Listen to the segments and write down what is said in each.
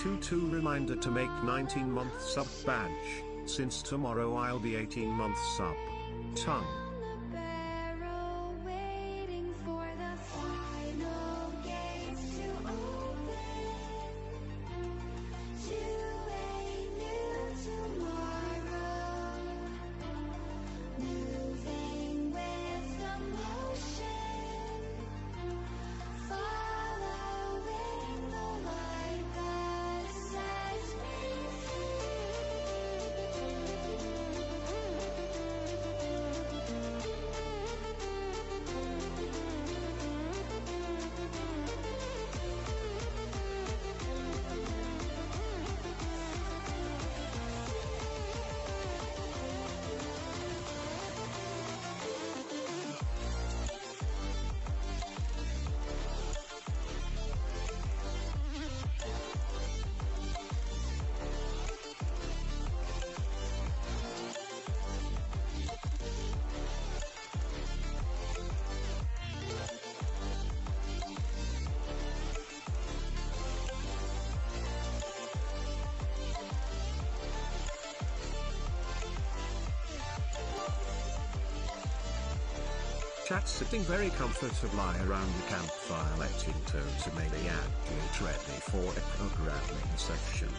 22 reminder to make 19-month sub badge, since tomorrow I'll be 18-month sub. Tongue. Chat sitting very comfortably around the campfire letting toes get ready for a programming session.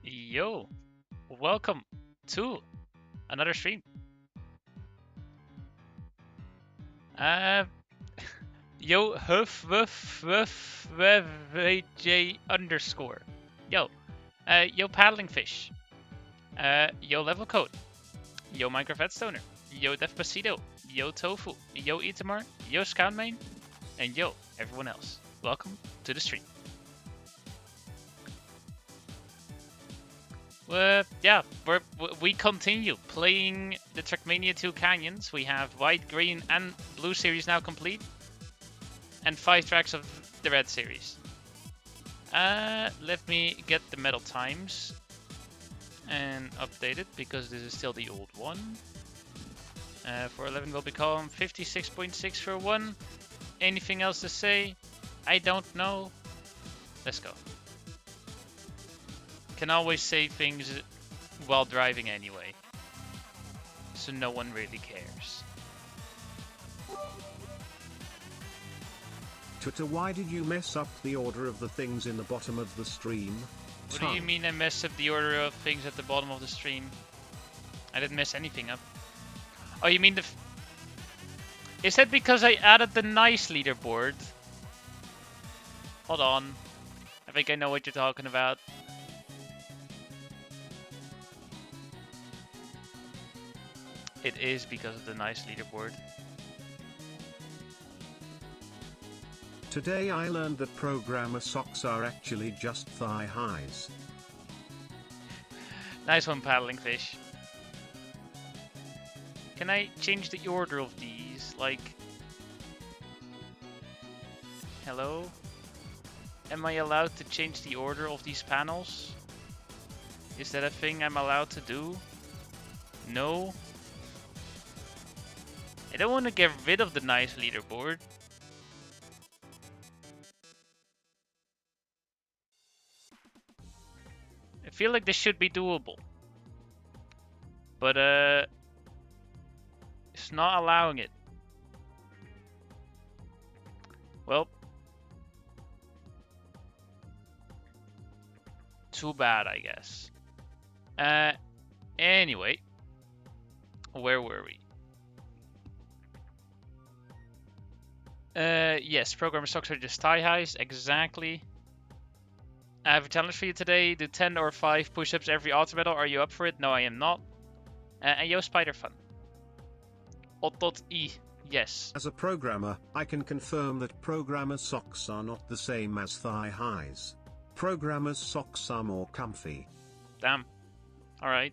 Yo, welcome to another stream. Yo, hoof woof woof j underscore. Yo, yo paddling fish. Yo level code. Yo Minecraft Stoner. Yo Despacito. Yo Tofu. Yo Itamar. Yo Scoutmain. And yo everyone else. Welcome to the stream. Yeah, we continue playing the Trackmania 2 Canyons. We have white, green, and blue series now complete, and 5 tracks of the red series. Let me get the medal times and update it because this is still the old one. For 11 will become 56.6 for 1. Anything else to say? I don't know. Let's go. Can always say things while driving anyway, so no one really cares. Twitter, why did you mess up the order of the things in the bottom of the stream? What do you mean I messed up the order of things at the bottom of the stream? I didn't mess anything up. Oh, you mean the... Is that because I added the nice leaderboard? Hold on. I think I know what you're talking about. It is because of the nice leaderboard. Today I learned that programmer socks are actually just thigh highs. Nice one, paddling fish. Can I change the order of these? Like, hello? Am I allowed to change the order of these panels? Is that a thing I'm allowed to do? No? I don't want to get rid of the nice leaderboard. I feel like this should be doable. But, it's not allowing it. Well. Too bad, I guess. Anyway. Where were we? Yes, programmer stocks are just thigh highs, exactly. I have a challenge for you today. Do 10 or 5 push-ups every auto battle. Are you up for it? No, I am not. And yo, Spider Fun. Otot-E. Yes. As a programmer, I can confirm that programmer socks are not the same as thigh highs. Programmer's socks are more comfy. Damn. Alright.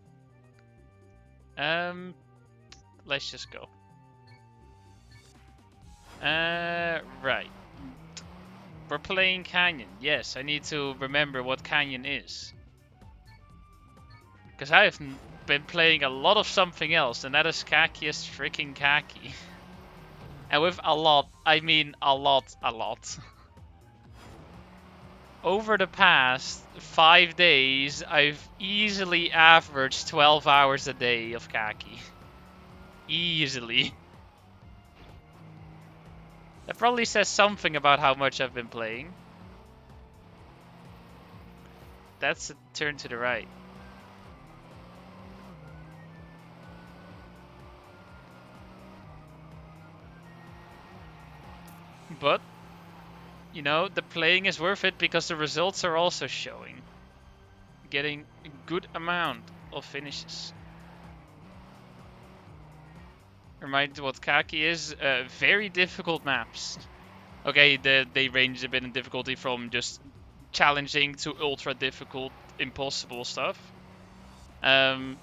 Let's just go. Right. We're playing Canyon. Yes, I need to remember what Canyon is. Because I've been playing a lot of something else, and that is Kakiest freaking Kaki. And with a lot, I mean a lot. Over the past 5 days, I've easily averaged 12 hours a day of Kaki. Easily. That probably says something about how much I've been playing. That's a turn to the right. But, you know, the playing is worth it because the results are also showing. Getting a good amount of finishes. Remind what Kaki is, very difficult maps. Okay, they range a bit in difficulty from just challenging to ultra difficult, impossible stuff. But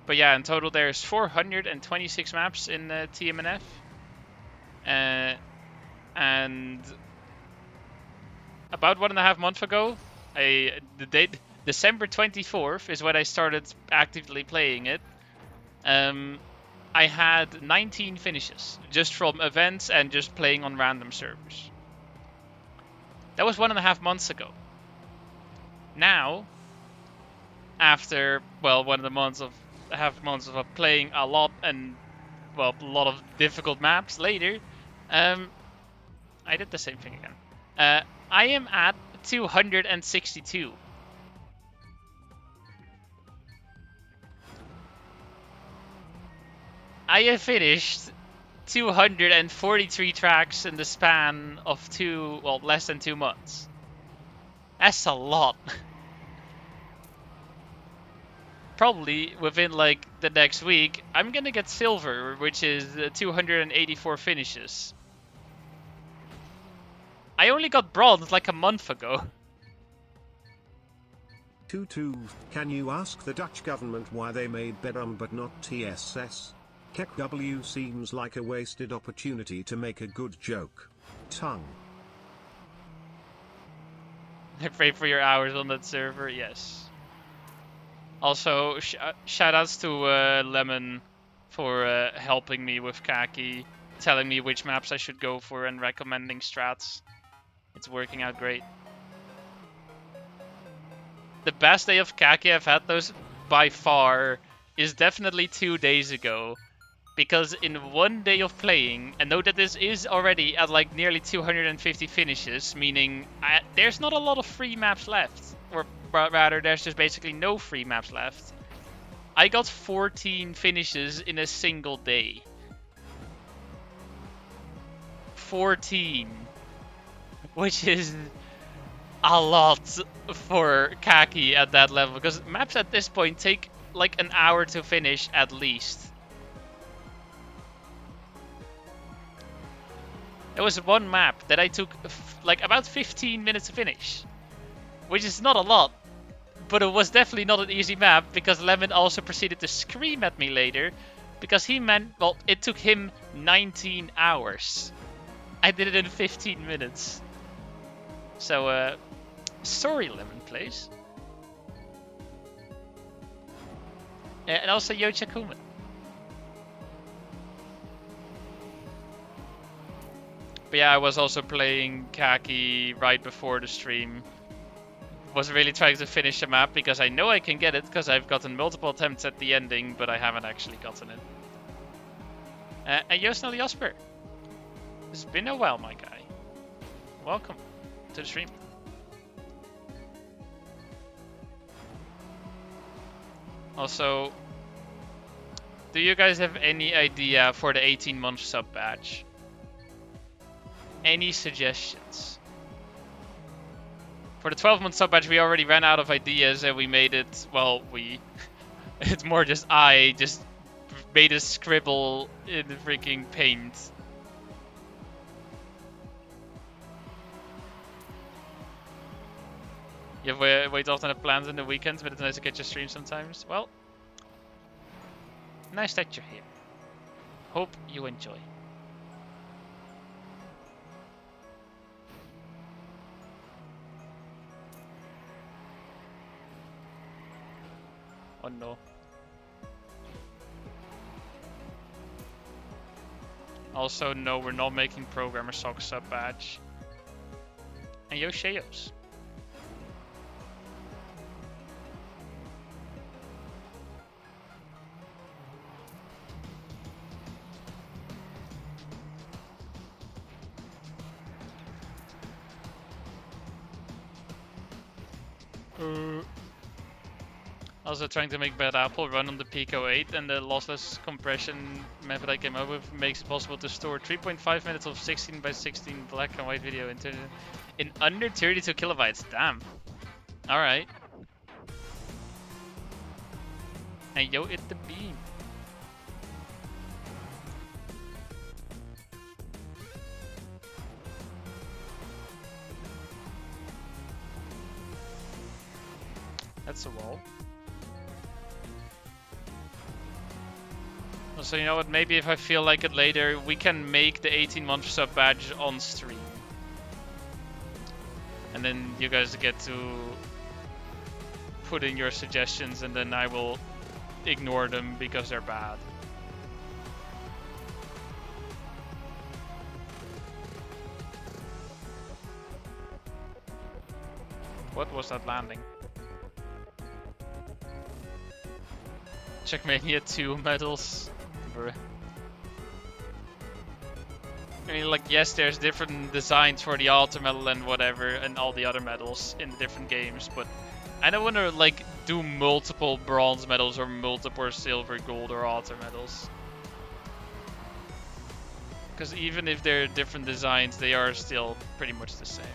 yeah, in total there's 426 maps in TMNF. And about 1.5 months ago, the date December 24th is when I started actively playing it. I had 19 finishes just from events and just playing on random servers. That was 1.5 months ago. Now, after, well, 1.5 months of playing a lot and, well, a lot of difficult maps later, I did the same thing again. I am at 262. I have finished 243 tracks in the span of less than 2 months. That's a lot. Probably within like the next week, I'm gonna get silver, which is 284 finishes. I only got bronze like a month ago. Tutu, can you ask the Dutch government why they made Bedum but not TSS? KEKW seems like a wasted opportunity to make a good joke. Tongue. I pray for your hours on that server, yes. Also, shoutouts to Lemon for helping me with Kaki, telling me which maps I should go for and recommending strats. It's working out great. The best day of Kaki I've had those by far is definitely 2 days ago. Because in 1 day of playing, and note that this is already at like nearly 250 finishes, meaning there's not a lot of free maps left. Or rather, there's just basically no free maps left. I got 14 finishes in a single day. 14. Which is a lot for Kaki at that level. Because maps at this point take like an hour to finish at least. There was one map that I took like about 15 minutes to finish, which is not a lot, but it was definitely not an easy map because Lemon also proceeded to scream at me later because it took him 19 hours. I did it in 15 minutes. So, sorry, Lemon, please. And also Yocha Kuman. But yeah, I was also playing Kaki right before the stream. Was really trying to finish the map because I know I can get it because I've gotten multiple attempts at the ending, but I haven't actually gotten it. And Josnel Jasper. It's been a while, my guy. Welcome to the stream. Also, do you guys have any idea for the 18-month sub badge? Any suggestions? For the 12-month sub badge, we already ran out of ideas and we made it, well, it's more just I just made a scribble in the freaking paint. You wait often have plans in the weekends, but it's nice to catch a stream sometimes. Well, nice that you're here. Hope you enjoy. Oh no. Also, no, we're not making Programmer Sock sub badge. And yo, Sheos. Also trying to make Bad Apple run on the Pico 8, and the lossless compression method I came up with makes it possible to store 3.5 minutes of 16 by 16 black and white video in under 32 kilobytes. Damn. Alright. And yo, hit the beam. That's a wall. So you know what, maybe if I feel like it later, we can make the 18-month sub badge on stream. And then you guys get to put in your suggestions and then I will ignore them because they're bad. What was that landing? Checkmania 2 medals. I mean, like, yes, there's different designs for the Alta medal and whatever, and all the other medals in the different games, but I don't want to, like, do multiple bronze medals or multiple silver, gold, or Alta medals. Because even if they're different designs, they are still pretty much the same.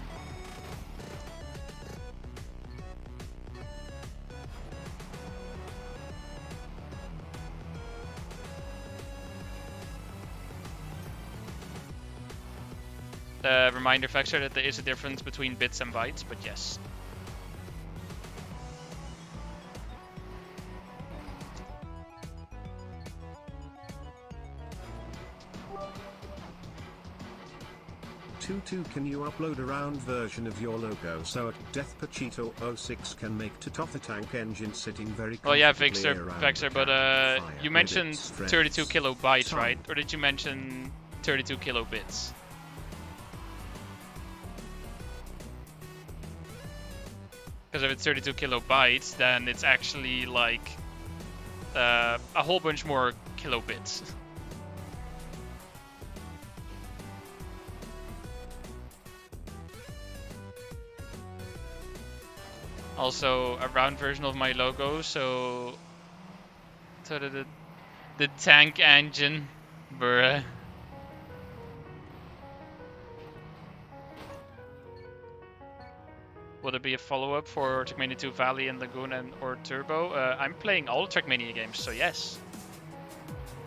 Reminder factor that there is a difference between bits and bytes, but yes. Tutu, can you upload a round version of your logo so at Death Pachito 06 can make Tatotha tank engine sitting very comfortably? Well, yeah, Vexer, but you mentioned 32 kilobytes, right? Or did you mention 32 kilobits? Because if it's 32 kilobytes, then it's actually like a whole bunch more kilobits. Also, a round version of my logo, so the tank engine, bruh. Will there be a follow-up for Trackmania 2 Valley and Lagoon or Turbo? I'm playing all Trackmania games, so yes.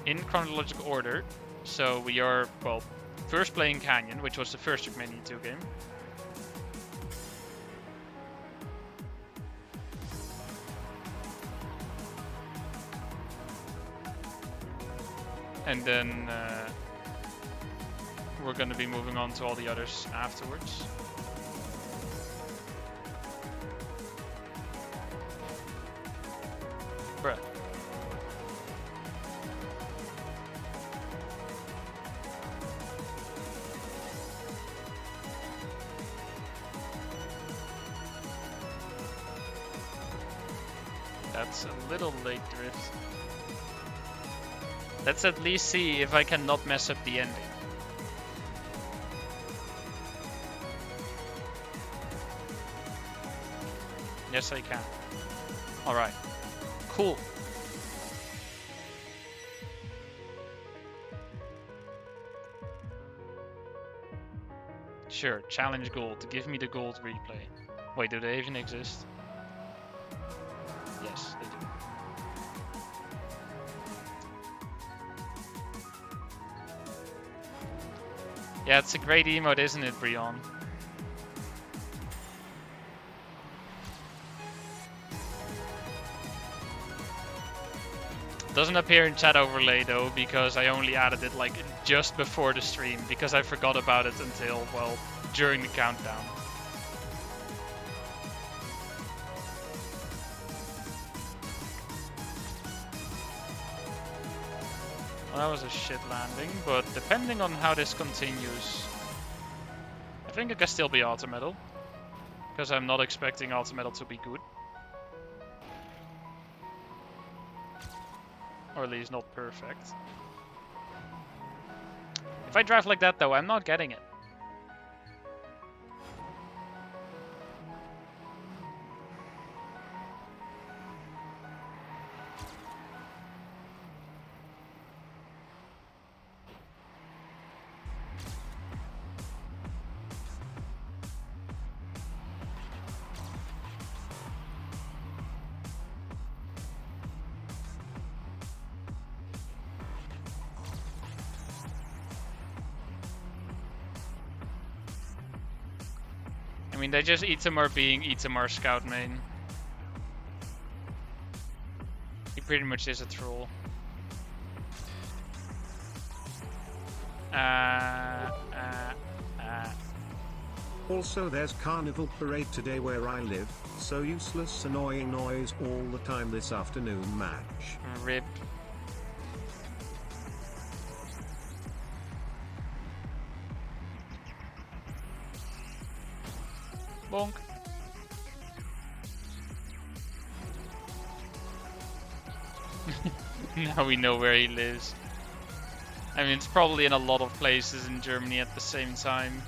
In chronological order. So we are, well, first playing Canyon, which was the first Trackmania 2 game. And then we're going to be moving on to all the others afterwards. Bruh. That's a little late drift. Let's at least see if I can not mess up the ending. Yes, I can. Alright. Cool. Sure, challenge gold. Give me the gold replay. Wait, do they even exist? Yes, they do. Yeah, it's a great emote, isn't it, Brion? Doesn't appear in chat overlay though, because I only added it like just before the stream, because I forgot about it until, well, during the countdown. Well, that was a shit landing, but depending on how this continues, I think it can still be Auto Metal, because I'm not expecting Auto Metal to be good. Or at least not perfect. If I drive like that though, I'm not getting it. I mean, they just Itamar being Itamar Scout main. He pretty much is a troll. Also, there's Carnival Parade today where I live, so useless annoying noise all the time this afternoon match. Rip. Bonk. Now we know where he lives. I mean, it's probably in a lot of places in Germany at the same time.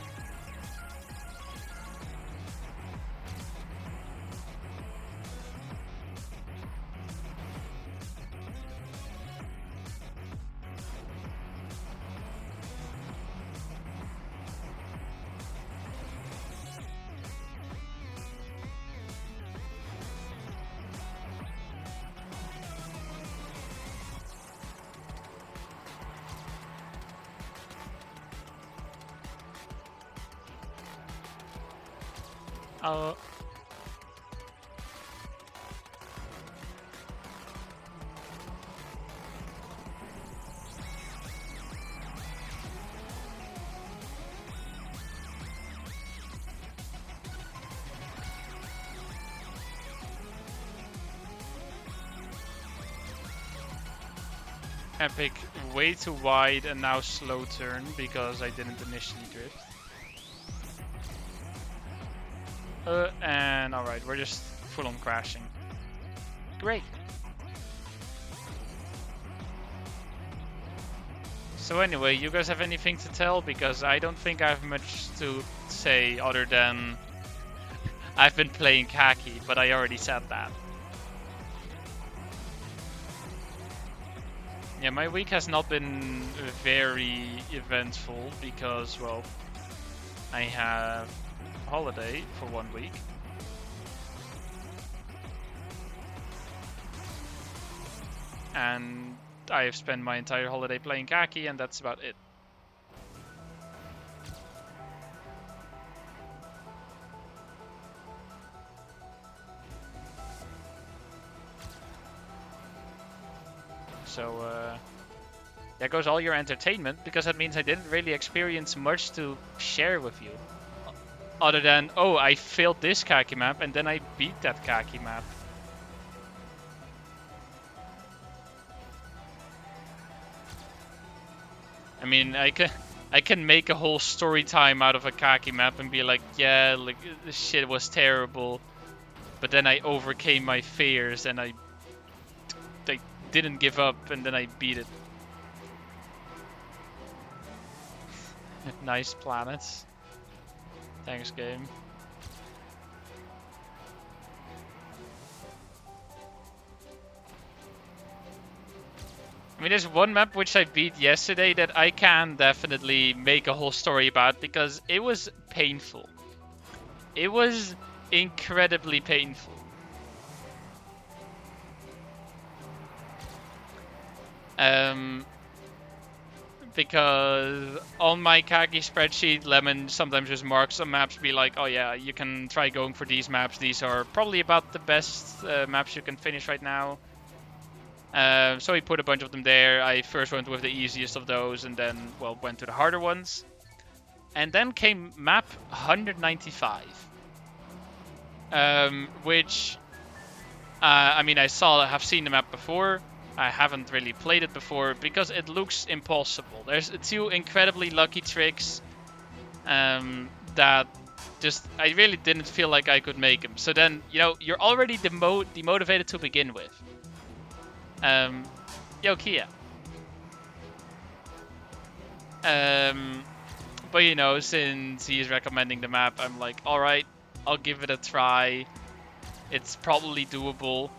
Epic, way too wide and now slow turn because I didn't initially drift. And alright, we're just full on crashing. Great. So anyway, you guys have anything to tell? Because I don't think I have much to say other than I've been playing Khaki, but I already said that. Yeah, my week has not been very eventful because, well, I have a holiday for 1 week. And I have spent my entire holiday playing Khaki, and that's about it. So there goes all your entertainment, because that means I didn't really experience much to share with you. Other than, oh, I failed this khaki map and then I beat that khaki map. I mean, I can make a whole story time out of a khaki map and be like, yeah, like this shit was terrible, but then I overcame my fears and I didn't give up and then I beat it. Nice planets. Thanks, game. I mean, there's one map which I beat yesterday that I can definitely make a whole story about, because it was painful. It was incredibly painful. Because on my khaki spreadsheet, Lemon sometimes just marks some maps, be like, oh yeah, you can try going for these maps. These are probably about the best maps you can finish right now. So he put a bunch of them there. I first went with the easiest of those and then, well, went to the harder ones. And then came map 195. Which, I mean, I have seen the map before. I haven't really played it before because it looks impossible. There's two incredibly lucky tricks that just, I really didn't feel like I could make them. So then, you know, you're already demotivated to begin with. Yo, Kia. But you know, since he's recommending the map, I'm like, alright, I'll give it a try. It's probably doable.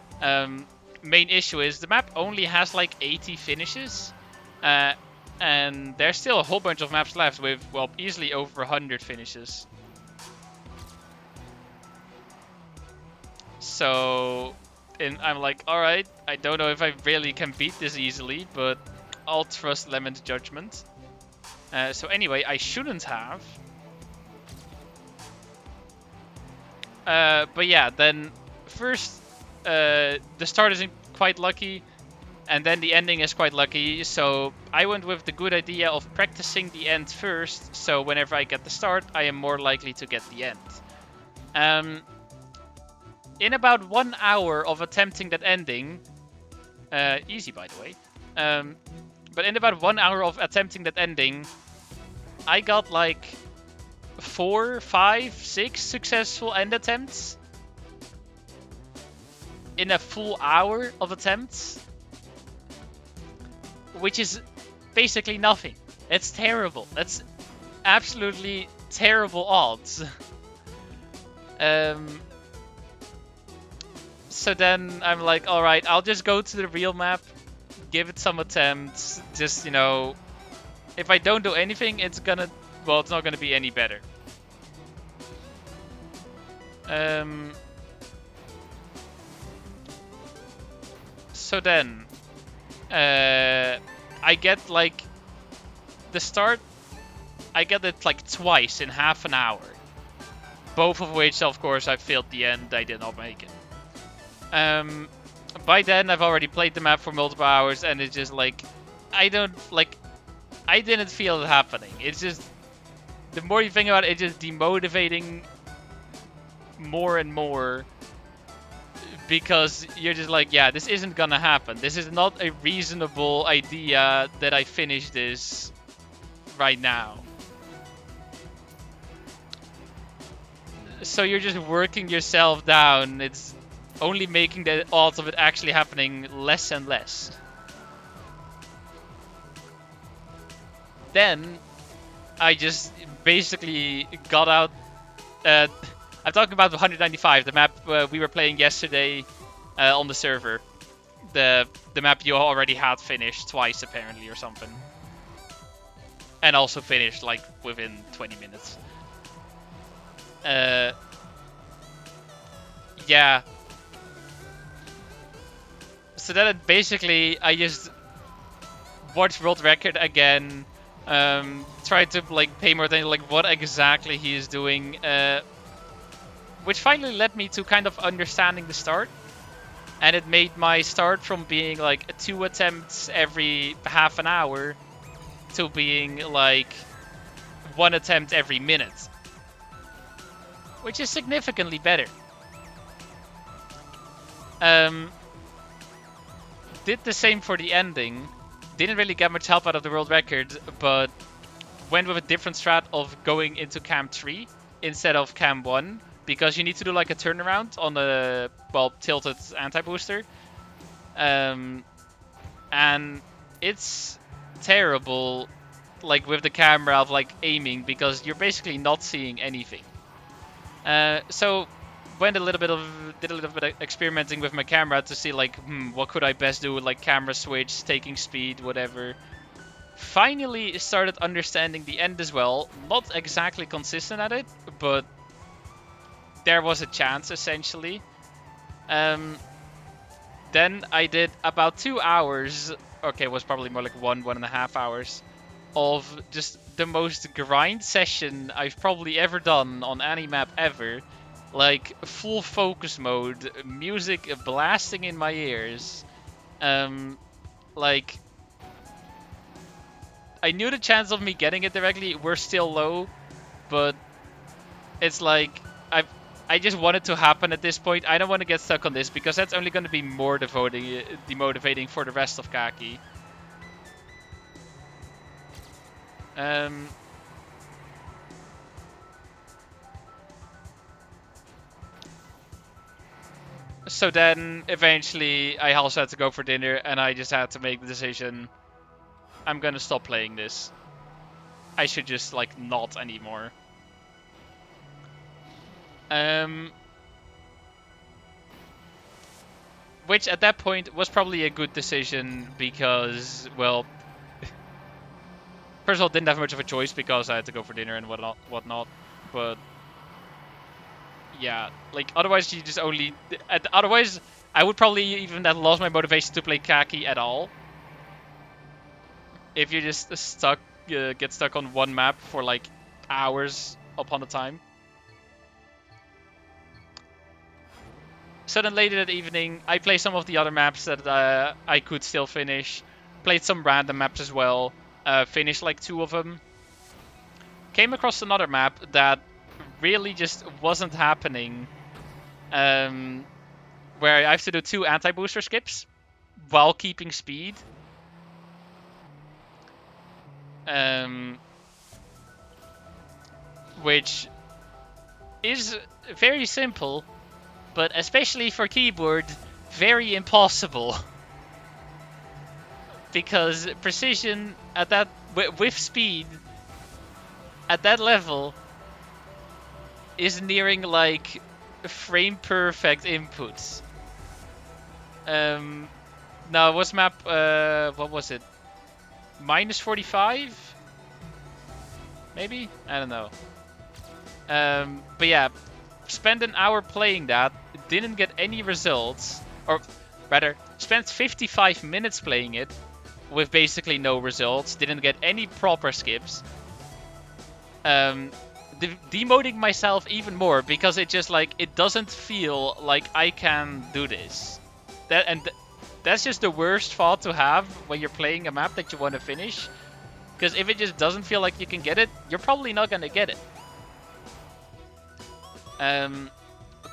Main issue is the map only has like 80 finishes. And there's still a whole bunch of maps left with, well, easily over 100 finishes. So I'm like, alright, I don't know if I really can beat this easily, but I'll trust Lemon's judgment. So anyway, I shouldn't have. But yeah, then first the start isn't quite lucky, and then the ending is quite lucky. So I went with the good idea of practicing the end first, so whenever I get the start, I am more likely to get the end. In about 1 hour of attempting that ending, easy by the way, but in about 1 hour of attempting that ending, I got like 4, 5, 6 successful end attempts in a full hour of attempts, which is basically nothing. It's terrible. That's absolutely terrible odds. So then I'm like, alright, I'll just go to the real map, give it some attempts, just, you know, if I don't do anything, it's not gonna be any better. So then, I get like, the start, I get it like twice in half an hour. Both of which, of course, I failed the end, I did not make it. By then, I've already played the map for multiple hours, and it's just like, I didn't feel it happening. It's just, the more you think about it, it's just demotivating more and more. Because you're just like, yeah, this isn't gonna happen. This is not a reasonable idea that I finish this right now. So you're just working yourself down. It's only making the odds of it actually happening less and less. Then I just basically got out. I'm talking about 195, the map we were playing yesterday on the server. The map you already had finished twice apparently or something. And also finished like within 20 minutes. Yeah. So then basically I just watched World Record again. Tried to like pay more attention like what exactly he is doing. Which finally led me to kind of understanding the start. And it made my start from being like 2 attempts every half an hour to being like 1 attempt every minute, which is significantly better. Did the same for the ending. Didn't really get much help out of the world record, but went with a different strat of going into cam 3 instead of cam 1, because you need to do like a turnaround on the, well, tilted anti-booster. And it's terrible, like with the camera of like aiming, because you're basically not seeing anything. So did a little bit of experimenting with my camera to see like, what could I best do with like camera switch, taking speed, whatever. Finally started understanding the end as well. Not exactly consistent at it, but there was a chance essentially. Then I did about 2 hours, okay, it was probably more like 1.5 hours, of just the most grind session I've probably ever done on any map ever. Like, full focus mode, music blasting in my ears. Like, I knew the chance of me getting it directly were still low, but it's like, I just want it to happen at this point. I don't want to get stuck on this, because that's only going to be more demotivating for the rest of Kaki. So then, eventually, I also had to go for dinner, and I just had to make the decision, I'm gonna stop playing this. I should just, like, not anymore. Which, at that point, was probably a good decision, because, well, first of all, didn't have much of a choice, because I had to go for dinner and whatnot, but yeah, like, otherwise you just only... Otherwise, I would probably even have lost my motivation to play Kaki at all. If you just get stuck on one map for, like, hours upon a time. So then later that evening, I played some of the other maps that I could still finish. Played some random maps as well. Finished, like, 2 of them. Came across another map that really just wasn't happening, where I have to do 2 anti-booster skips while keeping speed, which is very simple, but especially for keyboard, very impossible. Because precision at that with speed at that level is nearing like frame perfect inputs. Now was map what was it? -45? Maybe? I don't know. But yeah, spent an hour playing that, didn't get any results, or rather, spent 55 minutes playing it with basically no results, didn't get any proper skips. Demoting myself even more, because it just like, it doesn't feel like I can do this. That's just the worst thought to have when you're playing a map that you want to finish. Because if it just doesn't feel like you can get it, you're probably not going to get it.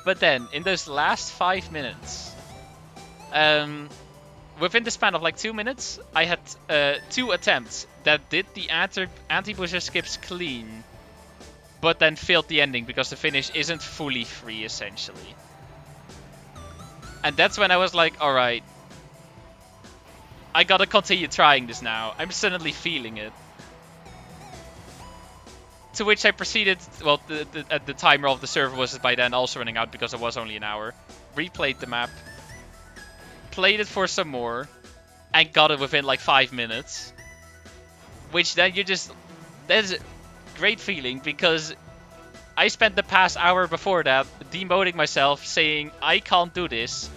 But then, in those last 5 minutes, within the span of like 2 minutes, I had 2 attempts that did the anti-booster skips clean, but then failed the ending because the finish isn't fully free, essentially. And that's when I was like, alright, I gotta continue trying this now. I'm suddenly feeling it. To which I proceeded, well, the timer of the server was by then also running out because it was only an hour. Replayed the map, played it for some more, and got it within like 5 minutes. Which then that's a great feeling, because I spent the past hour before that demoting myself, saying I can't do this,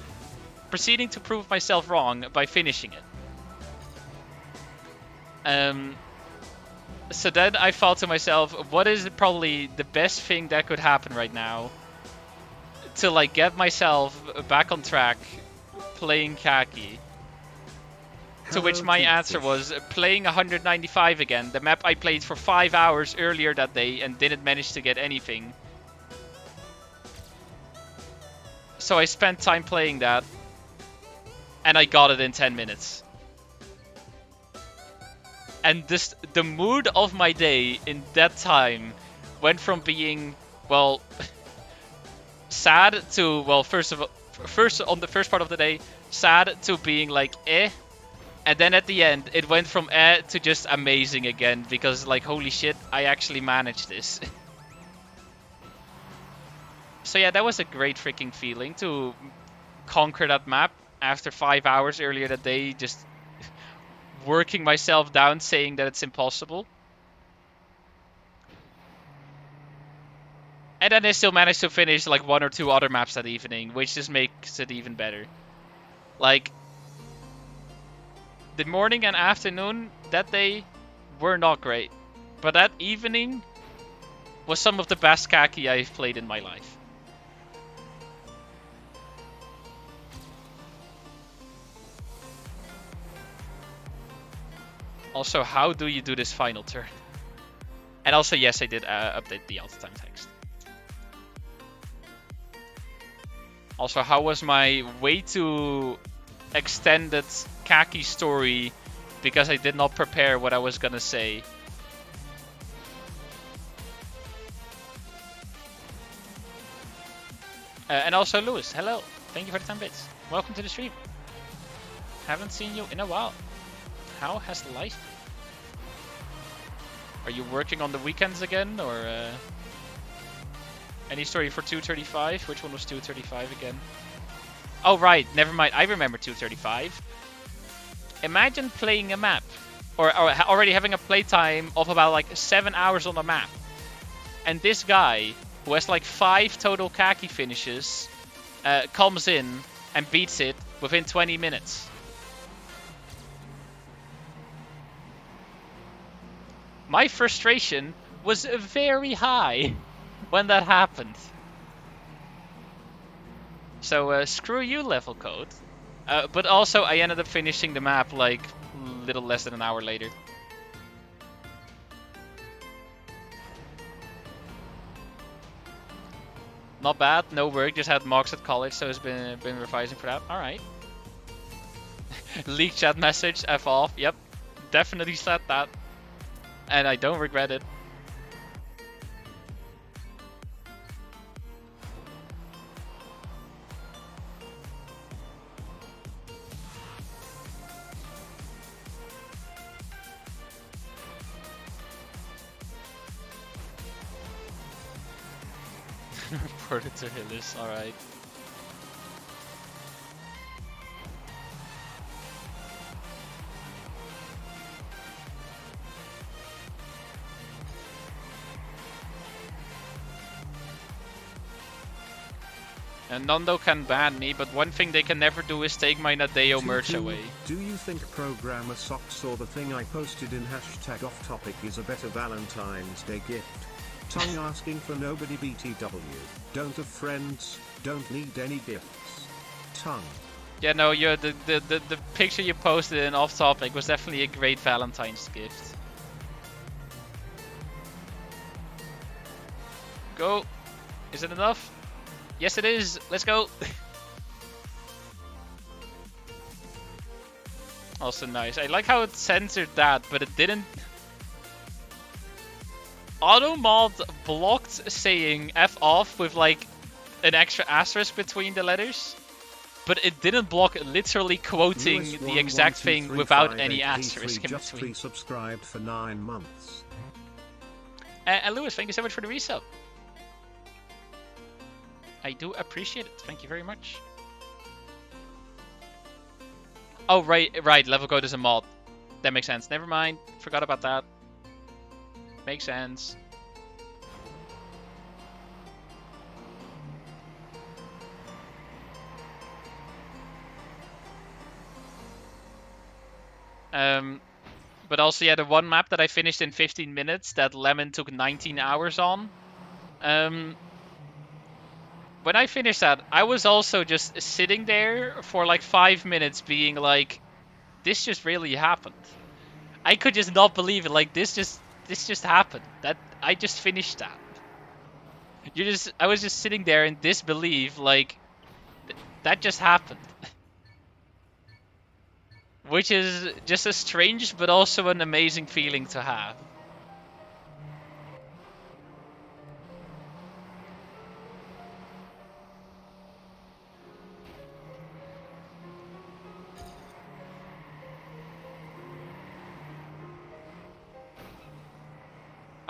proceeding to prove myself wrong by finishing it. So then I thought to myself, what is probably the best thing that could happen right now to like get myself back on track playing Khaki? To which Hello, my answer Toothfish. was playing 195 again, the map I played for 5 hours earlier that day and didn't manage to get anything. So I spent time playing that, and I got it in 10 minutes. And this, the mood of my day in that time went from being, well, sad to, well, first on the first part of the day, sad to being like, eh. And then at the end, it went from eh to just amazing again, because like, holy shit, I actually managed this. So yeah, that was a great freaking feeling to conquer that map after 5 hours earlier that day, just working myself down saying that it's impossible. And then I still managed to finish like 1 or 2 other maps that evening, which just makes it even better. Like, the morning and afternoon that day were not great, but that evening was some of the best Khaki I've played in my life. Also, how do you do this final turn? And also, yes, I did update the alt time text. Also, how was my way too extended Khaki story because I did not prepare what I was gonna say? And also, Lewis, hello. Thank you for the 10 bits. Welcome to the stream. Haven't seen you in a while. How has life been? Are you working on the weekends again, or any story for 235? Which one was 235 again? Oh right, never mind. I remember 235. Imagine playing a map, or already having a playtime of about like 7 hours on a map, and this guy who has like 5 total Khaki finishes comes in and beats it within 20 minutes. My frustration was very high when that happened. So screw you, level code. But also I ended up finishing the map like little less than an hour later. Not bad, no work, just had mocks at college, so it's been revising for that. Alright. Leak chat message, F off, yep. Definitely said that. And I don't regret it. Reported to Hillis, alright. And Nando can ban me, but one thing they can never do is take my Nadeo merch away. Do you think programmer socks or the thing I posted in hashtag off topic is a better Valentine's Day gift? Tongue asking for nobody BTW. Don't have friends, don't need any gifts. Tongue. Yeah, no, the picture you posted in off topic was definitely a great Valentine's gift. Go. Is it enough? Yes, it is. Let's go. Also nice. I like how it censored that, but it didn't. Automod blocked saying F off with like an extra asterisk between the letters, but it didn't block literally quoting the exact thing without any asterisk in just between. Subscribed for 9 months. And Lewis, thank you so much for the resub. I do appreciate it. Thank you very much. Oh, right. Level code is a mod. That makes sense. Never mind. Forgot about that. Makes sense. But also, yeah, the one map that I finished in 15 minutes that Lemon took 19 hours on. when I finished that, I was also just sitting there for like 5 minutes being like, this just really happened. I could just not believe it. Like this just happened. That I just finished that. I was just sitting there in disbelief, like that just happened. Which is just a strange but also an amazing feeling to have.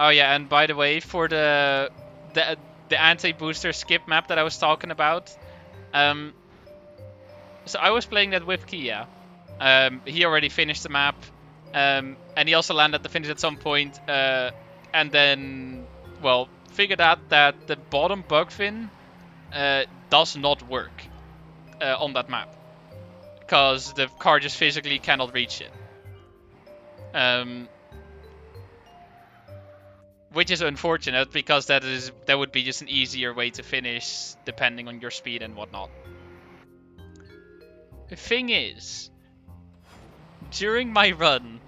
Oh yeah, and by the way, for the the anti-booster skip map that I was talking about, um, so I was playing that with Kia. He already finished the map, and he also landed at the finish at some point, and then, well, figured out that the bottom bug fin does not work on that map because the car just physically cannot reach it. Which is unfortunate because that would be just an easier way to finish depending on your speed and whatnot. The thing is, during my run,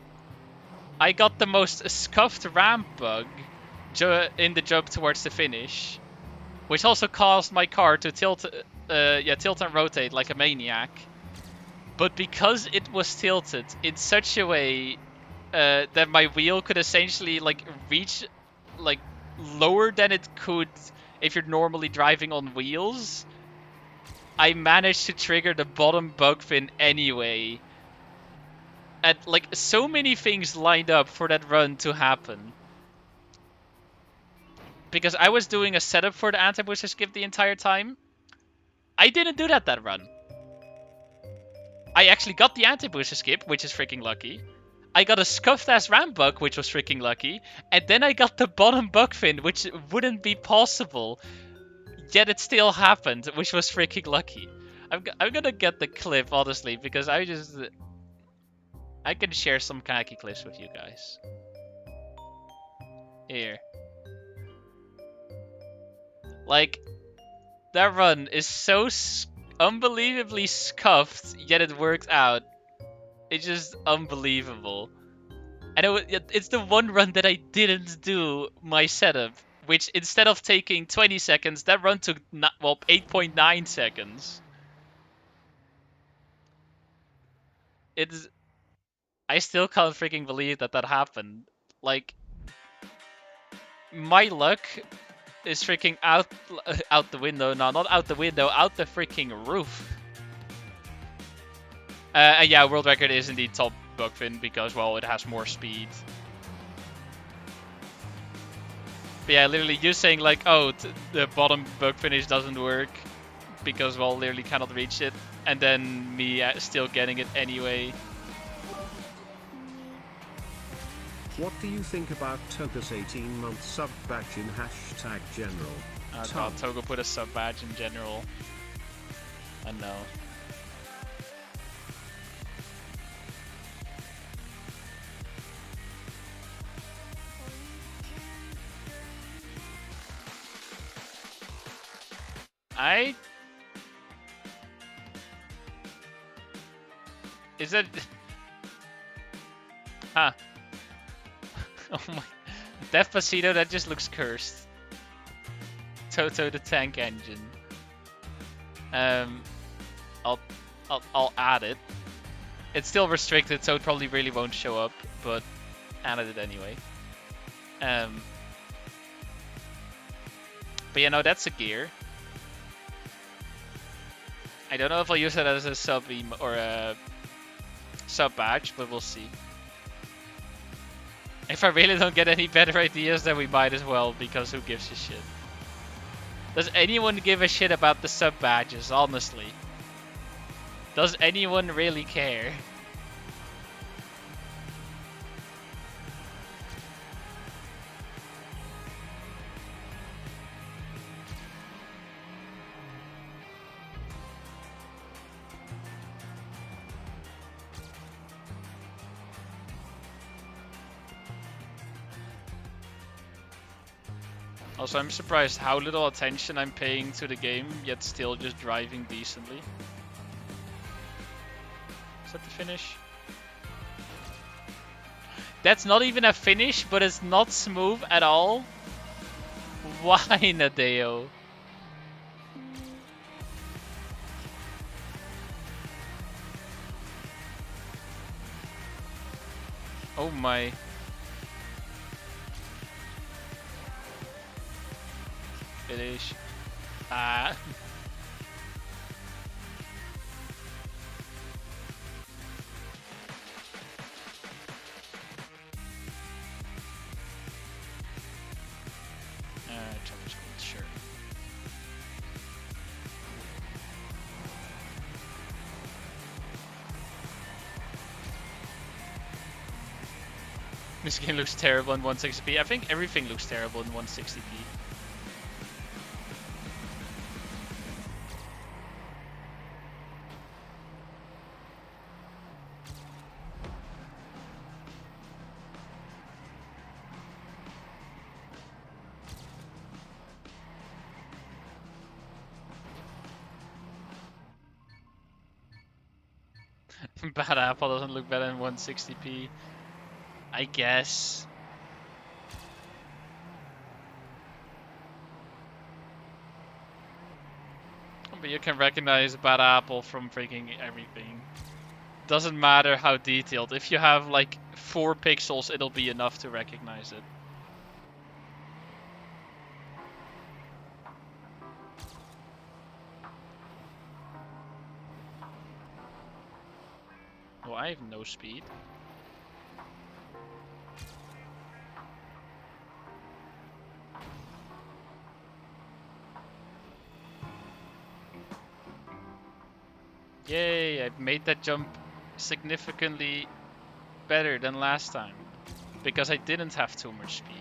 I got the most scuffed ramp bug in the jump towards the finish, which also caused my car to tilt and rotate like a maniac. But because it was tilted in such a way that my wheel could essentially like reach like lower than it could if you're normally driving on wheels, I managed to trigger the bottom bug fin anyway. And like so many things lined up for that run to happen. Because I was doing a setup for the anti-booster skip the entire time. I didn't do that run. I actually got the anti-booster skip, which is freaking lucky. I got a scuffed ass ramp bug, which was freaking lucky. And then I got the bottom bug fin, which wouldn't be possible. Yet it still happened, which was freaking lucky. I'm gonna get the clip, honestly, because I can share some khaki clips with you guys. Here. Like, that run is so unbelievably scuffed, yet it worked out. It's just unbelievable. And it's the one run that I didn't do my setup, which instead of taking 20 seconds, that run took, 8.9 seconds. It's... I still can't freaking believe that happened. Like, my luck is freaking out the window. No, not out the window, out the freaking roof. And yeah, world record is indeed top bugfin because, well, it has more speed. But yeah, literally you saying like, oh, the bottom bug finish doesn't work because, well, literally cannot reach it, and then me still getting it anyway. What do you think about Toga's 18-month sub badge in #general? Oh god, Toga put a sub badge in general. I know. Is that... Huh. Oh my... Despacito, that just looks cursed. Toto the Tank Engine. I'll add it. It's still restricted, so it probably really won't show up, but added it anyway. But yeah, no, that's a gear. I don't know if I'll use it as a sub or a sub badge, but we'll see. If I really don't get any better ideas, then we might as well, because who gives a shit? Does anyone give a shit about the sub badges, honestly? Does anyone really care? Also, I'm surprised how little attention I'm paying to the game, yet still just driving decently. Is that the finish? That's not even a finish, but it's not smooth at all. Why, Nadeo? Oh my. Finish. Ah. Jumper's cool, sure. This game looks terrible in 160p. I think everything looks terrible in 160p. Bad Apple doesn't look better in 160p. I guess. But you can recognize Bad Apple from freaking everything. Doesn't matter how detailed. If you have like 4 pixels, it'll be enough to recognize it. Well, I have no speed. Yay, I made that jump significantly better than last time. Because I didn't have too much speed.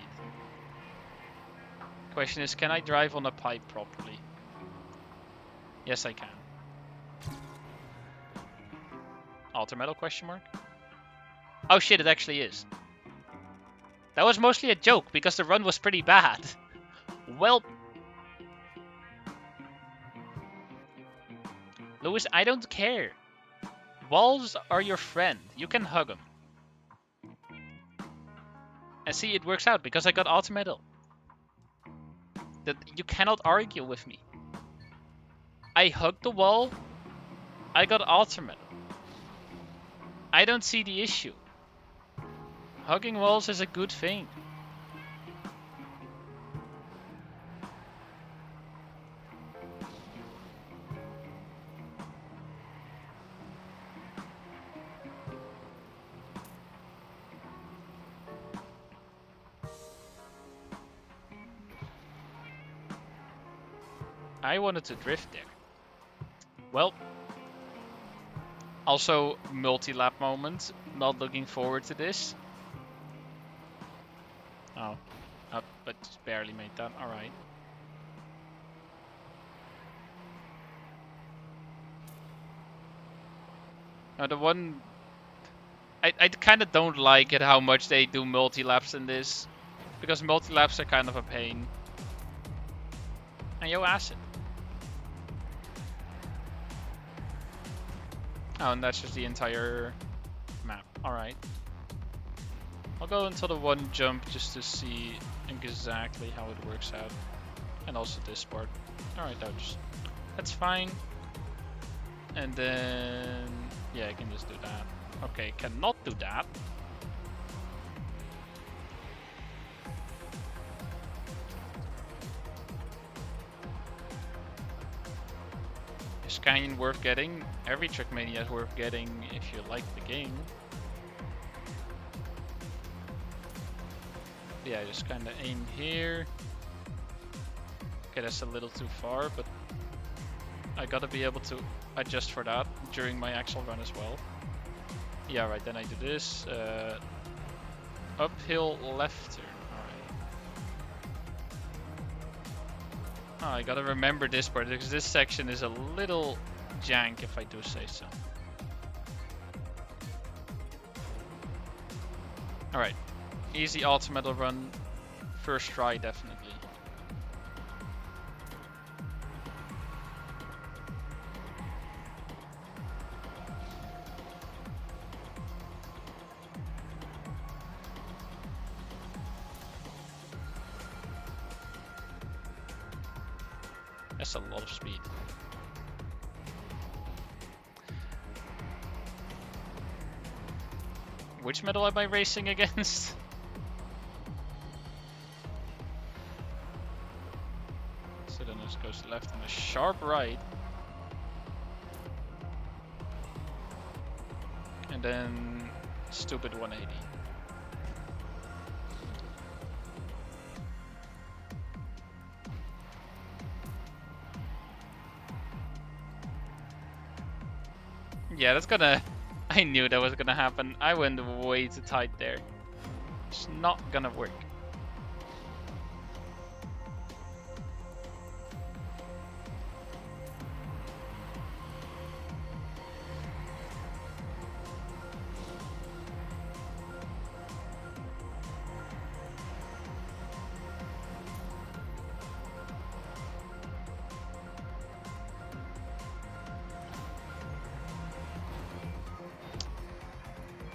Question is, can I drive on a pipe properly? Yes, I can. Alter metal question mark? Oh shit, it actually is. That was mostly a joke because the run was pretty bad. Well, Lewis, I don't care. Walls are your friend. You can hug them. And see, it works out because I got alter metal. That you cannot argue with me. I hugged the wall. I got alter metal. I don't see the issue. Hugging walls is a good thing. I wanted to drift there. Well, also multi-lap moment. Not looking forward to this. Oh, but just barely made that. All right. Now the one I kind of don't like it how much they do multi-laps in this, because multi-laps are kind of a pain. And yo, acid. Oh, and that's just the entire map. Alright. I'll go into the one jump just to see exactly how it works out. And also this part. Alright, that's fine. And then... yeah, I can just do that. Okay, cannot do that. Is Canyon worth getting? Every Trackmania is worth getting if you like the game. Yeah, just kind of aim here. Okay, that's a little too far, but I gotta be able to adjust for that during my actual run as well. Yeah, right, then I do this. Uphill left turn. Alright. Oh, I gotta remember this part because this section is a little jank if I do say so. Alright. Easy ultimate run. First try, definitely. That's a lot of speed. Which metal am I racing against? So then this goes left and a sharp right. And then stupid 180. Yeah, that's gonna... I knew that was gonna happen. I went way too tight there. It's not gonna work.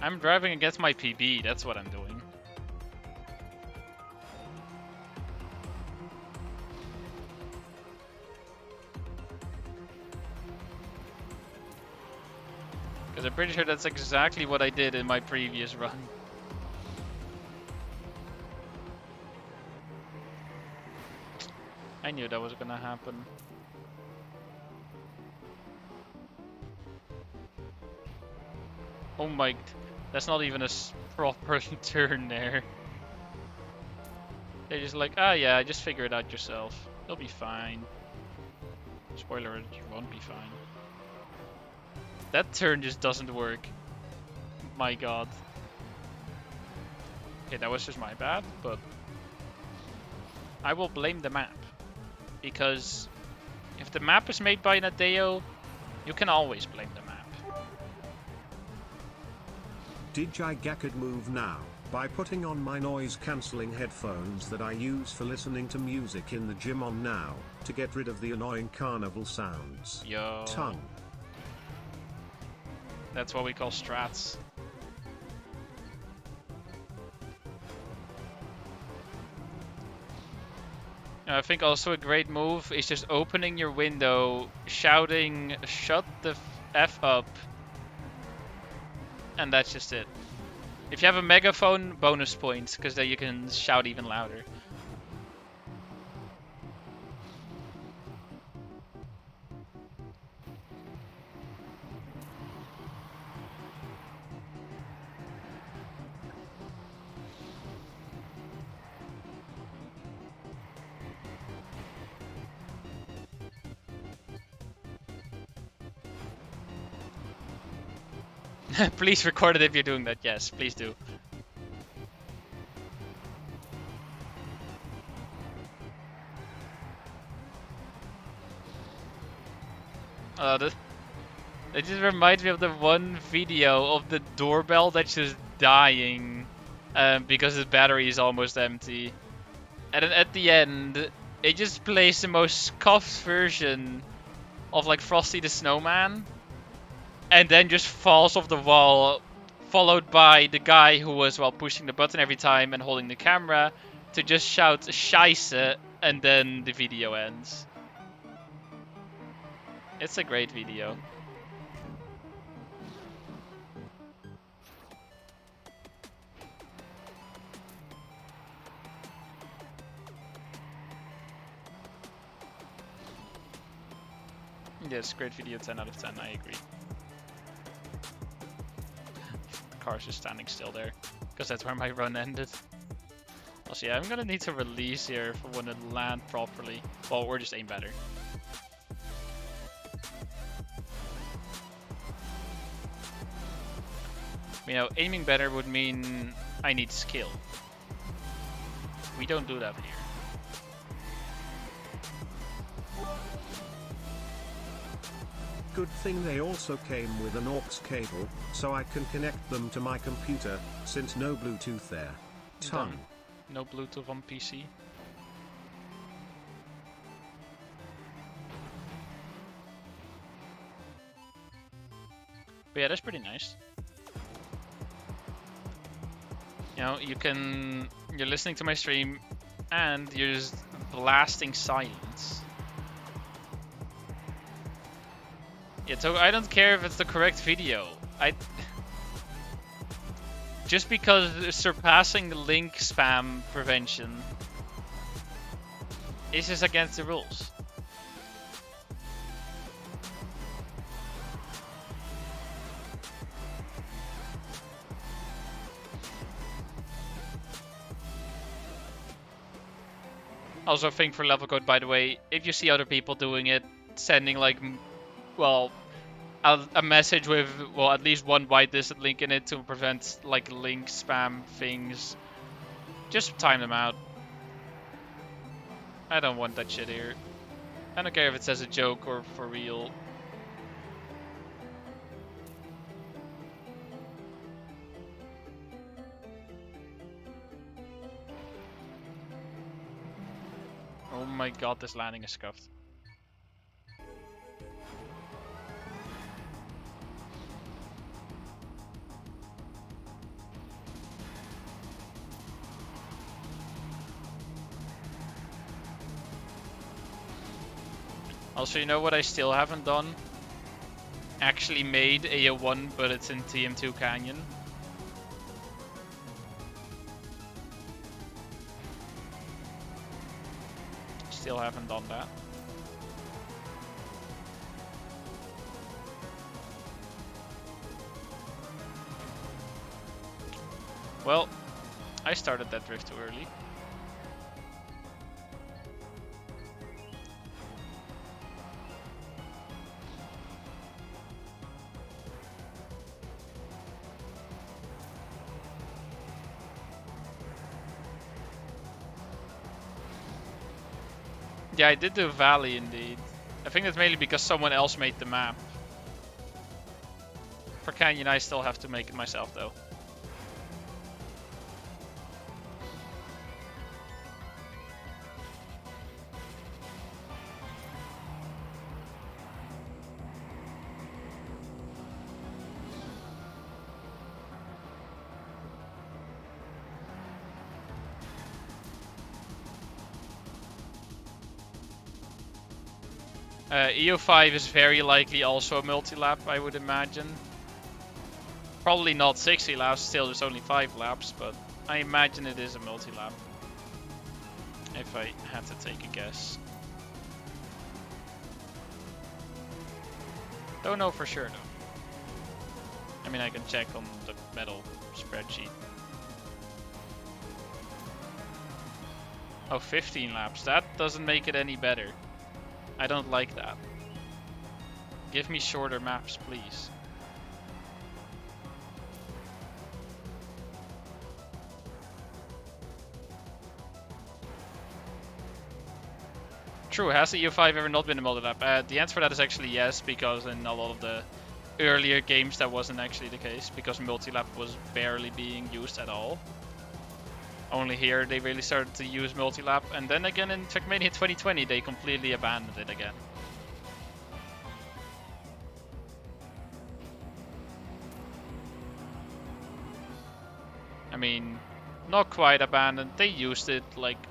I'm driving against my PB, that's what I'm doing. Because I'm pretty sure that's exactly what I did in my previous run. I knew that was gonna happen. Oh my... That's not even a proper turn there. They're just like, ah yeah, just figure it out yourself. You'll be fine. Spoiler alert, you won't be fine. That turn just doesn't work. My god. Okay, that was just my bad, but... I will blame the map. Because if the map is made by Nadeo, you can always blame the map. DJGA could move now, by putting on my noise-cancelling headphones that I use for listening to music in the gym on now, to get rid of the annoying carnival sounds. Yo. Tongue. That's what we call strats. I think also a great move is just opening your window, shouting, "Shut the F up," and that's just it. If you have a megaphone, bonus points, because then you can shout even louder. Please record it if you're doing that. Yes, please do. It just reminds me of the one video of the doorbell that's just dying because the battery is almost empty. And then at the end, it just plays the most scuffed version of like Frosty the Snowman. And then just falls off the wall, followed by the guy who was, well, pushing the button every time and holding the camera to just shout "Scheisse," and then the video ends. It's a great video. Yes, great video, 10 out of 10, I agree. The car's just standing still there, because that's where my run ended. Also, yeah, I'm gonna need to release here for when it land properly. Well, or just aim better. You know, aiming better would mean I need skill. We don't do that here. Good thing they also came with an aux cable, so I can connect them to my computer, since no Bluetooth there. Tongue. No Bluetooth on PC. But yeah, that's pretty nice. You know, you're listening to my stream and you're just blasting silence. Yeah, so I don't care if it's the correct video. Just because surpassing link spam prevention is just against the rules. Also, thing for level code, by the way, if you see other people doing it, sending like, well, a message with, well, at least one whitelisted link in it to prevent like link spam things, just time them out. I don't want that shit here. I don't care if it says a joke or for real. Oh my god, this landing is scuffed. Also, you know what I still haven't done? Actually made AO1, but it's in TM² Canyon. Still haven't done that. Well, I started that drift too early. Yeah, I did do Valley indeed. I think that's mainly because someone else made the map. For Canyon, I still have to make it myself though. EO5 is very likely also a multi-lap, I would imagine. Probably not 60 laps, still there's only 5 laps, but I imagine it is a multi-lap. If I had to take a guess. Don't know for sure though. I mean, I can check on the metal spreadsheet. Oh, 15 laps. That doesn't make it any better. I don't like that. Give me shorter maps, please. True, has the EU5 ever not been a multi-lap? The answer for that is actually yes, because in a lot of the earlier games that wasn't actually the case, because multi-lap was barely being used at all. Only here they really started to use multi-lap, and then again in Trackmania 2020 they completely abandoned it again. I mean, not quite abandoned, they used it like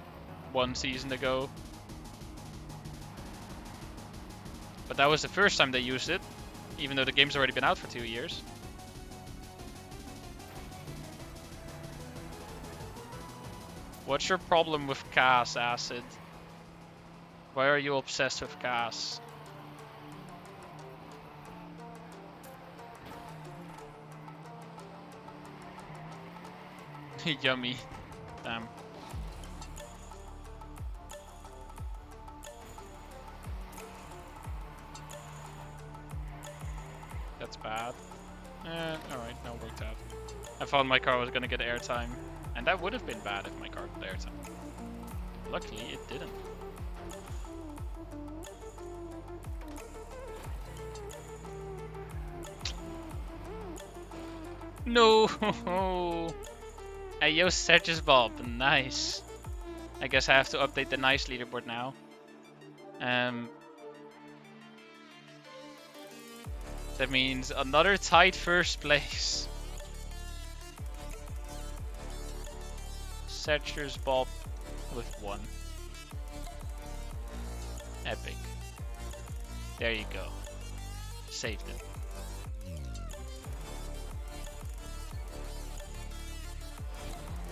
1 season ago. But that was the first time they used it, even though the game's already been out for 2 years. What's your problem with CAS, Acid? Why are you obsessed with CAS? Yummy. Damn. That's bad. Alright, now worked out. I thought my car was gonna get airtime, and that would have been bad if my car got airtime. Luckily, it didn't. No! Hey, yo, Serges Bob, nice. I guess I have to update the nice leaderboard now. That means another tight first place. Serges Bob with 1. Epic. There you go. saved it.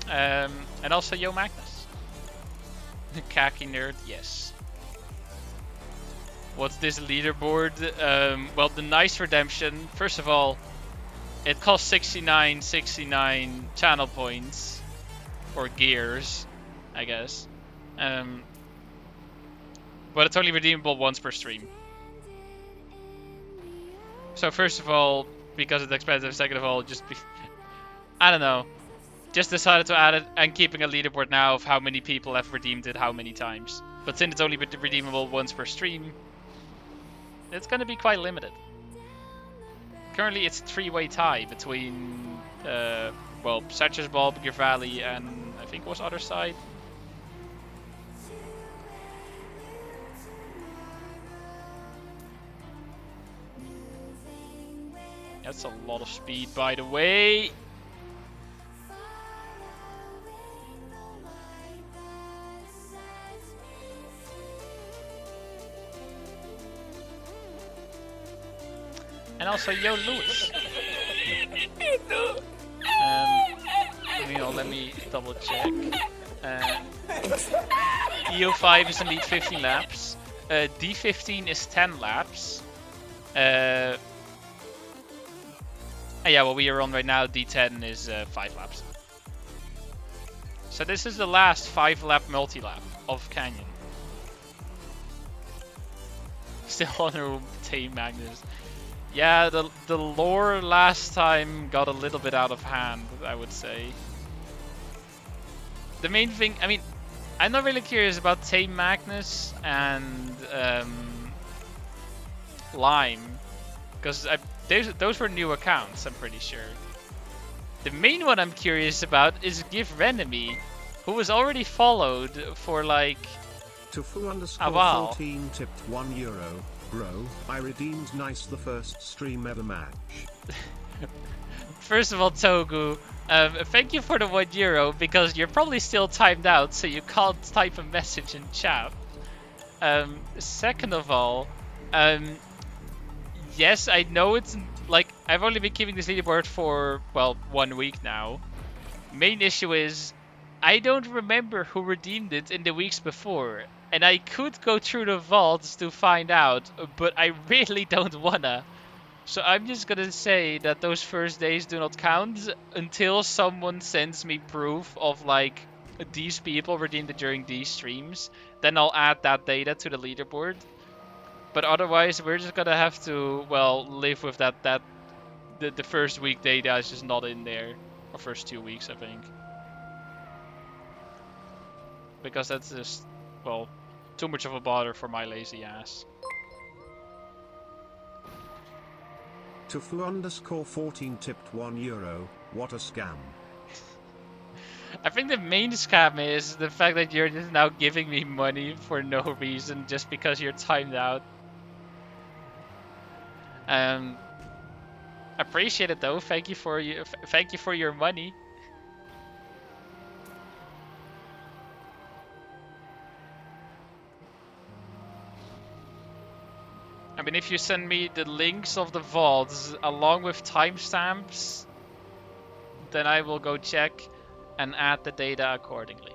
And also Yo Magnus. Khaki nerd, yes. What's this leaderboard? Well, the nice redemption. First of all, it costs 69 channel points. Or gears, I guess. But it's only redeemable once per stream. So first of all, because it's expensive, second of all, I don't know. Just decided to add it and keeping a leaderboard now of how many people have redeemed it how many times. But since it's only redeemable once per stream, it's going to be quite limited. Currently it's a 3-way tie between, well, Satcher's Bulb, Gear Valley, and I think it was other side. That's a lot of speed, by the way. And also, yo, Lewis. Let me double check. EO5 is indeed 15 laps. D15 is 10 laps. Yeah, what we are on right now, D10 is 5 laps. So this is the last 5-lap multi-lap of Canyon. Still on TM Magnus. Yeah, the lore last time got a little bit out of hand, I would say. The main thing, I mean, I'm not really curious about Tame Magnus and Lime, because those were new accounts, I'm pretty sure. The main one I'm curious about is Give Renemy, who was already followed for like a while. Tofu_14 tipped €1. Bro, I redeemed nice the first stream ever match. First of all, Togu, thank you for the €1 because you're probably still timed out, so you can't type a message in chat. Second of all, yes, I know it's like I've only been keeping this leaderboard for, well, 1 week now. Main issue is I don't remember who redeemed it in the weeks before, and I could go through the vaults to find out, but I really don't wanna. So I'm just gonna say that those first days do not count until someone sends me proof of like these people redeemed it during these streams. Then I'll add that data to the leaderboard. But otherwise, we're just gonna have to, well, live with that. The first week data is just not in there, or first 2 weeks, I think, because that's just, well, too much of a bother for my lazy ass. Tofu_14 tipped €1. What a scam. I think the main scam is the fact that you're just now giving me money for no reason just because you're timed out. Appreciate it though. Thank you for your money. I mean, if you send me the links of the vaults along with timestamps, then I will go check and add the data accordingly.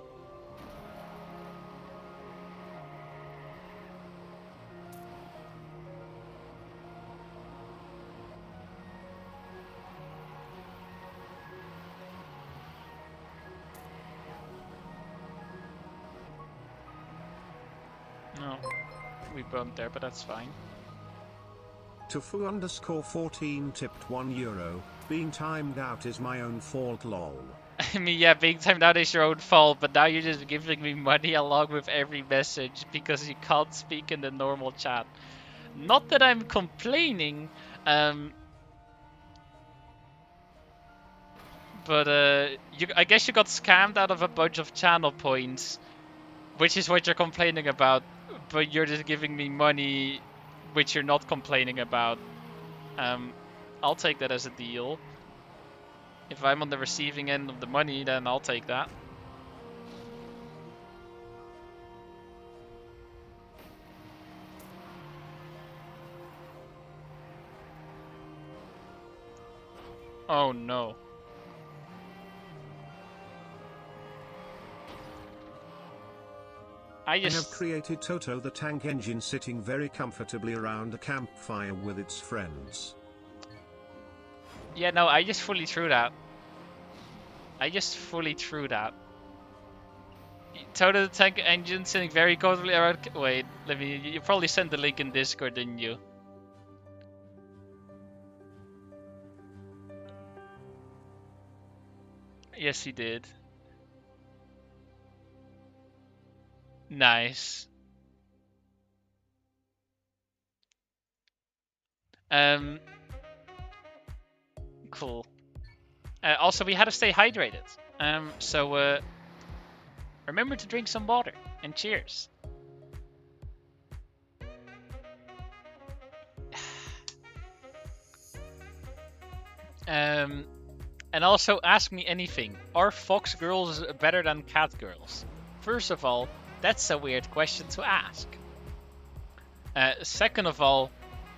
No, we bumped there, but that's fine. Tofu_14 tipped €1. Being timed out is my own fault, lol. I mean, yeah, being timed out is your own fault, but now you're just giving me money along with every message because you can't speak in the normal chat. Not that I'm complaining, but I guess you got scammed out of a bunch of channel points, which is what you're complaining about, but you're just giving me money, which you're not complaining about. I'll take that as a deal. If I'm on the receiving end of the money, then I'll take that. Oh no. I have created Toto the tank engine sitting very comfortably around a campfire with its friends. Yeah, no, I just fully threw that. Toto the tank engine sitting very comfortably around. Wait, let me. You probably sent the link in Discord, didn't you? Yes, he did. Nice. Cool. Also, we had to stay hydrated. So remember to drink some water and cheers. And also ask me anything. Are fox girls better than cat girls? First of all, that's a weird question to ask. Second of all,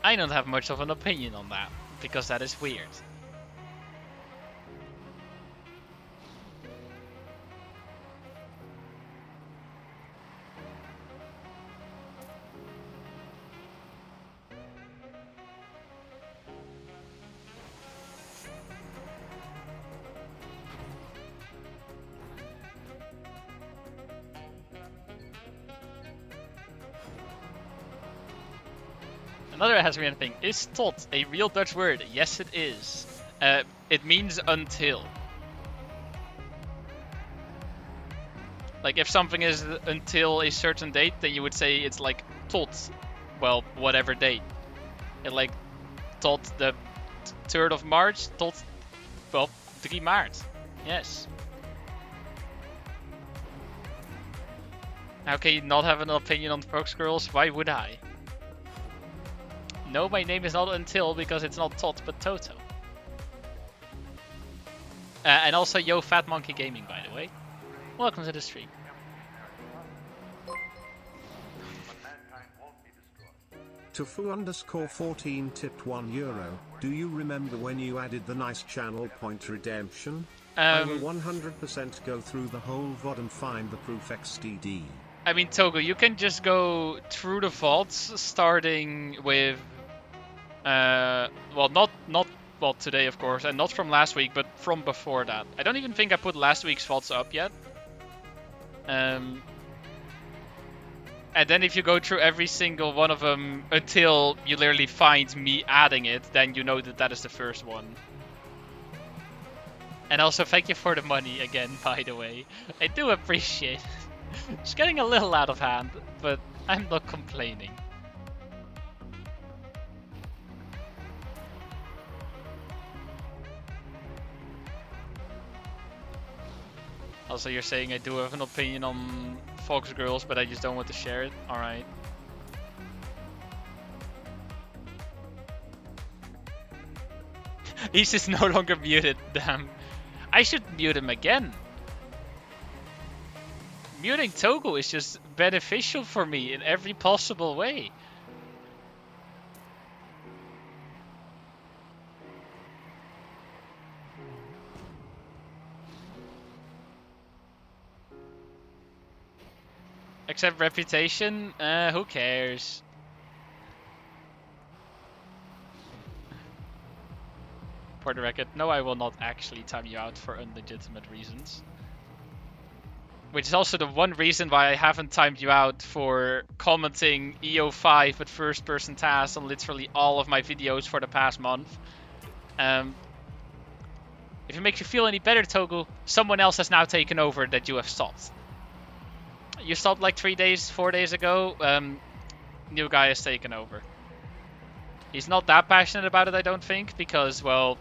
I don't have much of an opinion on that, because that is weird. Another Ask Me Anything. Is tot a real Dutch word? Yes, it is. It means until. Like, if something is until a certain date, then you would say it's like tot, well, whatever date. And like, tot the 3rd of March, tot, well, 3 maart. Yes. How can you not have an opinion on fox girls? Why would I? No, my name is not Until because it's not Tot, but Toto. And also, yo, Fat Monkey Gaming, by the way. Welcome to the stream. Tofu_14 tipped €1. Do you remember when you added the nice channel point redemption? I will 100% go through the whole VOD and find the proof XDD. I mean, Togo, you can just go through the VODs, starting with, well, not today, of course, and not from last week, but from before that. I don't even think I put last week's VODs up yet. And then if you go through every single one of them until you literally find me adding it, then you know that that is the first one. And also, thank you for the money again, by the way. I do appreciate it. It's getting a little out of hand, but I'm not complaining. Also, you're saying I do have an opinion on fox girls, but I just don't want to share it? Alright. He's just no longer muted, damn. I should mute him again. Muting Togo is just beneficial for me in every possible way. Except reputation? Who cares? For the record, no, I will not actually time you out for unlegitimate reasons. Which is also the one reason why I haven't timed you out for commenting EO5 with first person tasks on literally all of my videos for the past month. If it makes you feel any better, Togo, someone else has now taken over that you have stopped. You stopped like 4 days ago. New guy has taken over. He's not that passionate about it, I don't think, because, well,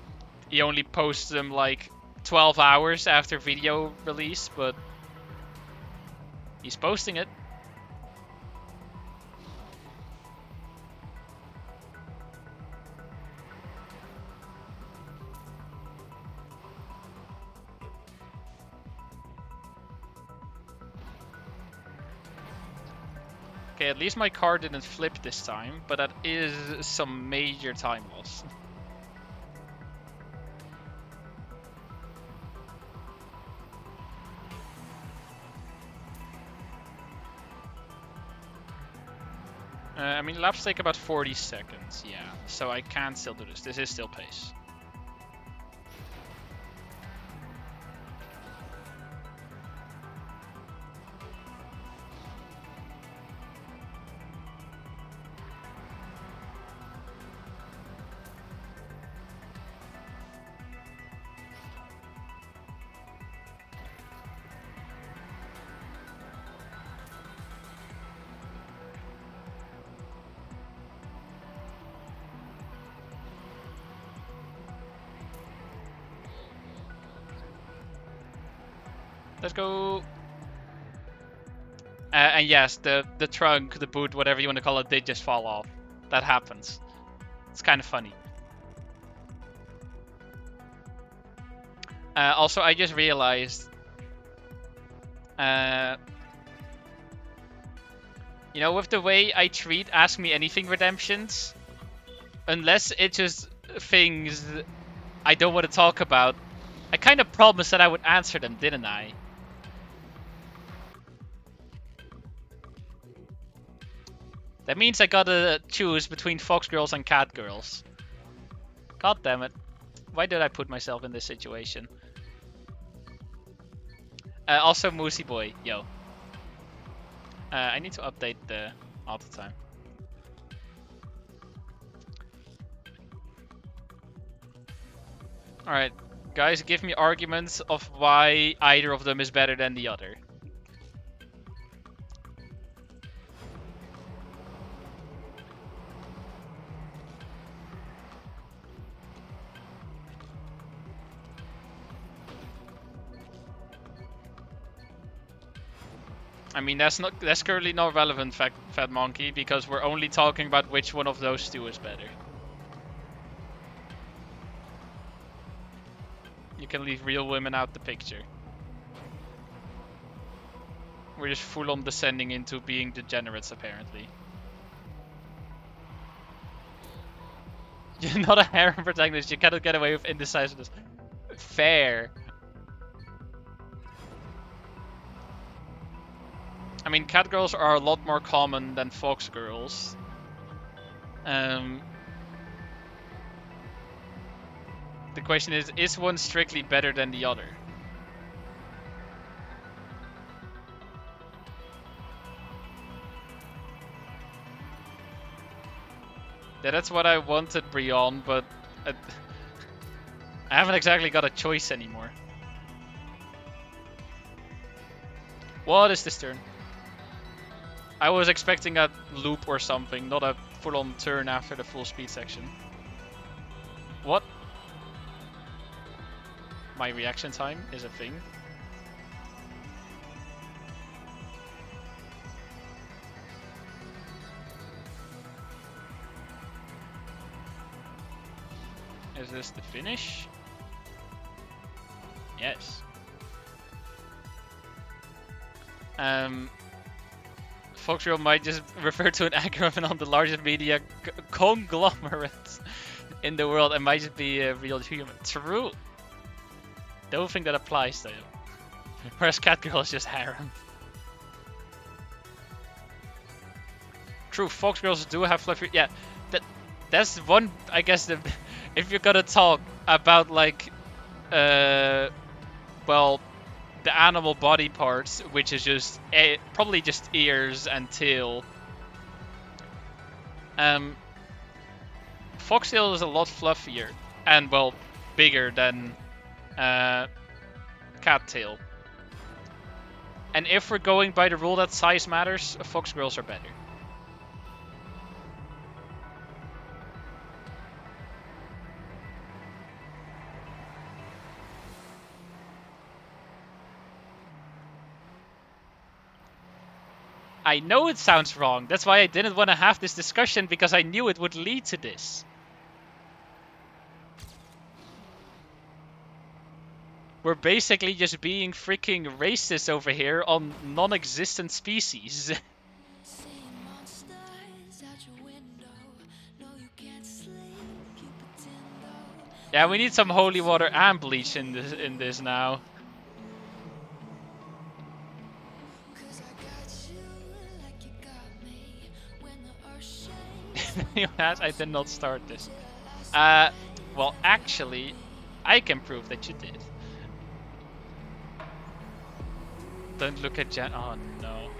he only posts them like 12 hours after video release, but he's posting it. Okay, at least my car didn't flip this time, but that is some major time loss. I mean, laps take about 40 seconds, yeah. So I can still do this. This is still pace. Let's go. And yes, the trunk, the boot, whatever you want to call it, did just fall off. That happens. It's kind of funny. Also, I just realized, you know, with the way I treat Ask Me Anything redemptions, unless it's just things I don't want to talk about, I kind of promised that I would answer them, didn't I? That means I gotta choose between fox girls and cat girls. God damn it. Why did I put myself in this situation? Also, Moosey Boy, yo. I need to update the auto time. Alright, guys, give me arguments of why either of them is better than the other. I mean, that's currently not relevant, Fat Monkey, because we're only talking about which one of those two is better. You can leave real women out the picture. We're just full on descending into being degenerates, apparently. You're not a harem protagonist, you cannot get away with indecisiveness. Fair. I mean, cat girls are a lot more common than fox girls. The question is one strictly better than the other? Yeah, that's what I wanted, Brion, but I haven't exactly got a choice anymore. What is this turn? I was expecting a loop or something, not a full-on turn after the full speed section. What? My reaction time is a thing. Is this the finish? Yes. Foxgirl might just refer to an acronym on the largest media conglomerate in the world and might just be a real human. True. Don't think that applies though. Whereas Catgirl is just harem. True, Foxgirls do have fluffy. Yeah, that's one. I guess if you're gonna talk about like, well, the animal body parts, which is just probably just ears and tail. Foxtail is a lot fluffier and well bigger than Cattail. And if we're going by the rule that size matters, fox girls are better. I know it sounds wrong. That's why I didn't want to have this discussion, because I knew it would lead to this. We're basically just being freaking racist over here on non-existent species. Yeah, we need some holy water and bleach in this now. anyone has, I did not start this. Well, actually, I can prove that you did. Don't look at Jan. Oh no.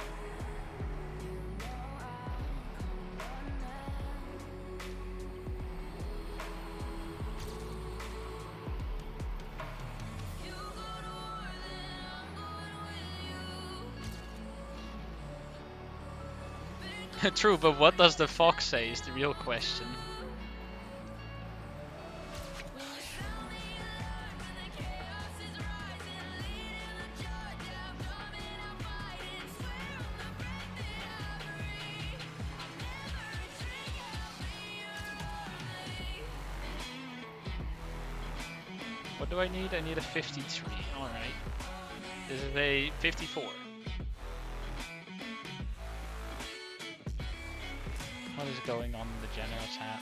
True, but what does the fox say is the real question. What do I need? I need a 53. Alright. This is a 54. What is going on in the general chat?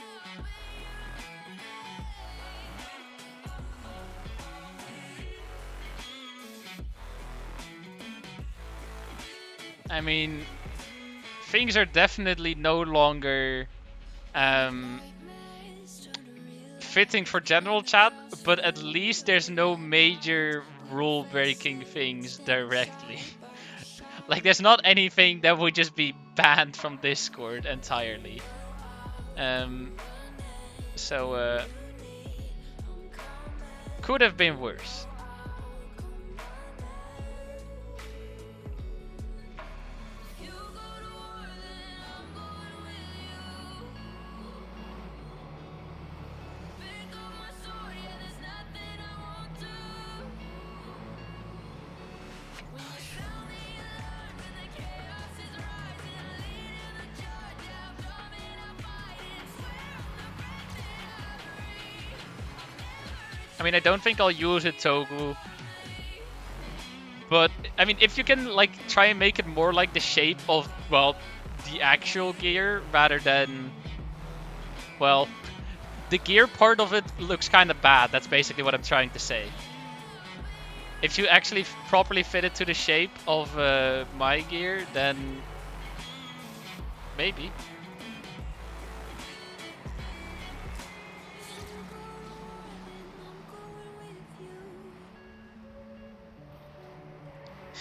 I mean, things are definitely no longer fitting for general chat, but at least there's no major rule breaking things directly. Like, there's not anything that would just be banned from Discord entirely. So could have been worse. I mean, I don't think I'll use it, Togu. But, I mean, if you can, like, try and make it more like the shape of, well, the actual gear, rather than, well, the gear part of it looks kind of bad. That's basically what I'm trying to say. If you actually properly fit it to the shape of my gear, then maybe.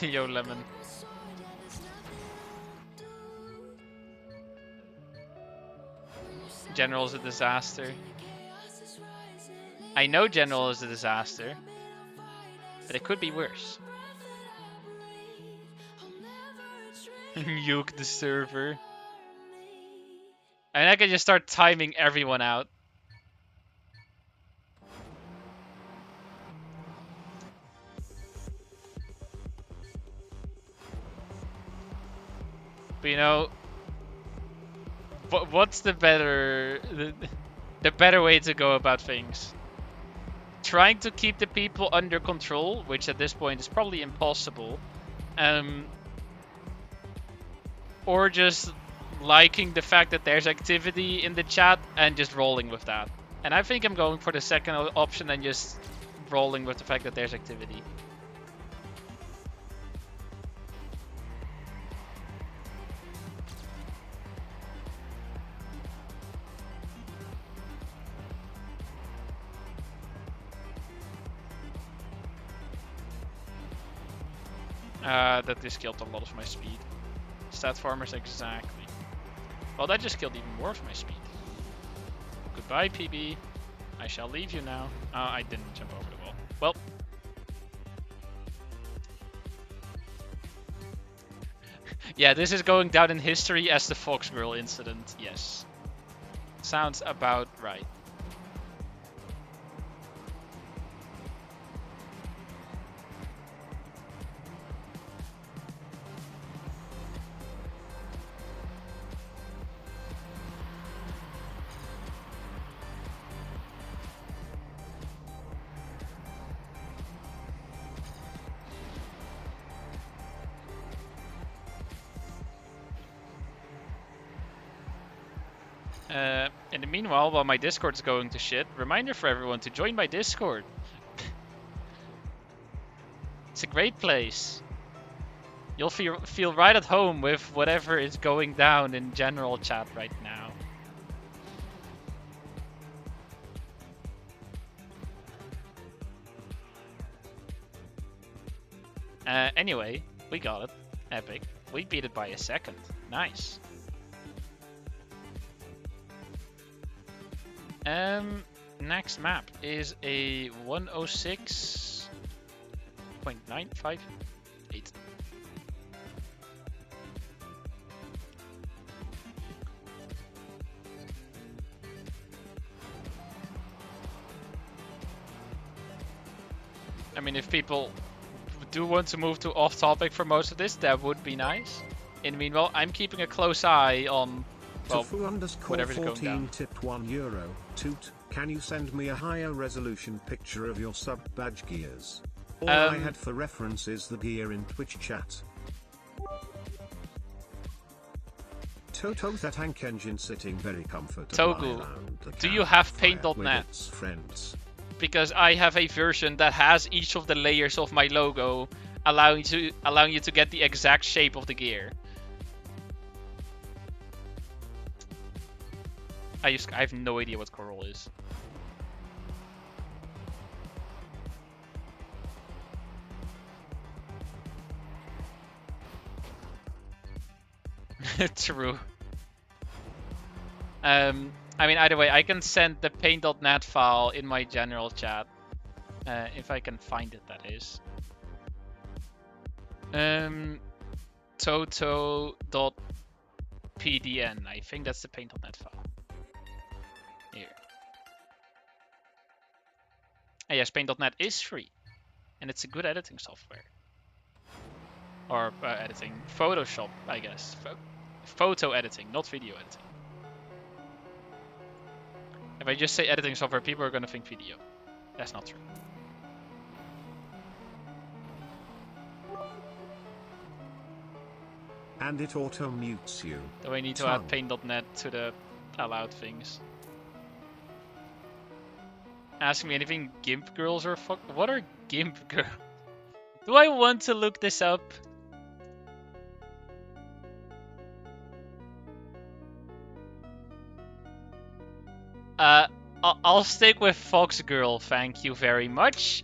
Yo, Lemon. General's a disaster. I know General is a disaster, but it could be worse. Nuke the server. I mean, I can just start timing everyone out. But you know, what's the better way to go about things? Trying to keep the people under control, which at this point is probably impossible, or just liking the fact that there's activity in the chat and just rolling with that. And I think I'm going for the second option and just rolling with the fact that there's activity. That just killed a lot of my speed. Stat farmers, exactly. Well, that just killed even more of my speed. Goodbye, PB. I shall leave you now. I didn't jump over the wall. Well. Yeah, this is going down in history as the Fox Girl incident, yes. Sounds about right. In the meanwhile, while my Discord's going to shit, reminder for everyone to join my Discord. It's a great place. You'll feel right at home with whatever is going down in general chat right now. Anyway, we got it. Epic. We beat it by a second. Nice. Next map is a 106.958. I mean, if people do want to move to off topic for most of this, that would be nice. In the meanwhile, I'm keeping a close eye on, well, whatever's going down. tipped €1. Toot, can you send me a higher resolution picture of your sub badge gears? All I had for reference is the gear in Twitch chat. Toto, that tank engine sitting very comfortable. Togu, do you have paint.net? Friends. Because I have a version that has each of the layers of my logo, allowing you to get the exact shape of the gear. I have no idea what Coral is. True. I mean, either way, I can send the paint.net file in my general chat. If I can find it, that is. Toto.pdn. I think that's the paint.net file. Here. And yes, paint.net is free. And it's a good editing software. Or editing. Photoshop, I guess. Photo editing, not video editing. If I just say editing software, people are going to think video. That's not true. And it auto mutes you. Do I need to add paint.net to the allowed things? Ask me anything GIMP girls or fuck. What are GIMP girls? Do I want to look this up? I'll stick with Fox Girl, thank you very much.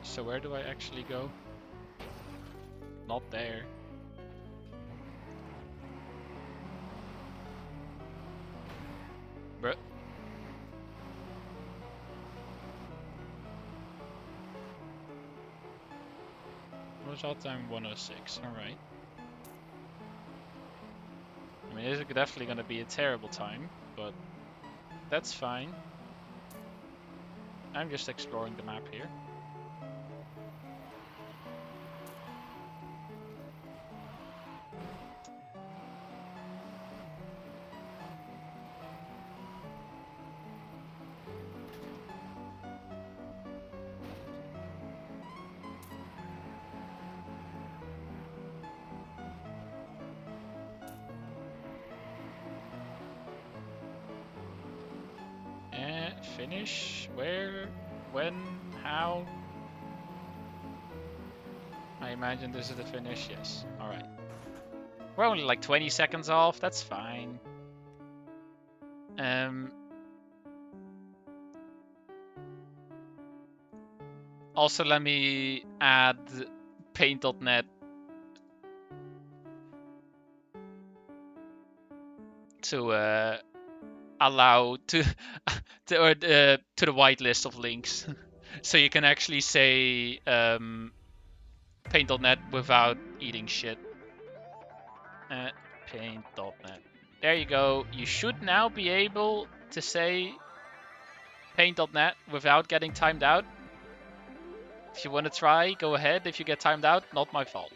So where do I actually go? Not there. Bruh. Result time 106, alright. I mean, it's definitely gonna be a terrible time, but that's fine. I'm just exploring the map here. Finish? Where? When? How? I imagine this is the finish, yes. Alright. We're only like 20 seconds off, that's fine. Also, let me add paint.net to allow to the whitelist of links, so you can actually say paint.net without eating shit. Paint.net. There you go. You should now be able to say paint.net without getting timed out. If you want to try, go ahead. If you get timed out, not my fault.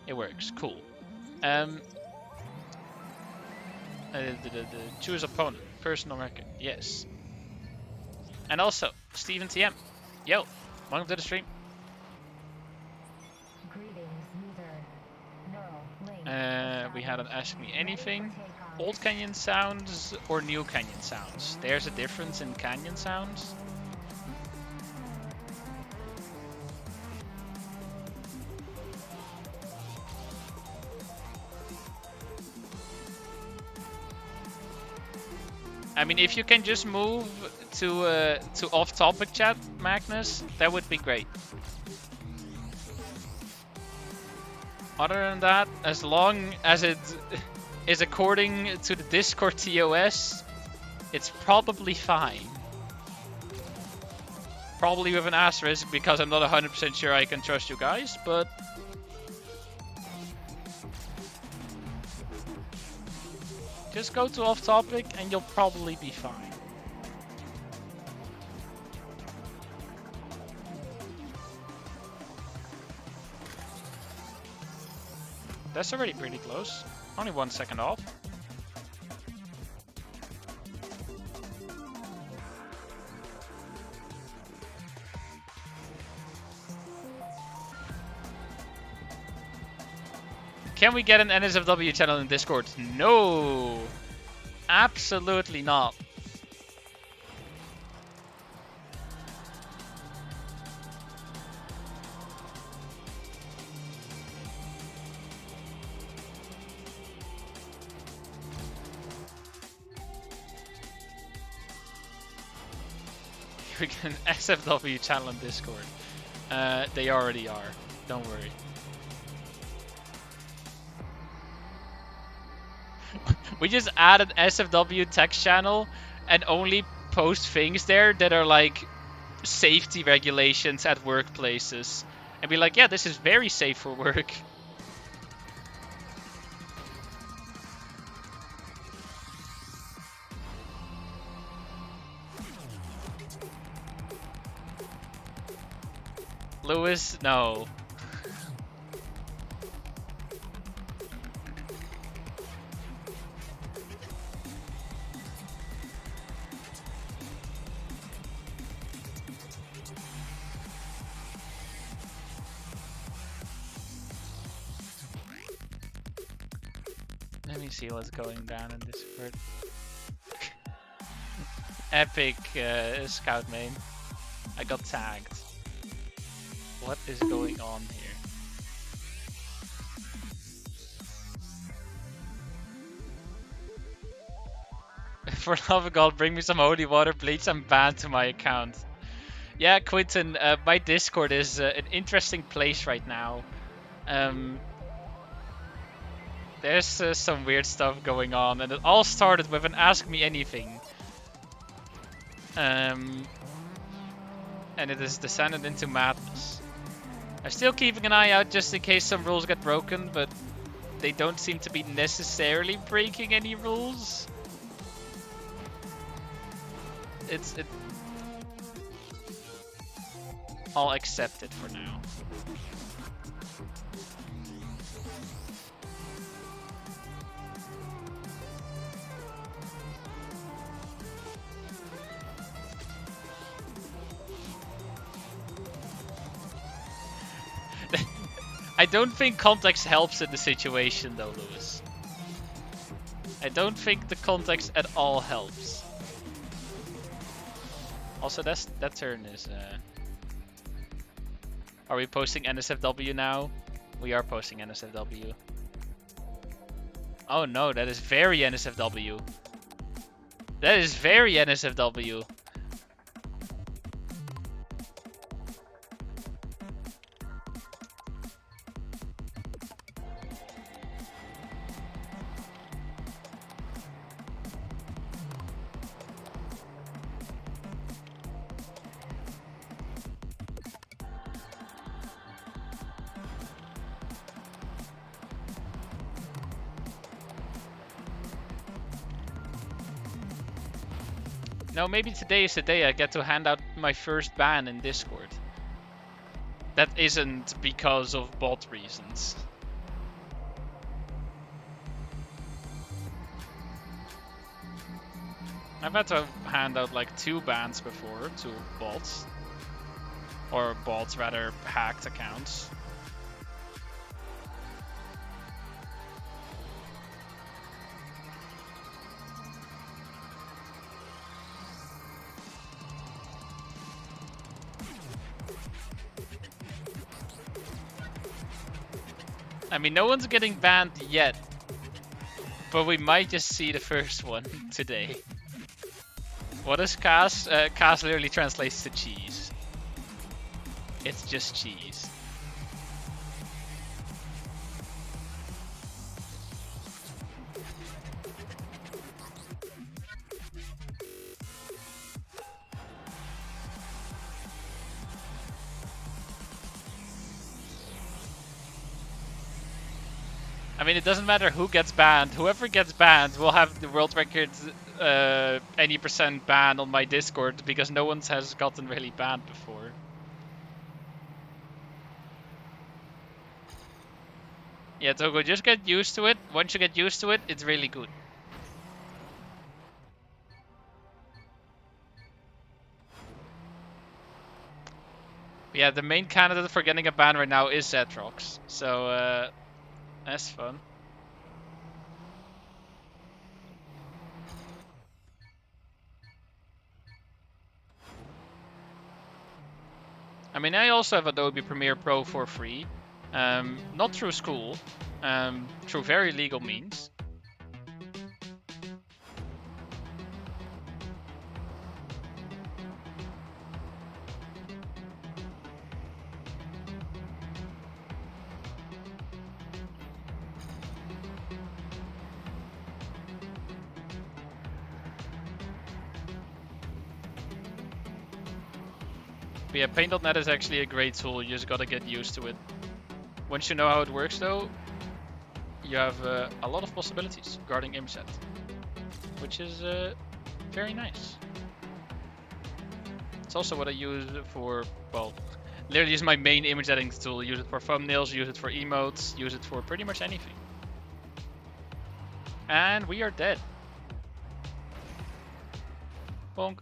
It works. Cool. Choose opponent. Personal record. Yes. And also, Steven TM. Yo, welcome to the stream. we had on Ask Me Anything. Old Canyon sounds or new Canyon sounds? There's a difference in Canyon sounds. I mean, if you can just move to off-topic chat, Magnus, that would be great. Other than that, as long as it is according to the Discord TOS, it's probably fine. Probably with an asterisk because I'm not 100% sure I can trust you guys, but just go to off topic and you'll probably be fine. That's already pretty close. Only 1 second off. Can we get an NSFW channel in Discord? No! Absolutely not. We get an SFW channel in Discord. They already are. Don't worry. We just add an SFW text channel and only post things there that are like safety regulations at workplaces. And be like, yeah, this is very safe for work. Lewis, no. Let me see what's going down in Discord. Epic scout main. I got tagged. What is going on here? For love of God, bring me some holy water, please. I'm banned to my account. Yeah, Quinton, my Discord is an interesting place right now. There's some weird stuff going on, and it all started with an Ask Me Anything. And it has descended into madness. I'm still keeping an eye out just in case some rules get broken, but they don't seem to be necessarily breaking any rules. I'll accept it for now. I don't think context helps in the situation though, Lewis. I don't think the context at all helps. Also, that turn is... Are we posting NSFW now? We are posting NSFW. Oh no, that is very NSFW. That is very NSFW. No, maybe today is the day I get to hand out my first ban in Discord. That isn't because of bot reasons. I've had to hand out like 2 bans before to bots. Or bots rather, hacked accounts. I mean, no one's getting banned yet, but we might just see the first one today. What is Cas? Cas literally translates to cheese. It's just cheese. I mean, it doesn't matter who gets banned. Whoever gets banned will have the world record any % ban on my Discord because no one has gotten really banned before. Yeah, Togo, just get used to it. Once you get used to it, it's really good. Yeah, the main candidate for getting a ban right now is Zetrox. So, that's fun. I mean, I also have Adobe Premiere Pro for free. Not through school, through very legal means. But yeah, Paint.net is actually a great tool, you just gotta get used to it. Once you know how it works though, you have a lot of possibilities regarding ImSet, which is very nice. It's also what I use for, well, literally is my main image editing tool. Use it for thumbnails, use it for emotes, use it for pretty much anything. And we are dead. Bonk.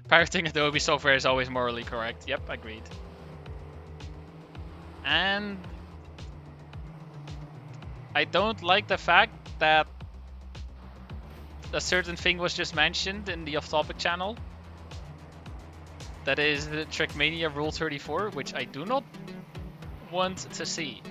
Pirating Adobe software is always morally correct. Yep, agreed. And I don't like the fact that a certain thing was just mentioned in the off-topic channel. That is the Trackmania Rule 34, which I do not want to see.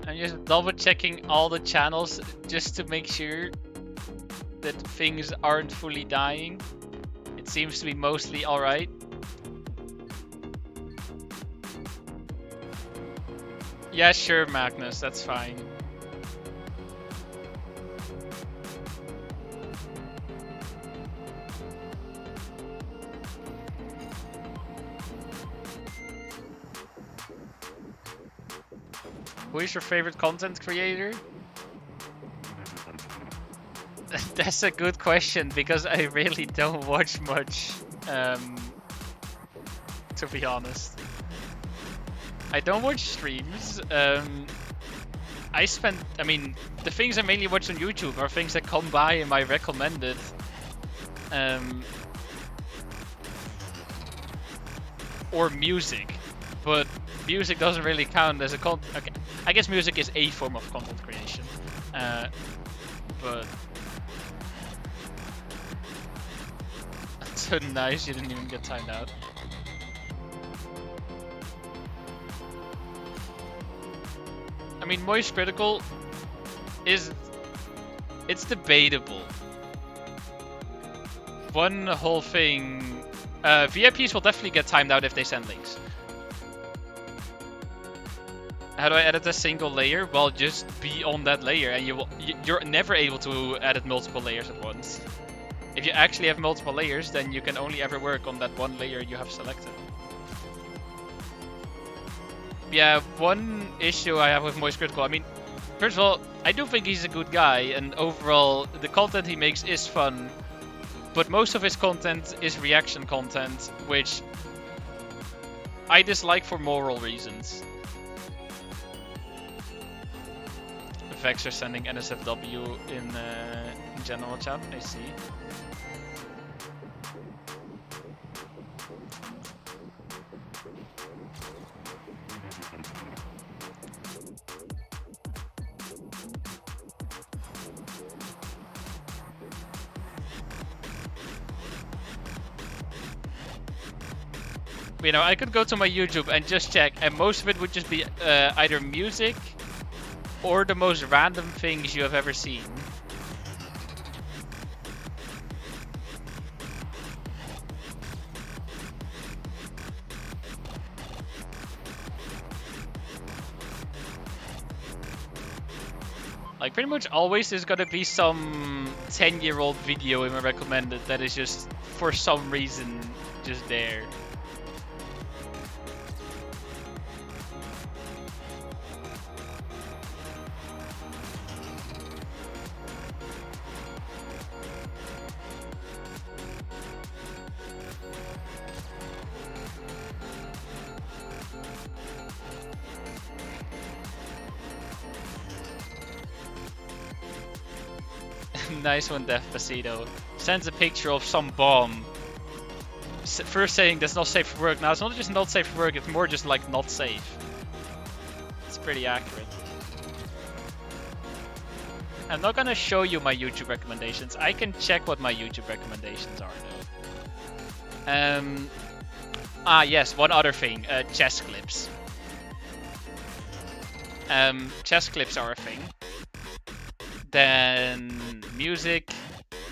I'm just double checking all the channels just to make sure that things aren't fully dying. It seems to be mostly alright. Yeah, sure, Magnus, that's fine. Who is your favorite content creator? That's a good question because I really don't watch much, to be honest. I don't watch streams. I mean, the things I mainly watch on YouTube are things that come by in my recommended. Or music, but music doesn't really count as a okay, I guess music is a form of content creation, but that's so nice you didn't even get timed out. I mean, Moist Critical it's debatable. One whole thing, VIPs will definitely get timed out if they send links. How do I edit a single layer? Well, just be on that layer and you're never able to edit multiple layers at once. If you actually have multiple layers, then you can only ever work on that one layer you have selected. Yeah, one issue I have with Moist Critical, I mean, first of all, I do think he's a good guy, and overall, the content he makes is fun, but most of his content is reaction content, which I dislike for moral reasons. Vex are sending NSFW in general chat, I see. You know, I could go to my YouTube and just check, and most of it would just be either music or the most random things you have ever seen. Like, pretty much always there's gonna be some 10-year-old video in my recommended that is just, for some reason, just there. Nice one, Despacito. Sends a picture of some bomb. First saying that's not safe for work. Now it's not just not safe for work, it's more just like not safe. It's pretty accurate. I'm not gonna show you my YouTube recommendations. I can check what my YouTube recommendations are though. Yes, one other thing. Chess clips. Chess clips are a thing. Then music,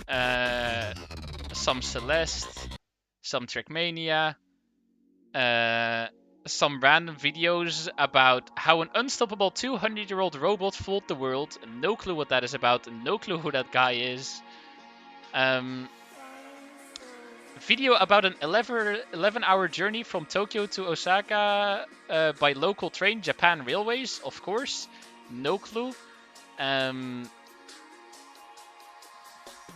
some Celeste, some Trackmania, some random videos about how an unstoppable 200-year-old robot fooled the world. No clue what that is about, no clue who that guy is. Video about an 11-hour journey from Tokyo to Osaka by local train, Japan Railways, of course. No clue.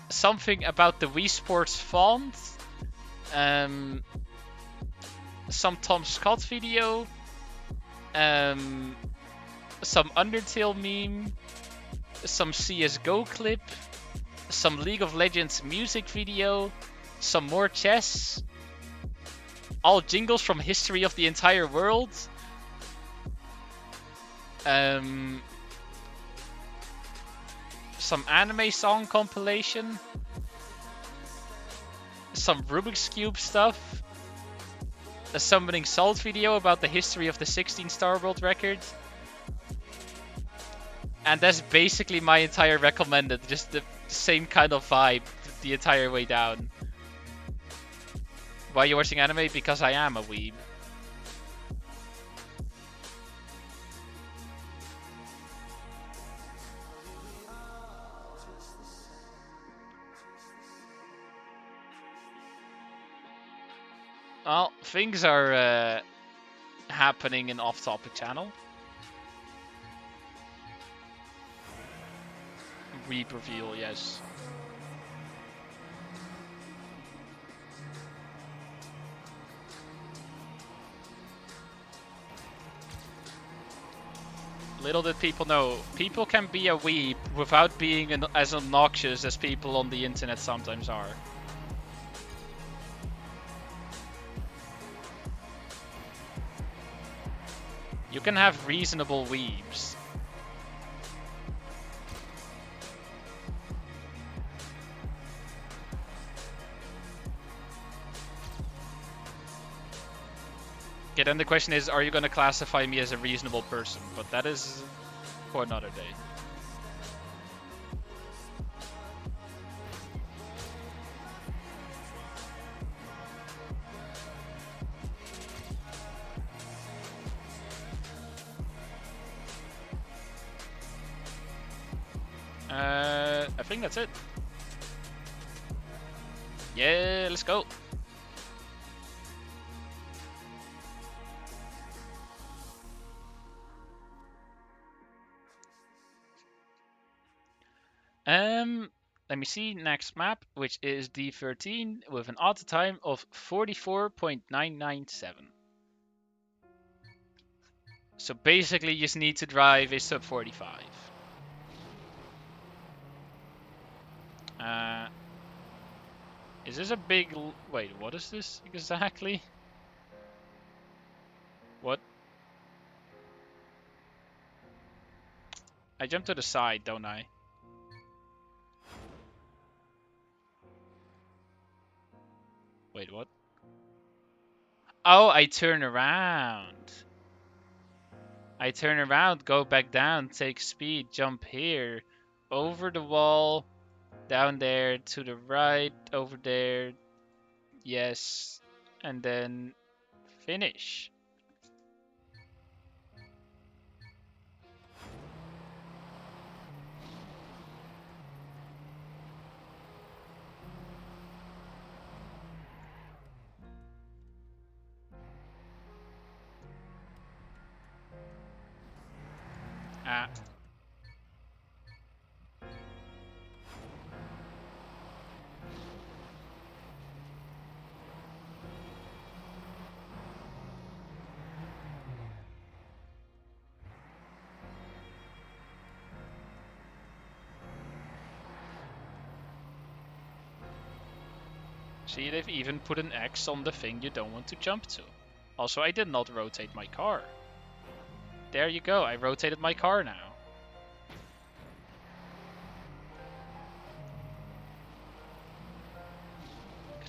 Something about the Wii Sports font. Some Tom Scott video. Some Undertale meme. Some CSGO clip. Some League of Legends music video. Some more chess. All jingles from history of the entire world. Some anime song compilation. Some Rubik's Cube stuff. A Summoning Salt video about the history of the 16-star world record. And that's basically my entire recommended. Just the same kind of vibe the entire way down. Why are you watching anime? Because I am a weeb. Well, things are happening in off-topic channel. Weeb reveal, yes. Little did people know, people can be a weeb without being as obnoxious as people on the internet sometimes are. You can have reasonable weebs. Okay, then the question is, are you going to classify me as a reasonable person? But that is for another day. I think that's it. Yeah, let's go. Let me see, next map, which is D13 with an auto time of 44.997. So basically you just need to drive a sub 45. Is this a big... Wait, what is this exactly? What? I jump to the side, don't I? Wait, what? Oh, I turn around. I turn around, go back down, take speed, jump here, over the wall, down there, to the right, over there, yes, and then finish. Ah. See, they've even put an X on the thing you don't want to jump to. Also, I did not rotate my car. There you go, I rotated my car now.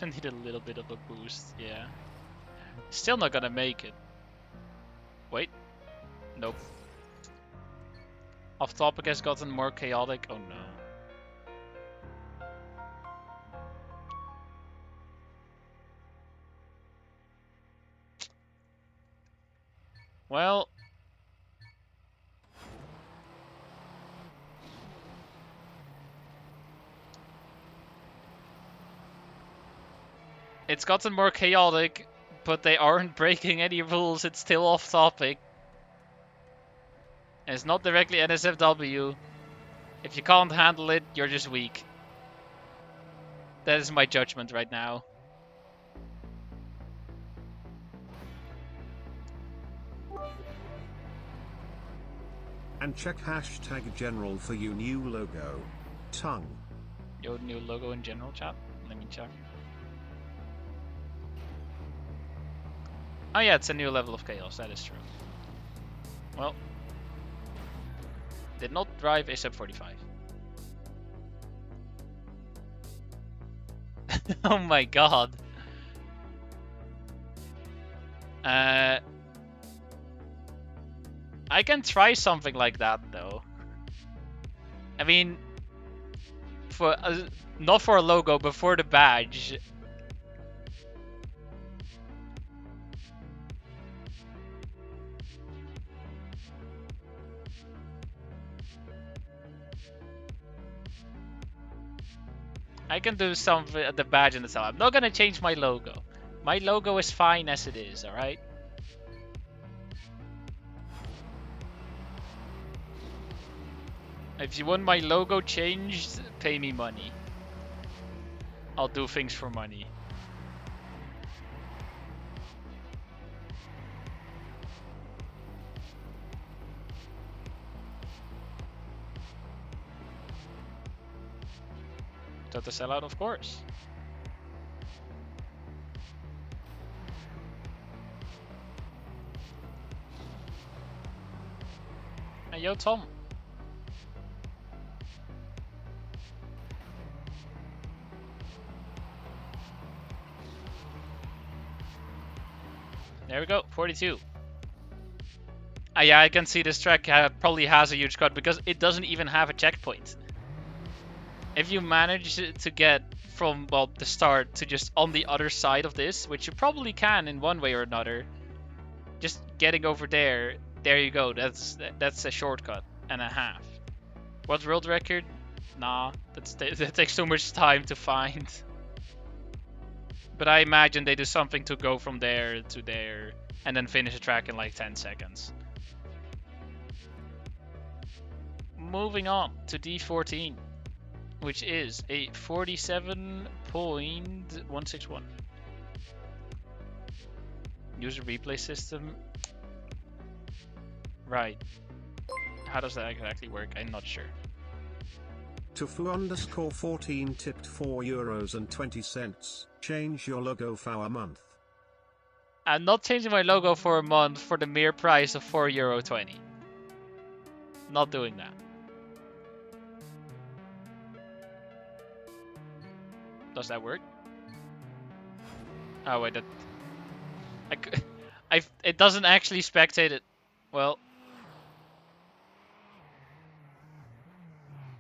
Gonna need a little bit of a boost, yeah. Still not gonna make it. Wait. Nope. Off topic has gotten more chaotic. Oh no. Well. It's gotten more chaotic, but they aren't breaking any rules. It's still off topic. And it's not directly NSFW. If you can't handle it, you're just weak. That is my judgment right now. And check hashtag general for your new logo. Tongue. Your new logo in general, chat. Let me check. Oh yeah, it's a new level of chaos. That is true. Well, did not drive a sub 45. Oh my god. I can try something like that though. I mean, for not for a logo, but for the badge. I can do something at the badge in itself. I'm not gonna change my logo. My logo is fine as it is, alright? If you want my logo changed, pay me money. I'll do things for money. Total sellout, of course. Hey, yo, Tom. There we go, 42. Yeah, I can see this track probably has a huge cut because it doesn't even have a checkpoint. If you manage to get from, well, the start to just on the other side of this, which you probably can in one way or another, just getting over there, there you go. That's a shortcut and a half. What world record? Nah, that takes so much time to find. But I imagine they do something to go from there to there and then finish the track in like 10 seconds. Moving on to D14. which is a 47.161. User replay system. Right. How does that exactly work? I'm not sure. Tofu_14 tipped €4.20. Change your logo for a month. I'm not changing my logo for a month for the mere price of €4.20. Not doing that. Does that work? Oh wait, that it doesn't actually spectate it. Well,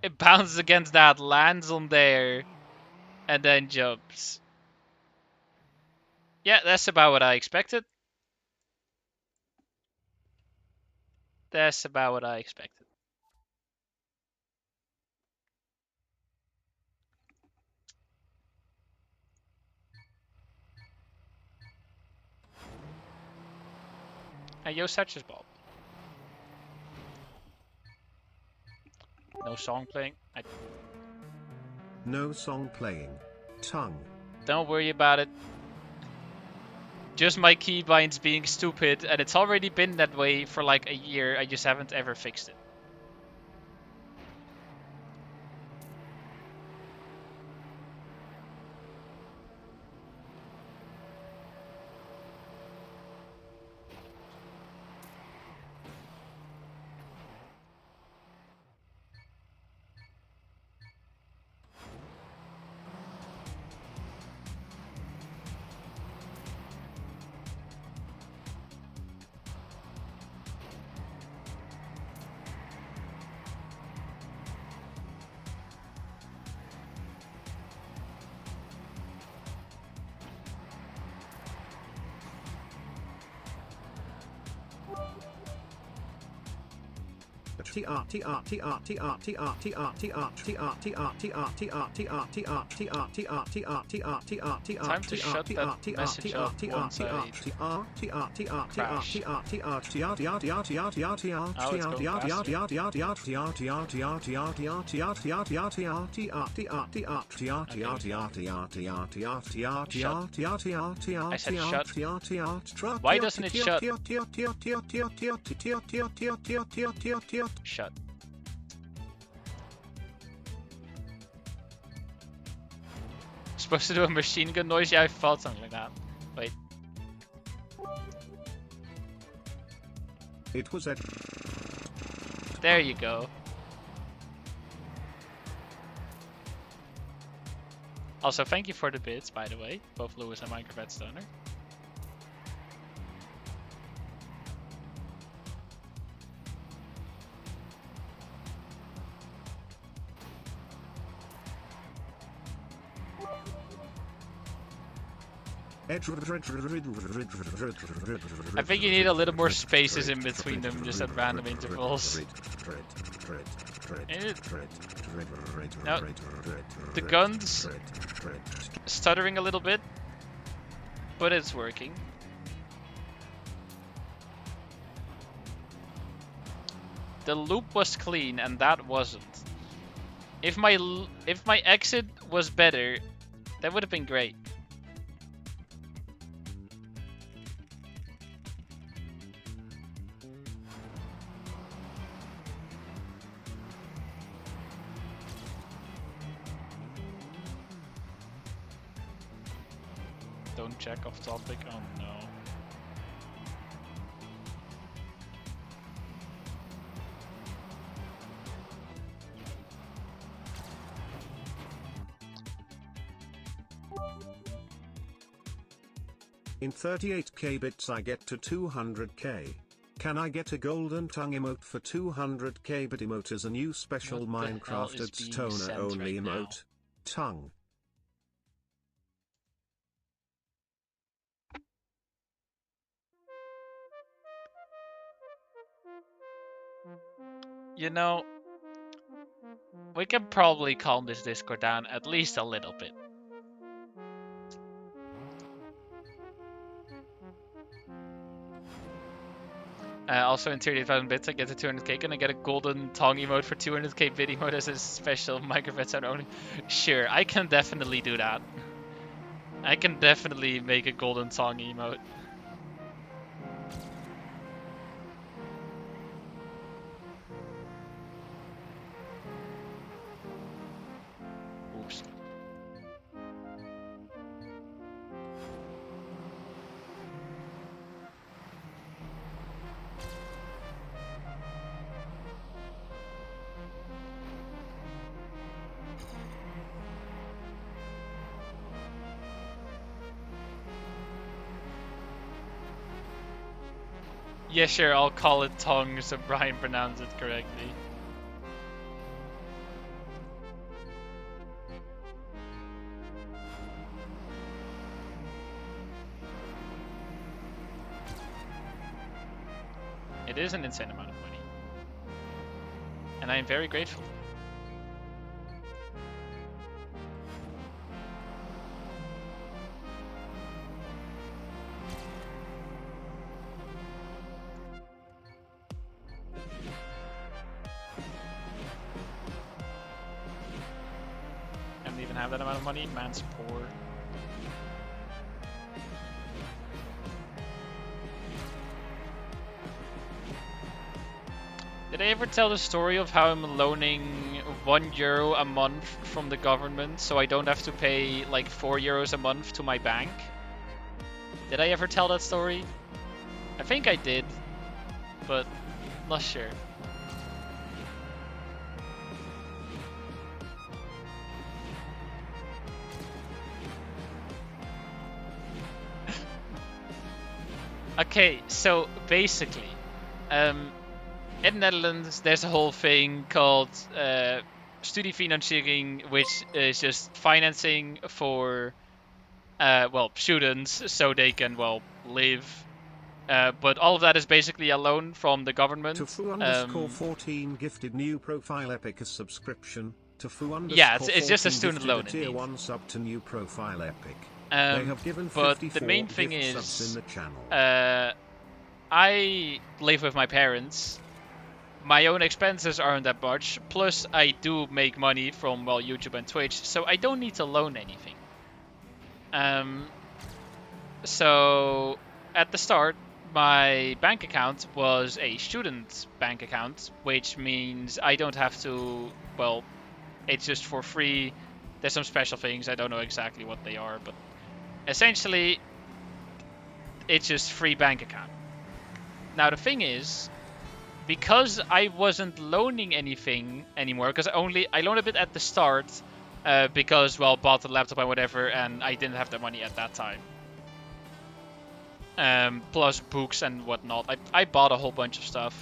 it bounces against that, lands on there, and then jumps. Yeah, that's about what I expected. That's about what I expected. And yo, such as Bob. No song playing. No song playing. Tongue. Don't worry about it. Just my keybinds being stupid, and it's already been that way for like a year. I just haven't ever fixed it. Time to shut that message up once I crash. Oh, it's going faster. I said shut. Why doesn't it shut? Shut. Supposed to do a machine gun noise? Yeah, I felt something like that. Wait. It was at. There you go. Also, thank you for the bits, by the way, both Lewis and Minecraft Stoner. I think you need a little more spaces in between them, just at random intervals. No, the gun's stuttering a little bit, but it's working. The loop was clean, and that wasn't. If my exit was better, that would have been great. Don't check off topic. Oh no. In 38k bits I get to 200k. Can I get a golden tongue emote for 200k bit emote as a new special Minecrafted stoner only emote? Tongue. You know, we can probably calm this Discord down at least a little bit. Also in 38,000 bits, I get a 200k. Can I get a golden tongue emote for 200k bit emote as a special microbit sound only? Sure, I can definitely do that. I can definitely make a golden tongue emote. Oops. Yeah, sure, I'll call it tongue so Brian pronounced it correctly. It is an insane amount of money. And I am very grateful. I don't even have that amount of money. Man's poor. Did I ever tell the story of how I'm loaning €1 a month from the government so I don't have to pay like €4 a month to my bank? Did I ever tell that story? I think I did, but not sure. Okay, so basically, in the Netherlands, there's a whole thing called studiefinanciering, which is just financing for, well, students so they can, well, live. But all of that is basically a loan from the government. Tofu_14 gifted new profile Epic a subscription. Tofu_14 Yeah, it's just a student gifted loan, a tier indeed. 1 sub to new profile Epic. They have given But 54 the main thing gift is, subs in the channel. I live with my parents. My own expenses aren't that much. Plus, I do make money from, well, YouTube and Twitch, so I don't need to loan anything. So at the start, my bank account was a student bank account, which means I don't have to, well, it's just for free. There's some special things, I don't know exactly what they are, but essentially, it's just free bank account. Now the thing is, because I wasn't loaning anything anymore, because I loaned a bit at the start, because, well, bought the laptop and whatever, and I didn't have the money at that time. Plus books and whatnot. I bought a whole bunch of stuff,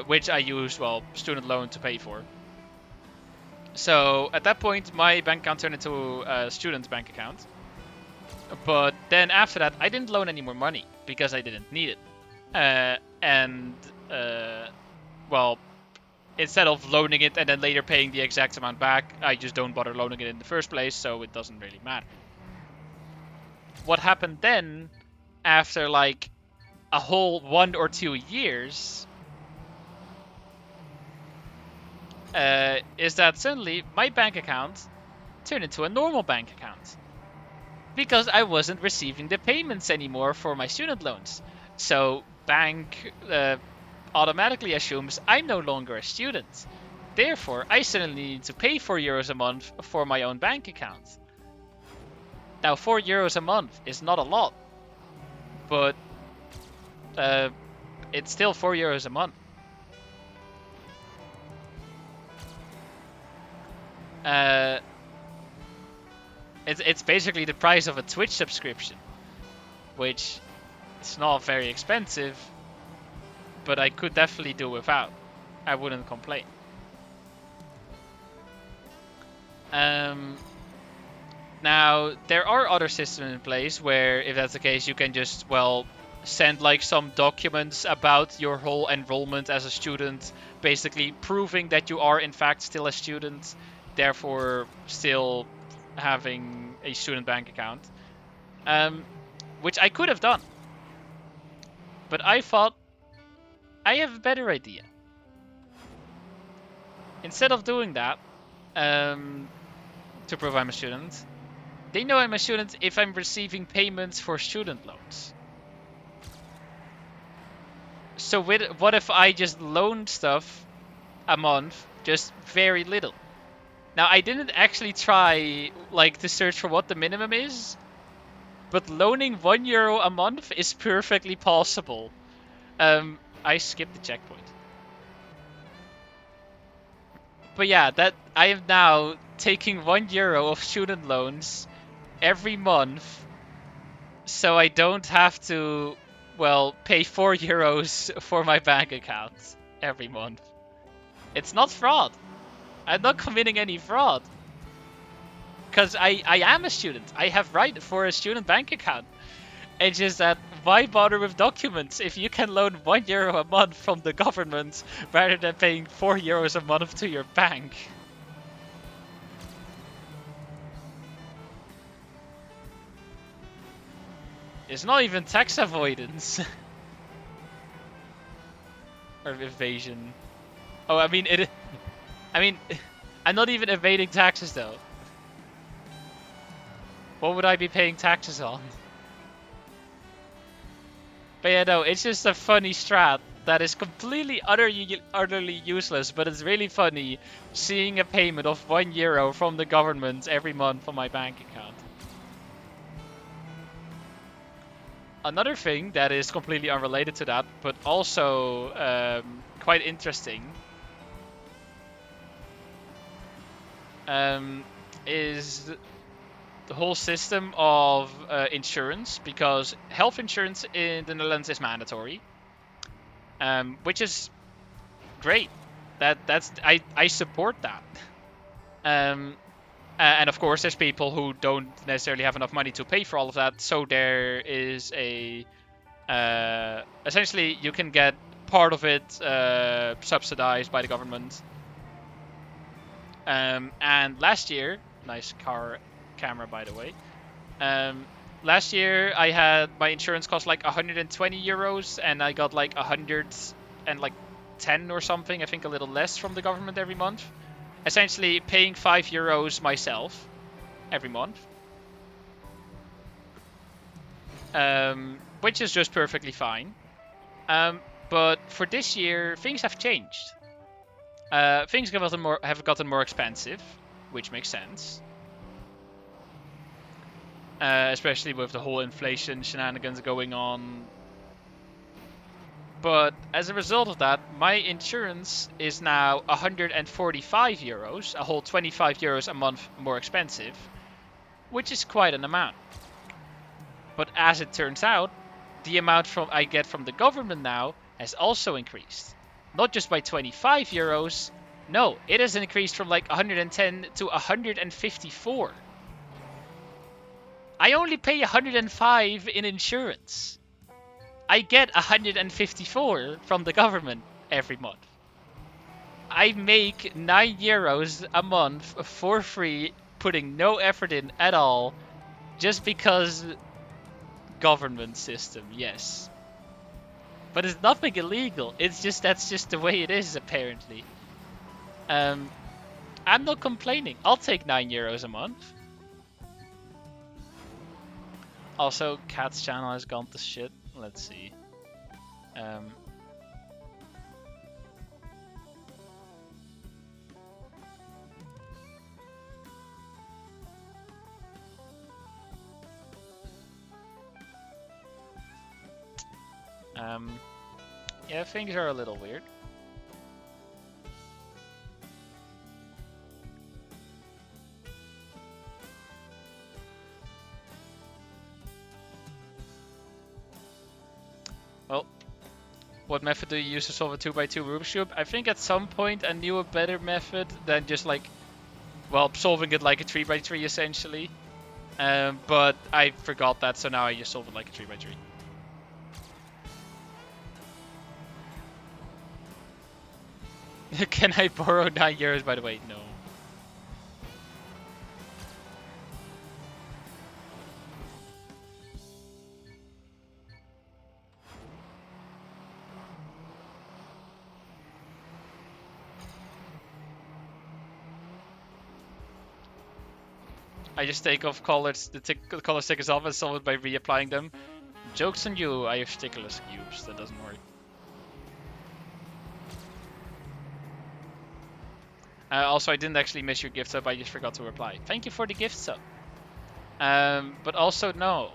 which I used, well, student loan to pay for. So at that point, my bank account turned into a student's bank account. But then after that, I didn't loan any more money because I didn't need it. Well, instead of loaning it and then later paying the exact amount back, I just don't bother loaning it in the first place, so it doesn't really matter. What happened then, after like a whole 1 or 2 years, is that suddenly my bank account turned into a normal bank account. Because I wasn't receiving the payments anymore for my student loans. So bank automatically assumes I'm no longer a student. Therefore, I suddenly need to pay €4 a month for my own bank account. Now, €4 a month is not a lot, but it's still €4 a month. It's basically the price of a Twitch subscription, which is not very expensive, but I could definitely do without. I wouldn't complain. Now, there are other systems in place where, if that's the case, you can just, well, send like some documents about your whole enrollment as a student, basically proving that you are in fact still a student, therefore still having a student bank account, which I could have done. But I thought, I have a better idea. Instead of doing that, to prove I'm a student, they know I'm a student if I'm receiving payments for student loans. So what if I just loan stuff a month, just very little? Now, I didn't actually try like to search for what the minimum is, but loaning €1 a month is perfectly possible. I skipped the checkpoint. But yeah, that I am now taking €1 of student loans every month, so I don't have to, well, pay €4 for my bank account every month. It's not fraud. I'm not committing any fraud. Because I am a student. I have right for a student bank account. It's just that, why bother with documents if you can loan €1 a month from the government rather than paying €4 a month to your bank? It's not even tax avoidance. Or evasion. Oh, I mean, I'm not even evading taxes though. What would I be paying taxes on? But yeah, no, it's just a funny strat that is completely utterly useless, but it's really funny seeing a payment of €1 from the government every month on my bank account. Another thing that is completely unrelated to that, but also quite interesting, is the whole system of insurance, because health insurance in the Netherlands is mandatory, which is great. I support that. And of course, there's people who don't necessarily have enough money to pay for all of that. So there is a essentially you can get part of it subsidized by the government. And last year, nice camera by the way. Last year I had my insurance cost like €120, and I got like 110 or something. I think a little less from the government every month. Essentially paying €5 myself every month, which is just perfectly fine. But for this year, things have changed. Things have gotten more expensive, which makes sense. Especially with the whole inflation shenanigans going on. But as a result of that, my insurance is now €145, a whole €25 a month more expensive, which is quite an amount. But as it turns out, the amount I get from the government now has also increased. Not just by €25, no, it has increased from like 110 to 154. I only pay 105 in insurance. I get 154 from the government every month. I make €9 a month for free, putting no effort in at all, just because government system, yes. But it's nothing illegal. It's just that's just the way it is, apparently. I'm not complaining. I'll take €9 a month. Also, Cat's channel has gone to shit. Let's see. Yeah, things are a little weird. Well, what method do you use to solve a 2x2 Rubik's Cube? I think at some point I knew a better method than just like, well, solving it like a 3x3 essentially. But I forgot that, so now I just solve it like a 3x3. Can I borrow €9 by the way? No. I just take off colors, the color stickers off and solve it by reapplying them. Joke's on you, I have stickerless cubes. That doesn't work. Also, I didn't actually miss your gift sub. I just forgot to reply. Thank you for the gift sub. But also, no.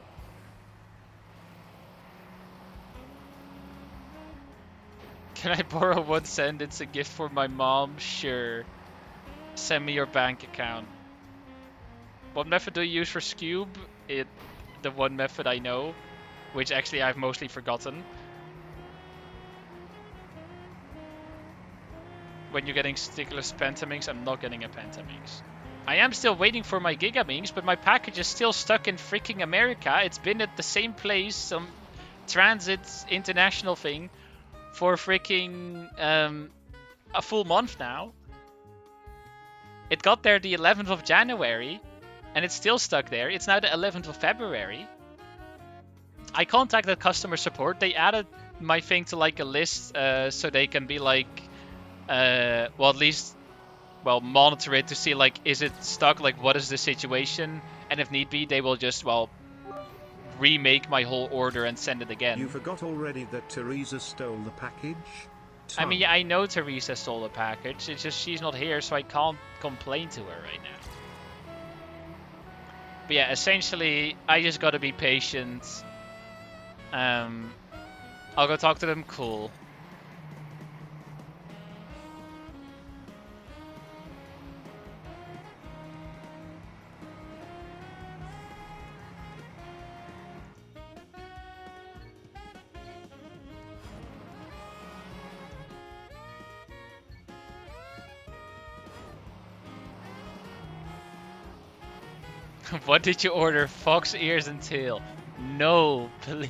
Can I borrow 1 cent? It's a gift for my mom. Sure. Send me your bank account. What method do you use for Scube? The one method I know, which actually I've mostly forgotten. When you're getting stickless Pentaminx, I'm not getting a Pentaminx. I am still waiting for my Gigaminx, but my package is still stuck in freaking America. It's been at the same place, some transit international thing, for freaking a full month now. It got there the 11th of January, and it's still stuck there. It's now the 11th of February. I contacted customer support. They added my thing to like a list so they can be like, well, at least, well, monitor it to see like, is it stuck? Like, what is the situation? And if need be, they will just, well, remake my whole order and send it again. You forgot already that Teresa stole the package? I mean, yeah, I know Teresa stole the package. It's just she's not here, so I can't complain to her right now. But yeah, essentially, I just gotta be patient. I'll go talk to them. Cool. What did you order? Fox ears and tail. No, please.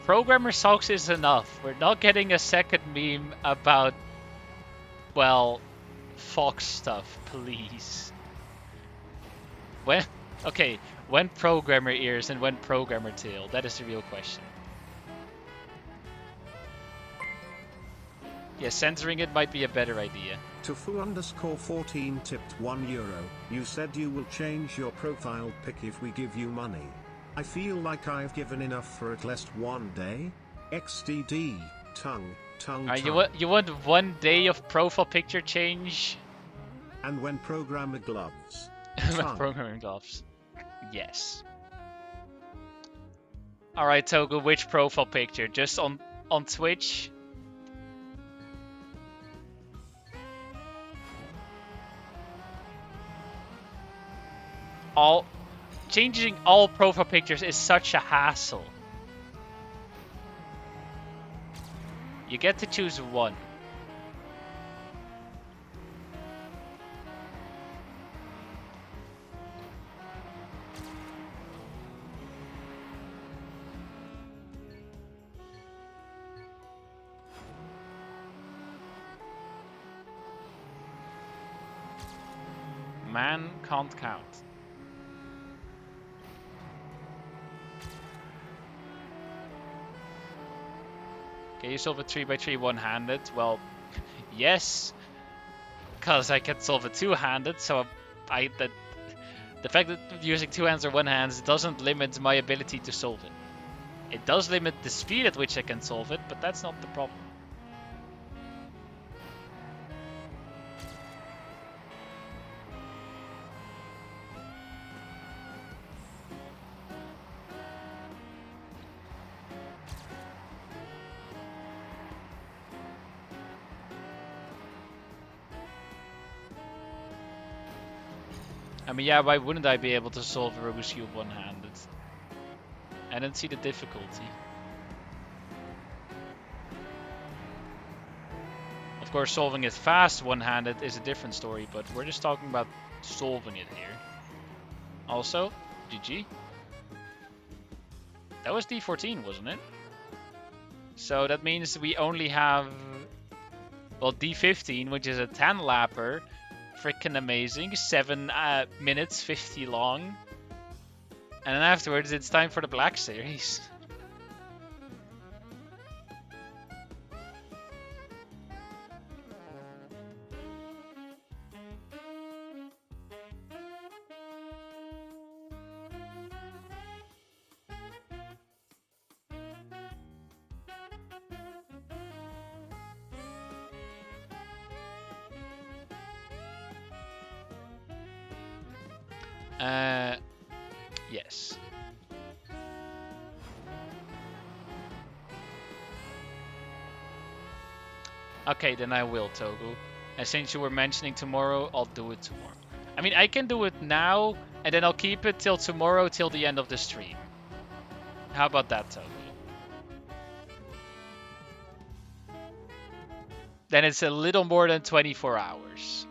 Programmer socks is enough. We're not getting a second meme about, well, Fox stuff, please. When? Okay, when programmer ears and when programmer tail? That is the real question. Yeah, censoring it might be a better idea. Tofu_14 tipped €1. You said you will change your profile pic if we give you money. I feel like I've given enough for at least 1 day. XDD, tongue. You want 1 day of profile picture change? And when programmer gloves. Programming gloves. Yes. Alright, Togo, which profile picture? Just on Twitch? Changing all profile pictures is such a hassle. You get to choose one. Man can't count. Can you solve a 3x3 one-handed? Well, yes, because I can solve it two-handed. So the fact that using two hands or one hand doesn't limit my ability to solve it. It does limit the speed at which I can solve it, but that's not the problem. I mean, yeah, why wouldn't I be able to solve a Rubik's Cube one-handed? I don't see the difficulty. Of course, solving it fast one-handed is a different story, but we're just talking about solving it here. Also, GG. That was D14, wasn't it? So that means we only have, well, D15, which is a 10-lapper. Freaking amazing. 7 minutes 50 long. And then afterwards it's time for the Black Series. Yes. Okay, then I will, Togu. And since you were mentioning tomorrow, I'll do it tomorrow. I mean, I can do it now, and then I'll keep it till tomorrow, till the end of the stream. How about that, Togu? Then it's a little more than 24 hours.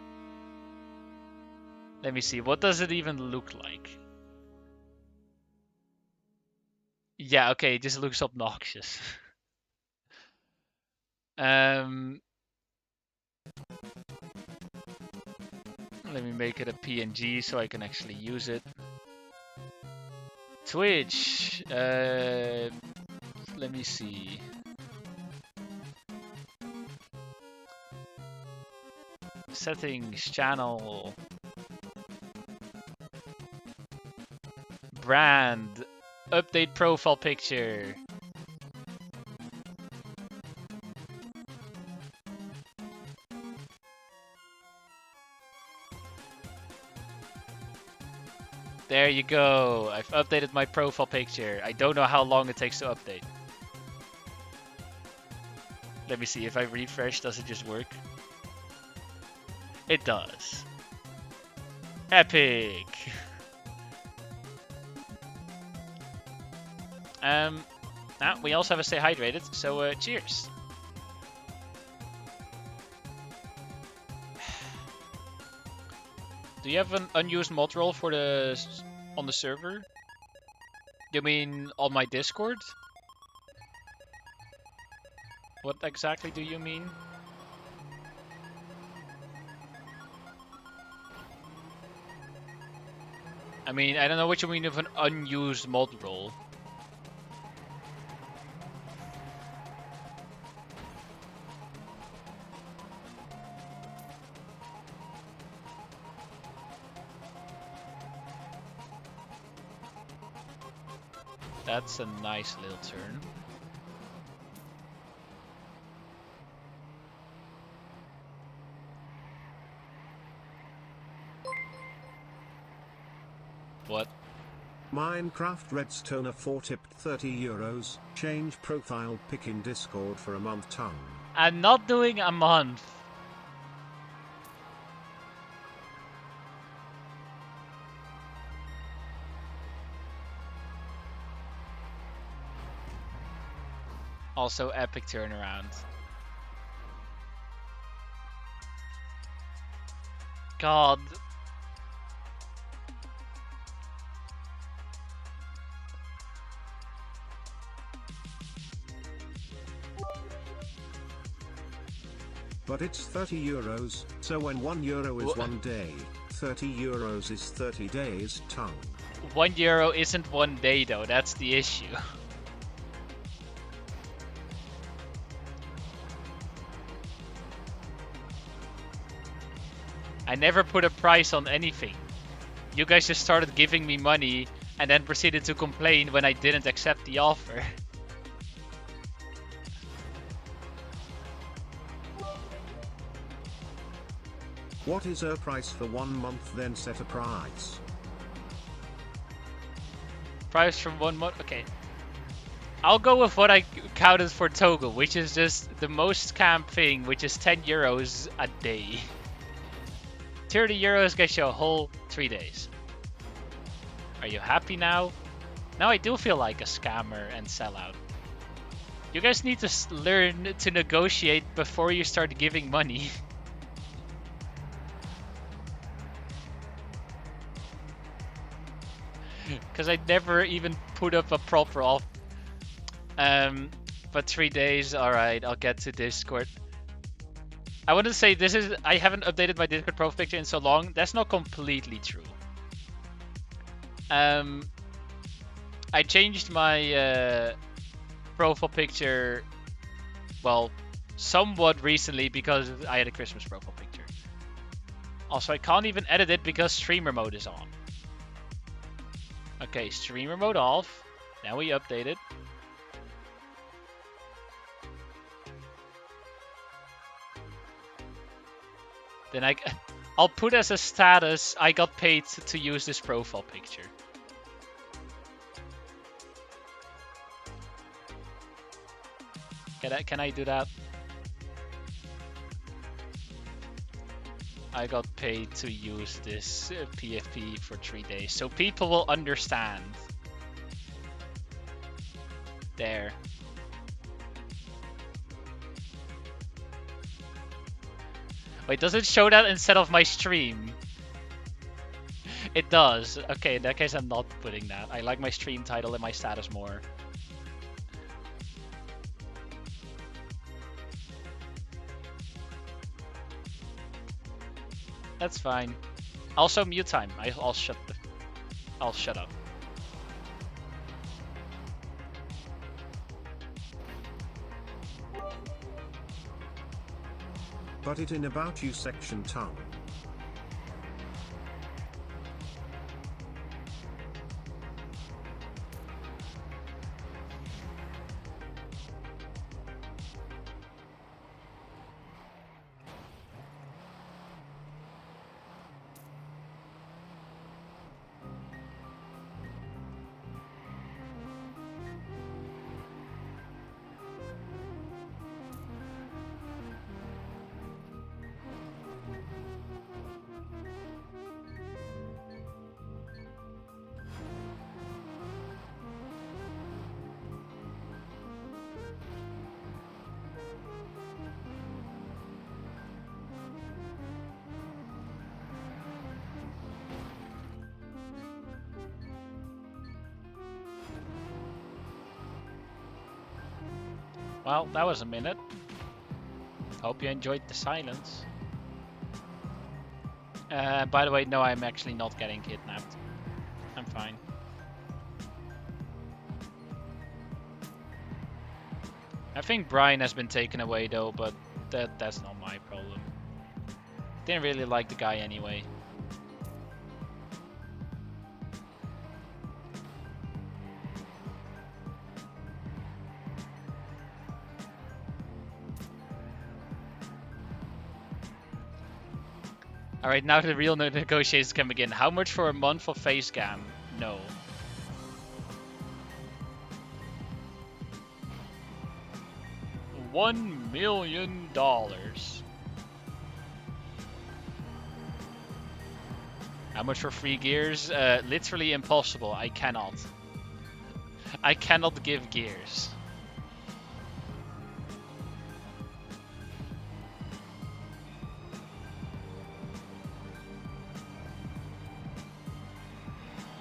Let me see, what does it even look like? Yeah, okay, it just looks obnoxious. Let me make it a PNG so I can actually use it. Twitch. Let me see. Settings, channel. Brand. Update profile picture. There you go. I've updated my profile picture. I don't know how long it takes to update. Let me see if I refresh, does it just work? It does. Epic. We also have a stay hydrated, so cheers. Do you have an unused mod role for on the server? You mean on my Discord? What exactly do you mean? I mean, I don't know what you mean with an unused mod role. That's a nice little turn. What? Minecraft Redstoner 4 tipped €30. Change profile pic in Discord for a month tongue. I'm not doing a month. Also epic turnaround. God. But it's €30, so when €1 is 1 day, €30 is 30 days tongue. €1 isn't 1 day though, that's the issue. I never put a price on anything. You guys just started giving me money and then proceeded to complain when I didn't accept the offer. What is a price for 1 month, then set a price? Price from 1 month? Okay. I'll go with what I counted for Togo, which is just the most scam thing, which is €10 a day. €30 gets you a whole 3 days. Are you happy now? Now I do feel like a scammer and sellout. You guys need to learn to negotiate before you start giving money. Because I never even put up a proper offer. But 3 days, alright, I'll get to Discord. I wouldn't say this is... I haven't updated my Discord profile picture in so long. That's not completely true. I changed my profile picture, well, somewhat recently because I had a Christmas profile picture. Also, I can't even edit it because streamer mode is on. Okay, streamer mode off. Now we update it. Then I'll put as a status, I got paid to use this profile picture. Can I do that? I got paid to use this PFP for 3 days, so people will understand. There. Wait, does it show that instead of my stream? It does. Okay, in that case I'm not putting that. I like my stream title and my status more. That's fine. Also mute time. I'll shut up. Put it in About You section, Tongue. Well, that was a minute. Hope you enjoyed the silence. By the way, no, I'm actually not getting kidnapped. I'm fine. I think Brian has been taken away though, but that's not my problem. Didn't really like the guy anyway. Alright, now the real negotiations can begin. How much for a month of face cam? No. $1 million. How much for free gears? Literally impossible. I cannot. I cannot give gears.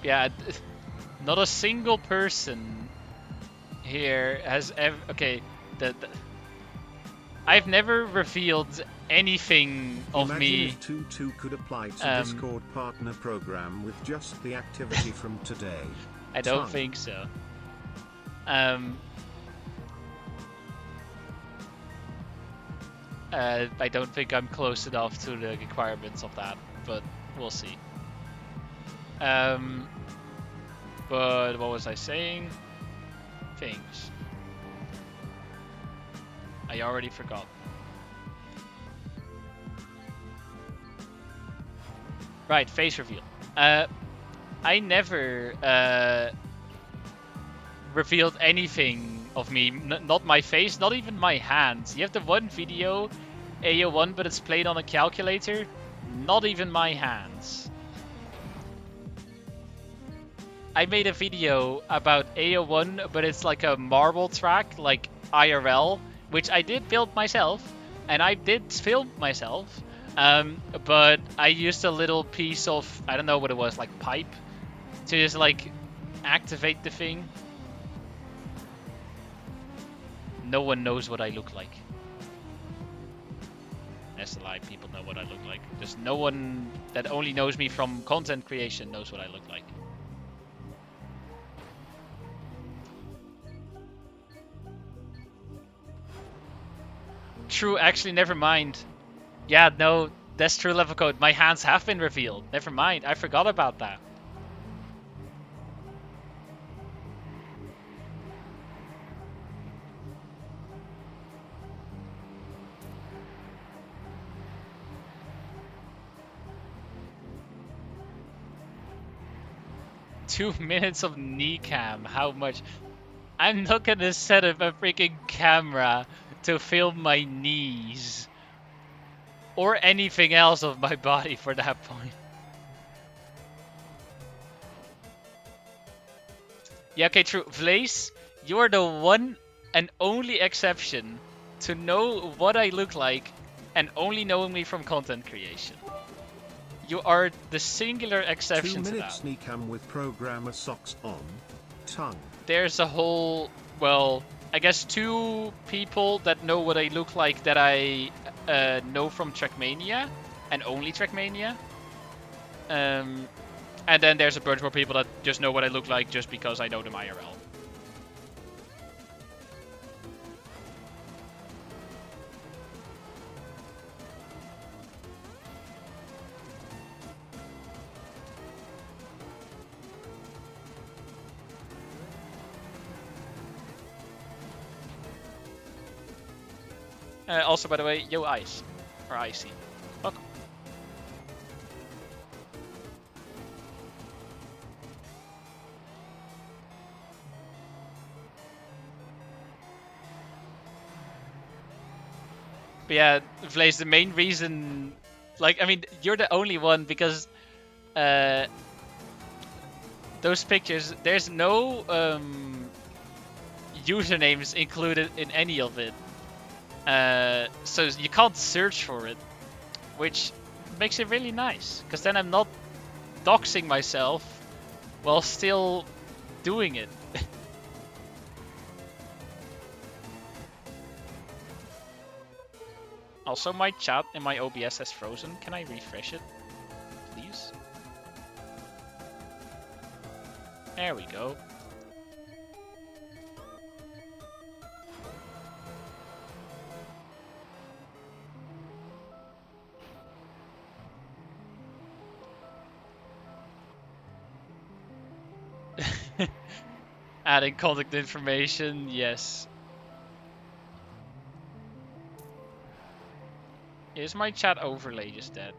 Yeah, not a single person here has ever. Okay, I've never revealed anything of Imagine me. if 2-2 could apply to Discord partner program with just the activity from today. I don't think so. I don't think I'm close enough to the requirements of that, but we'll see. But what was I saying? Things. I already forgot. Right, face reveal. I never revealed anything of me. Not my face, not even my hands. You have the one video, AO1, but it's played on a calculator. Not even my hands. I made a video about AO1, but it's like a marble track, like IRL, which I did build myself, and I did film myself, but I used a little piece of, I don't know what it was, like pipe, to just like activate the thing. No one knows what I look like. That's a lie, people know what I look like. Just no one that only knows me from content creation knows what I look like. True, actually, never mind. Yeah, no, that's true, level code. My hands have been revealed. Never mind, I forgot about that. 2 minutes of knee cam. How much? I'm not gonna set up a freaking camera to film my knees. Or anything else of my body for that point. Yeah, okay, true. Vlace, you are the one and only exception to know what I look like and only knowing me from content creation. You are the singular exception 2 to minutes that. knee cam with programmer socks on. Tongue. There's a whole, well, I guess 2 people that know what I look like that I know from Trackmania and only Trackmania. And then there's a bunch more people that just know what I look like just because I know them IRL. Also, by the way, yo Ice. Or Icy. Fuck. But yeah, Vlaze, the main reason... Like, I mean, you're the only one because... those pictures, there's no usernames included in any of it. So you can't search for it, which makes it really nice, because then I'm not doxing myself while still doing it. Also, my chat in my OBS has frozen. Can I refresh it, please? There we go. Adding contact information, yes. Is my chat overlay just dead?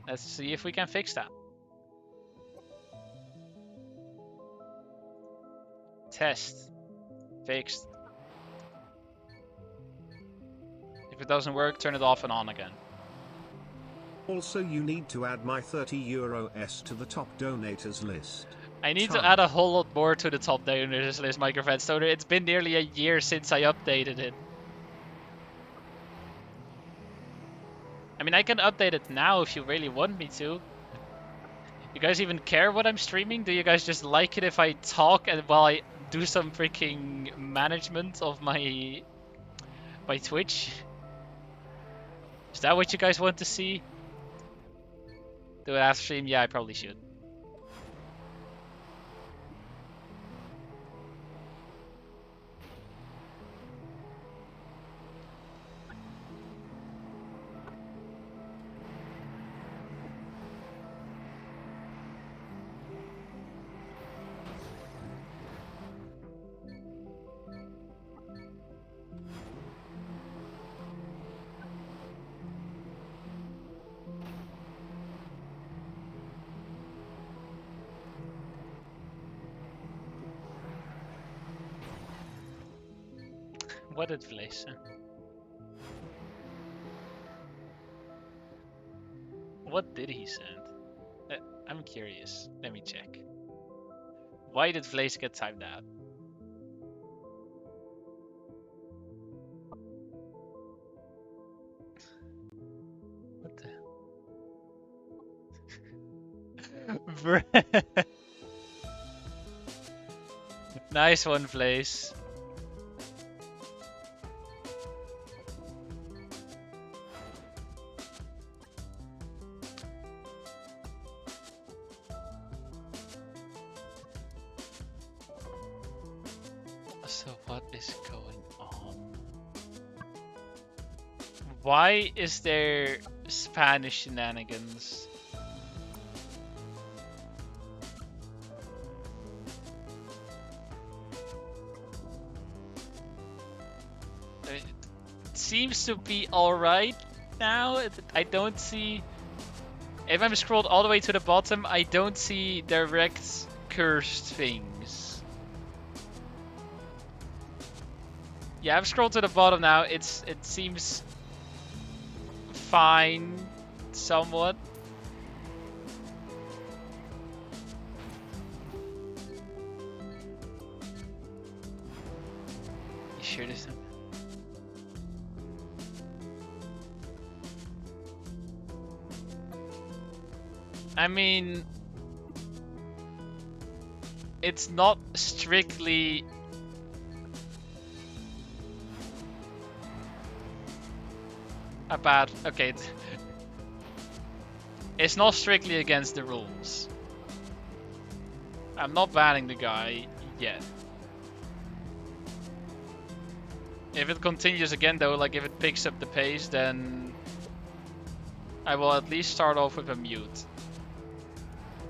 Let's see if we can fix that. Test. Fixed. If it doesn't work, turn it off and on again. Also, you need to add my €30 to the top donators list. I need to add a whole lot more to the top donators list, Microfed Stoner. It's been nearly a year since I updated it. I mean, I can update it now if you really want me to. You guys even care what I'm streaming? Do you guys just like it if I talk and while I do some freaking management of my Twitch? Is that what you guys want to see? Do it after stream? Yeah, I probably should. What did Vlace say? What did he send? I'm curious. Let me check. Why did Vlace get timed out? What the? Nice one, Vlace. So what is going on? Why is there Spanish shenanigans? It seems to be alright now. I don't see If I'm scrolled all the way to the bottom, I don't see direct cursed things. Yeah, I've scrolled to the bottom now. It seems fine, somewhat. You sure this time? I mean, it's not strictly a bad. Okay, it's not strictly against the rules. I'm not banning the guy yet. If it continues again though, like if it picks up the pace, then I will at least start off with a mute.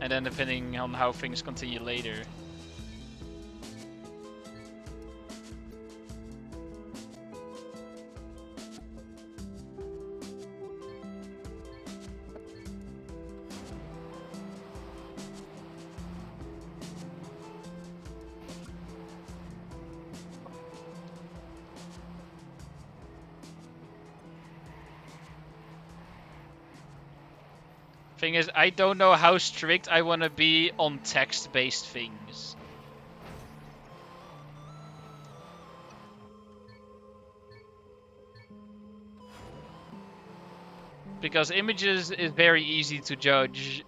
And then depending on how things continue later. Thing is, I don't know how strict I want to be on text-based things. Because images is very easy to judge.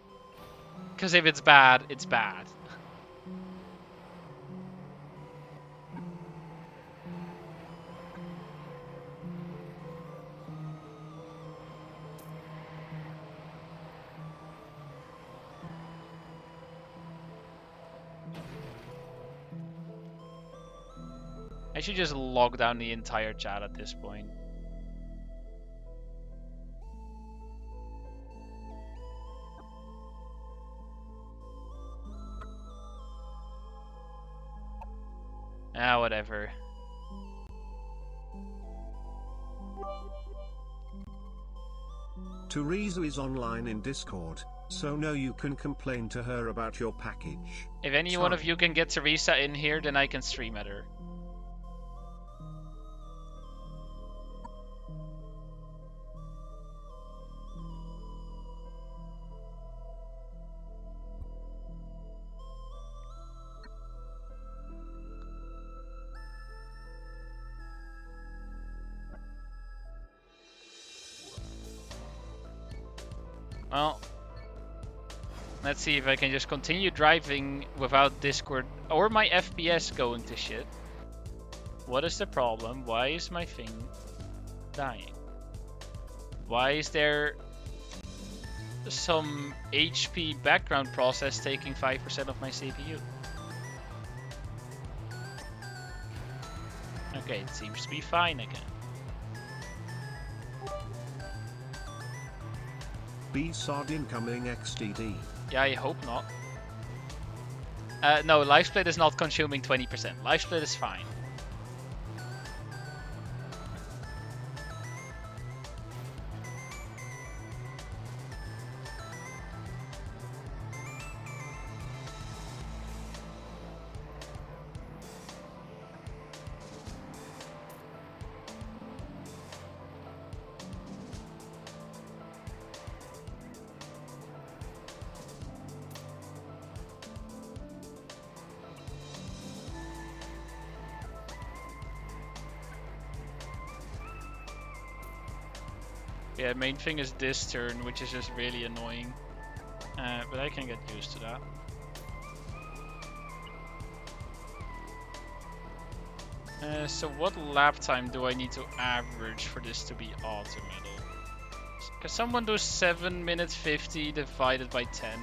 Because if it's bad, it's bad. I should just log down the entire chat at this point. Ah, whatever. Teresa is online in Discord, so no you can complain to her about your package. If any one of you can get Teresa in here, then I can stream at her. Well, let's see if I can just continue driving without Discord or my FPS going to shit. What is the problem? Why is my thing dying? Why is there some HP background process taking 5% of my CPU? Okay, it seems to be fine again. B-Sod incoming XDD. Yeah, I hope not. No, LiveSplit is not consuming 20%. LiveSplit is fine. Yeah, main thing is this turn, which is just really annoying. But I can get used to that. So what lap time do I need to average for this to be auto-medal? Can someone do 7 minutes 50 divided by 10?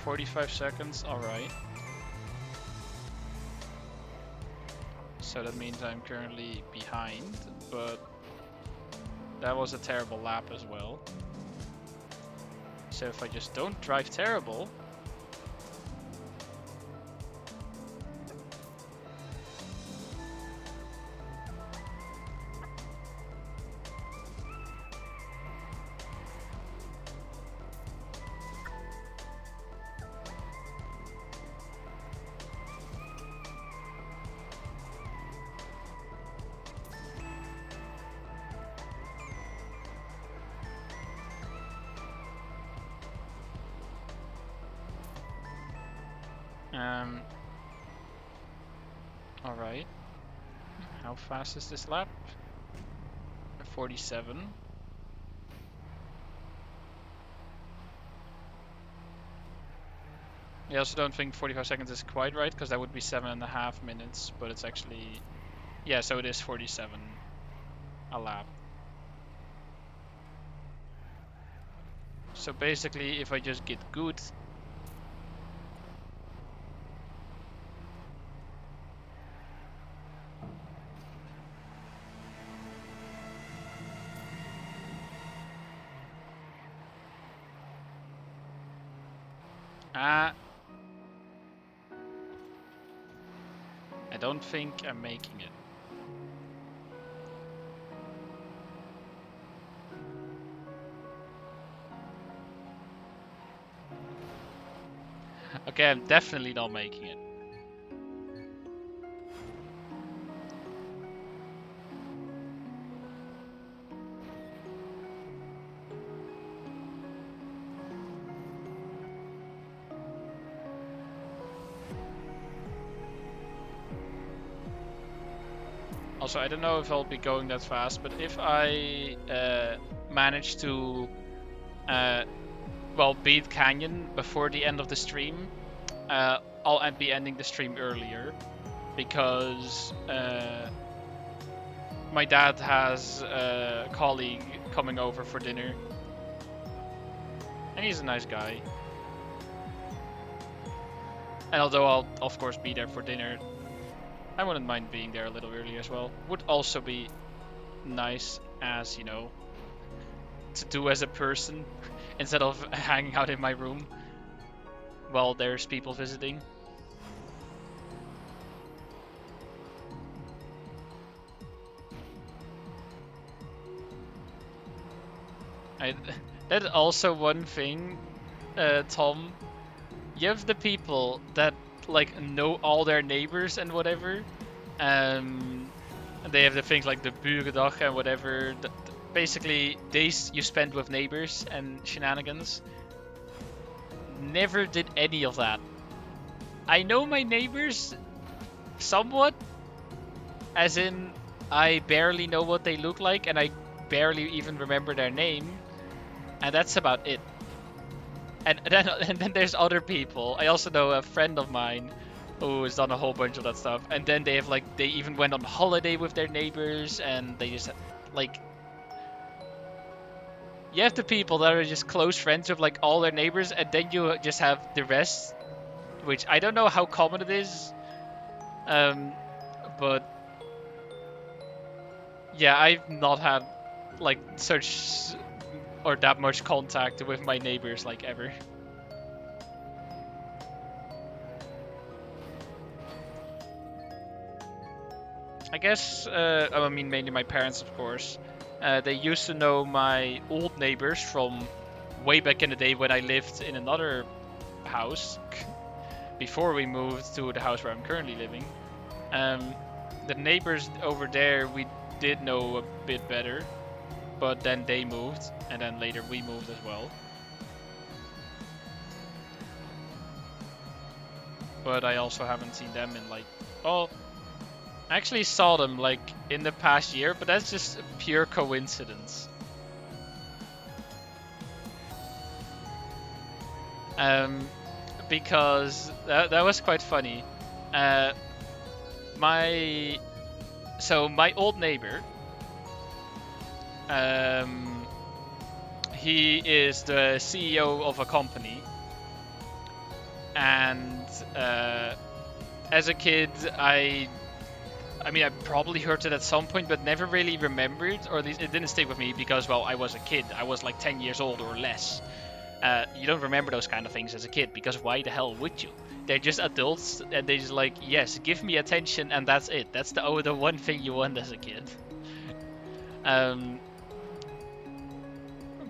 45 seconds, alright. So that means I'm currently behind, but that was a terrible lap as well. So if I just don't drive terrible, alright. How fast is this lap? 47. I also don't think 45 seconds is quite right, because that would be 7.5 minutes, but it's actually... Yeah, so it is 47 a lap. So basically, if I just get good... I don't think I'm making it. Okay, I'm definitely not making it. Also, I don't know if I'll be going that fast, but if I manage to well, beat Canyon before the end of the stream, I'll be ending the stream earlier, because my dad has a colleague coming over for dinner, and he's a nice guy. And although I'll of course be there for dinner, I wouldn't mind being there a little early as well. Would also be nice, as you know, to do as a person instead of hanging out in my room while there's people visiting. That's also one thing, Tom. You have the people that like know all their neighbors and whatever. They have the things like the burendag and whatever. Basically, days you spend with neighbors and shenanigans. Never did any of that. I know my neighbors somewhat, as in I barely know what they look like and I barely even remember their name, and that's about it. And then there's other people. I also know a friend of mine who has done a whole bunch of that stuff, and then they have like, they even went on holiday with their neighbors, and they just like, you have the people that are just close friends with like all their neighbors, and then you just have the rest, which I don't know how common it is, but yeah, I've not had like such or that much contact with my neighbors like ever. I guess, I mean, mainly my parents, of course. They used to know my old neighbors from way back in the day when I lived in another house before we moved to the house where I'm currently living. The neighbors over there we did know a bit better, but then they moved, and then later we moved as well. But I also haven't seen them in like, oh, I actually saw them like in the past year, but that's just pure coincidence. Because that was quite funny. My old neighbor, he is the CEO of a company, And as a kid, I mean, I probably heard it at some point, but never really remembered, or at least it didn't stick with me because, well, I was a kid. I was like 10 years old or less. You don't remember those kind of things as a kid because why the hell would you? They're just adults and they just like, yes, give me attention and that's it. That's the one thing you want as a kid.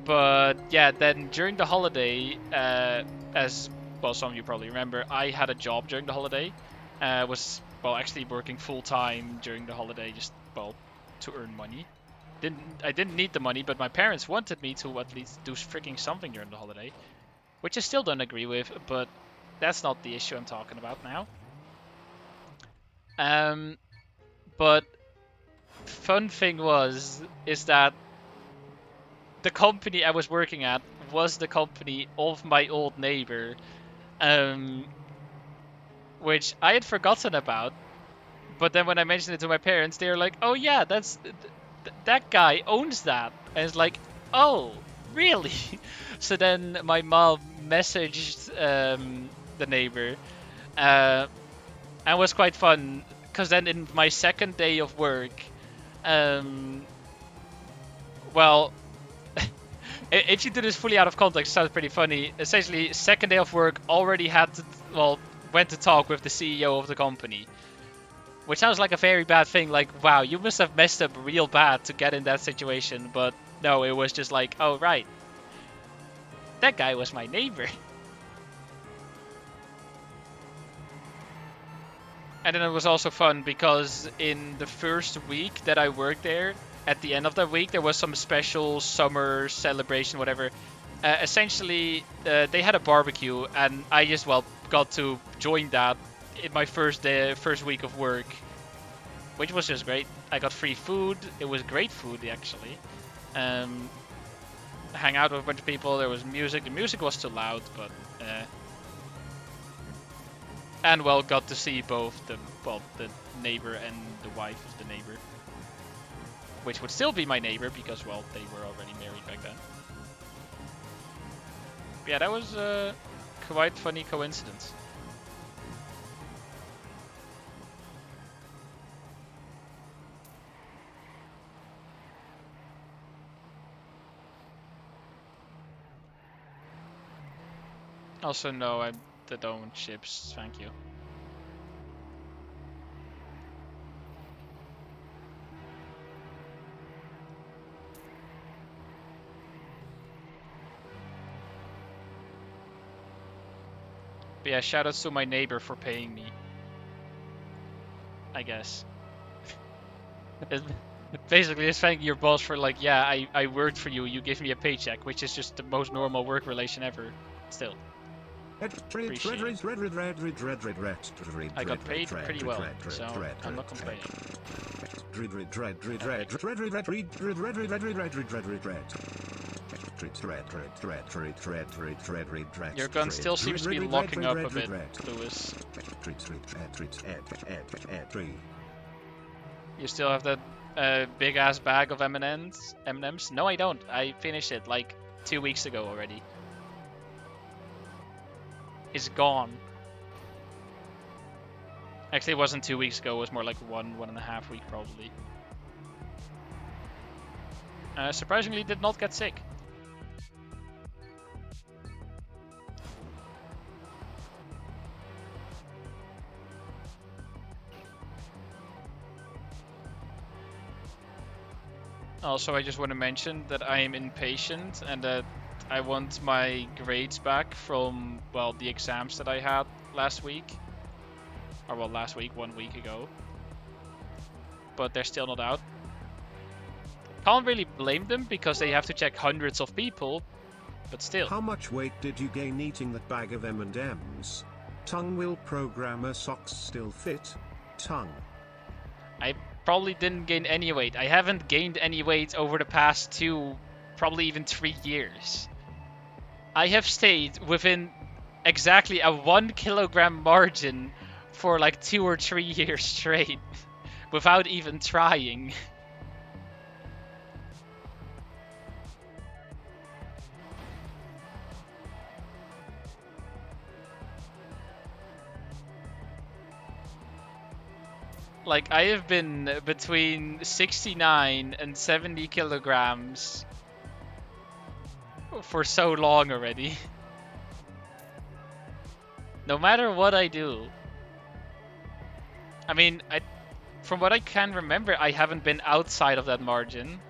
But yeah, then during the holiday, as well, some of you probably remember, I had a job during the holiday. Was well actually working full time during the holiday, just well to earn money. I didn't need the money, but my parents wanted me to at least do freaking something during the holiday, which I still don't agree with, but that's not the issue I'm talking about now. But fun thing is that the company I was working at was the company of my old neighbor, which I had forgotten about. But then when I mentioned it to my parents, they were like, "Oh yeah, that guy owns that," and it's like, "Oh, really?" So then my mom messaged the neighbor, and it was quite fun because then in my second day of work, well, if you do this fully out of context, it sounds pretty funny. Essentially, second day of work, already had to, well, went to talk with the CEO of the company. Which sounds like a very bad thing, like, wow, you must have messed up real bad to get in that situation, but no, it was just like, oh, right. That guy was my neighbor. And then it was also fun because in the first week that I worked there, at the end of that week, there was some special summer celebration, whatever. Essentially, they had a barbecue, and I just, well, got to join that in my first week of work. Which was just great. I got free food. It was great food, actually. Hang out with a bunch of people. There was music. The music was too loud, but and well, got to see both the neighbor and the wife of the neighbor, which would still be my neighbor because well, they were already married back then. But yeah, that was a quite funny coincidence. Also, no, I don't want chips. Thank you. But yeah, shoutouts to my neighbor for paying me. I guess. Basically, just thanking your boss for like, yeah, I worked for you, you gave me a paycheck, which is just the most normal work relation ever. Still. Appreciate it. I got paid pretty well, so I'm not complaining. Your gun still seems to be locking up a bit, Lewis. You still have that big ass bag of M&Ms? M&Ms? No, I don't. I finished it like 2 weeks ago already. It's gone. Actually, it wasn't 2 weeks ago. It was more like 1.5 weeks probably. Surprisingly, did not get sick. Also, I just want to mention that I am impatient and that I want my grades back from, well, the exams that I had last week. Or, well, last week, 1 week ago. But they're still not out. Can't really blame them because they have to check hundreds of people, but still. How much weight did you gain eating that bag of M&Ms? Tongue, will programmer socks still fit? Tongue. I probably didn't gain any weight. I haven't gained any weight over the past 2, probably even 3 years. I have stayed within exactly a 1 kilogram margin for like 2 or 3 years straight without even trying. Like, I have been between 69 and 70 kilograms for so long already. No matter what I do. I mean, from what I can remember, I haven't been outside of that margin.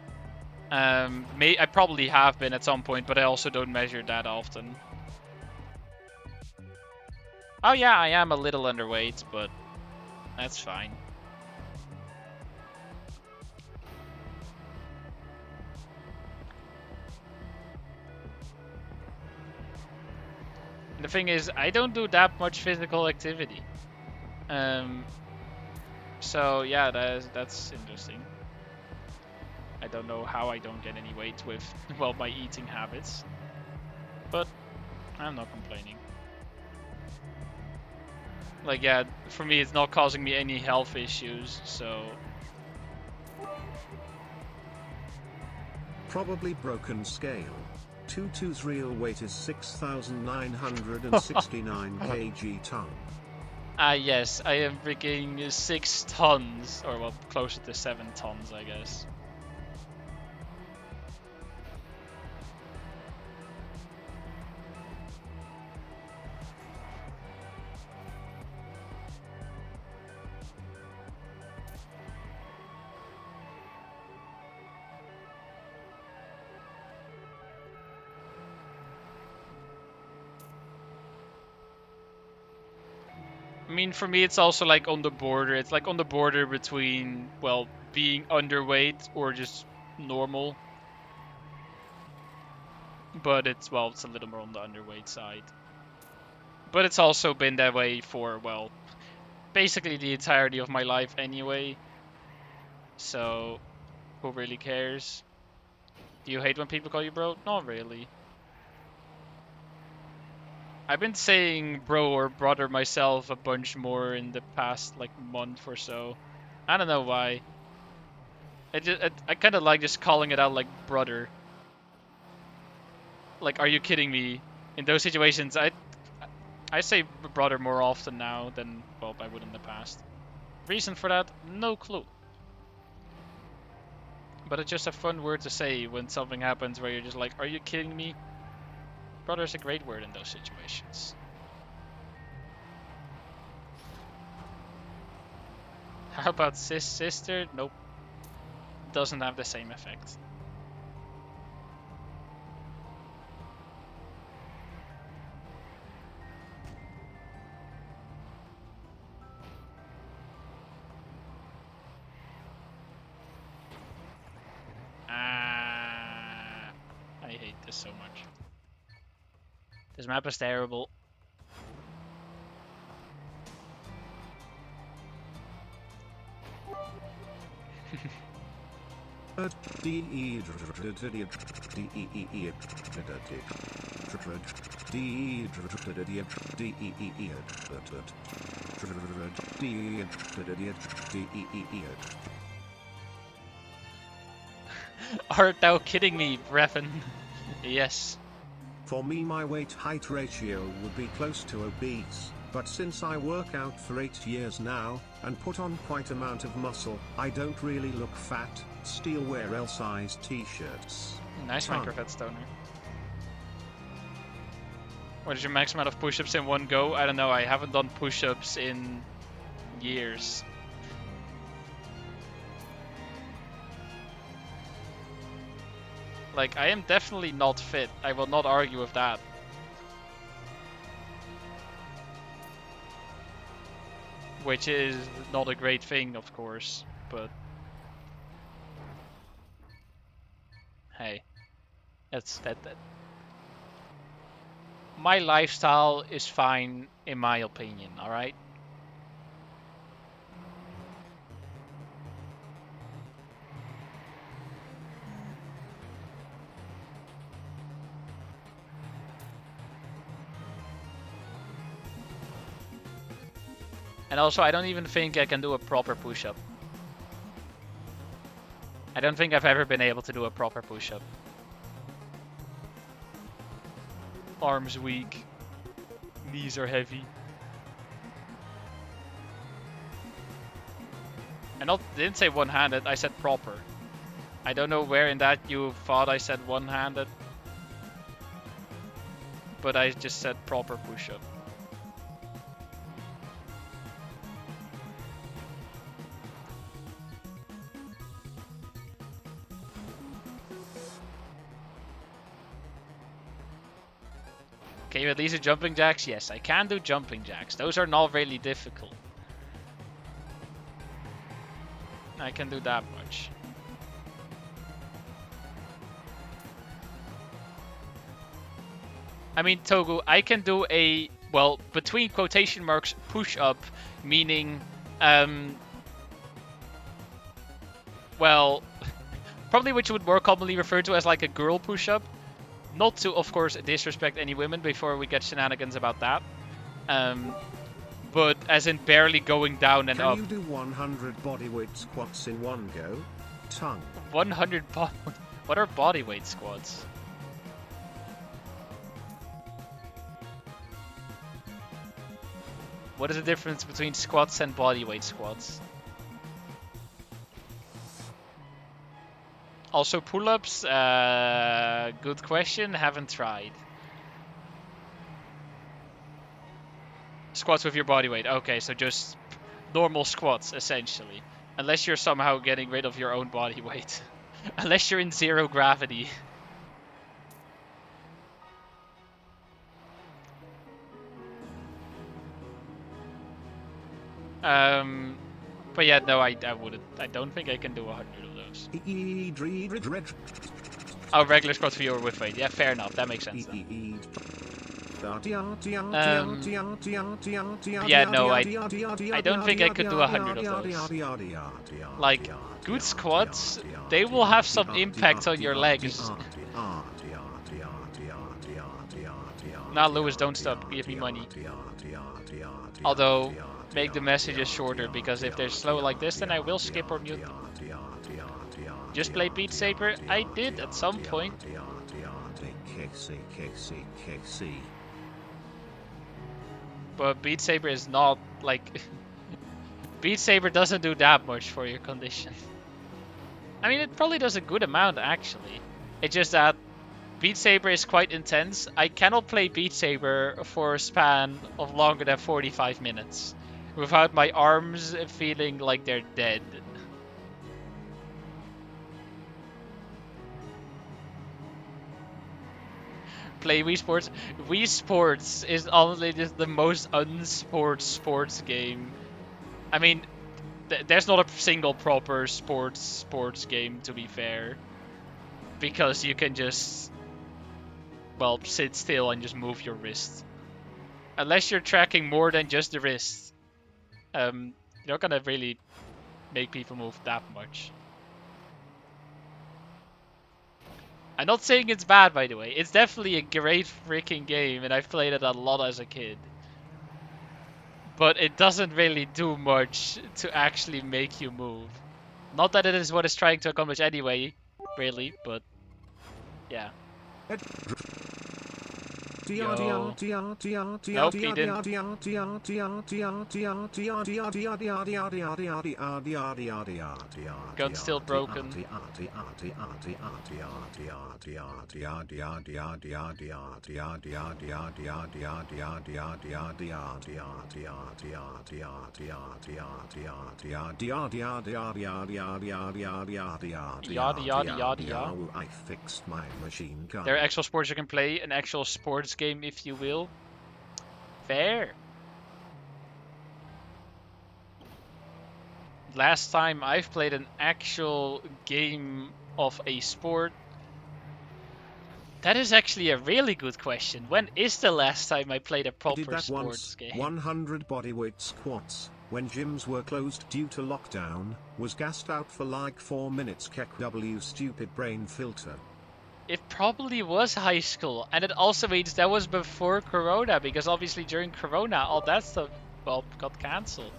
I probably have been at some point, but I also don't measure that often. Oh yeah, I am a little underweight, but that's fine. The thing is, I don't do that much physical activity. So yeah, that's interesting. I don't know how I don't get any weight with, well, my eating habits. But I'm not complaining. Like, yeah, for me it's not causing me any health issues, so... Probably broken scale. Tutu's real weight is 6,969 kg ton. Yes, I am freaking 6 tons, or well, closer to 7 tons, I guess. I mean, for me, it's also like on the border. It's like on the border between, well, being underweight or just normal. But it's, well, it's a little more on the underweight side. But it's also been that way for, well, basically the entirety of my life anyway. So, who really cares? Do you hate when people call you bro? Not really. I've been saying bro or brother myself a bunch more in the past like month or so. I don't know why. I kind of like just calling it out like brother. Like, are you kidding me? In those situations, I say brother more often now than, well, I would in the past. Reason for that? No clue. But it's just a fun word to say when something happens where you're just like, are you kidding me? Brother's a great word in those situations. How about sister? Nope. Doesn't have the same effect. I hate this so much. This map is terrible. Art thou kidding me, Breffen? Yes. For me, my weight-height ratio would be close to obese, but since I work out for 8 years now, and put on quite amount of muscle, I don't really look fat. Still wear L-size t-shirts. Nice Minecraft Stoner. What is your max amount of push-ups in one go? I don't know, I haven't done push-ups in years. Like, I am definitely not fit. I will not argue with that. Which is not a great thing, of course, but... Hey. That. My lifestyle is fine, in my opinion, alright? And also, I don't even think I can do a proper push-up. I don't think I've ever been able to do a proper push-up. Arms weak. Knees are heavy. Didn't say one-handed, I said proper. I don't know where in that you thought I said one-handed. But I just said proper push-up. Can you at least do jumping jacks? Yes, I can do jumping jacks. Those are not really difficult. I can do that much. I mean, Togu, I can do a, well, between quotation marks, push-up, meaning, well, probably which would more commonly refer to as like a girl push-up. Not to, of course, disrespect any women before we get shenanigans about that. But as in barely going down and up. Can you do 100 bodyweight squats in one go? Tongue. 100 What are bodyweight squats? What is the difference between squats and bodyweight squats? Also pull-ups, good question, haven't tried. Squats with your body weight, okay, so just normal squats, essentially. Unless you're somehow getting rid of your own body weight. Unless you're in zero gravity. But yeah, no, I wouldn't. I don't think I can do 100 of those. Oh, regular squats for your with weight. Yeah, fair enough. That makes sense. Yeah, no, I don't think I could do 100 of those. Like, good squats, they will have some impact on your legs. Nah, Lewis, don't stop. Give me money. Although, make the messages shorter, because if they're slow like this, then I will skip or mute. Just play Beat Saber? I did at some point. But Beat Saber is not, like... Beat Saber doesn't do that much for your condition. I mean, it probably does a good amount, actually. It's just that Beat Saber is quite intense. I cannot play Beat Saber for a span of longer than 45 minutes without my arms feeling like they're dead. Play Wii Sports. Wii Sports is honestly just the most unsports sports game. I mean, there's not a single proper sports game, to be fair. Because you can just, well, sit still and just move your wrist. Unless you're tracking more than just the wrist. You're not gonna really make people move that much. I'm not saying it's bad, by the way. It's definitely a great freaking game, and I've played it a lot as a kid. But it doesn't really do much to actually make you move. Not that it is what it's trying to accomplish anyway, really, but yeah. Yo. Nope, he didn't. Gun's still broken. I fixed my machine gun. There are actual sports you can play, an actual sports game, if you will. Fair. Last time I've played an actual game of a sport. That is actually a really good question. When is the last time I played a proper sports game? 100 bodyweight squats, when gyms were closed due to lockdown, was gassed out for like 4 minutes. KW stupid brain filter. It probably was high school, and it also means that was before Corona, because obviously during Corona, all that stuff, well, got cancelled.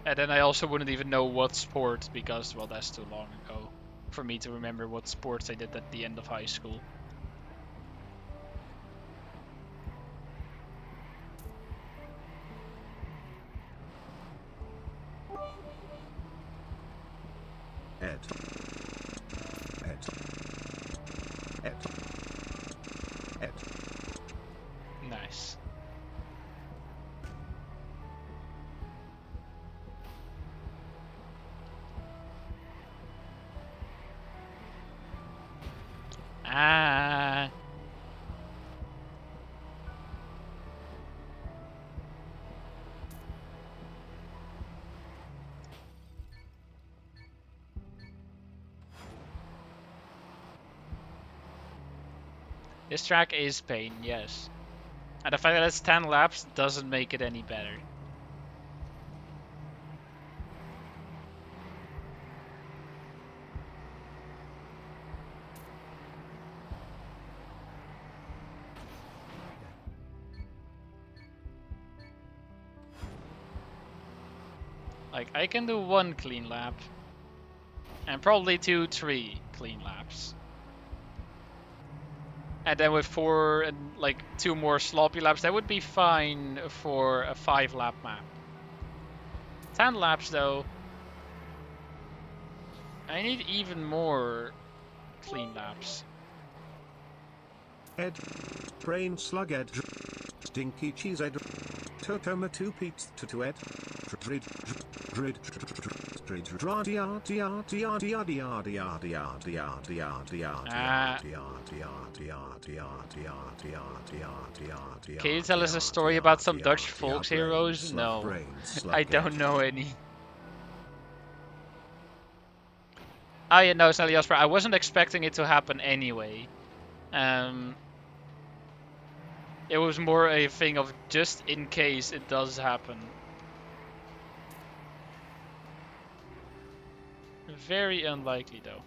And then I also wouldn't even know what sport because, well, that's too long ago for me to remember what sports I did at the end of high school. Ed. Nice. Ah. This track is pain, yes. And the fact that it's 10 laps doesn't make it any better. Like, I can do 1 clean lap. And probably 2, 3 clean laps. And then with 4 and like 2 more sloppy laps, that would be fine for a 5 lap map. 10 laps though, I need even more clean laps. Ed. Brain slug Ed. Stinky cheese Ed. Totoma 2 Pete to Ed. Drid. Drid. Can you tell us a story about some Dutch folk heroes? No, I don't know any. Oh yeah, no, it's not Jasper. I wasn't expecting it to happen anyway. It was more a thing of just in case it does happen. Very unlikely though.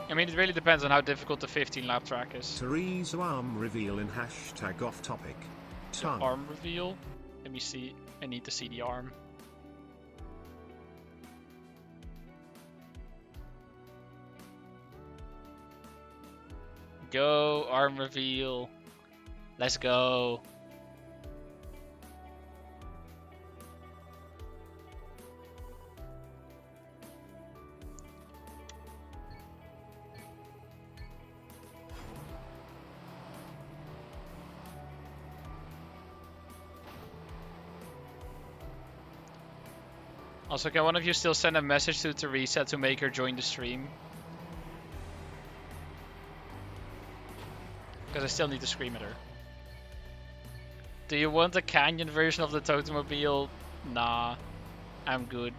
I mean, it really depends on how difficult the 15 lap track is. Teresa arm reveal in hashtag off topic. Tongue. Arm reveal? Let me see. I need to see the arm. Go, arm reveal. Let's go. Also, can one of you still send a message to Teresa to make her join the stream? Because I still need to scream at her. Do you want a Canyon version of the Totemobile? Nah, I'm good.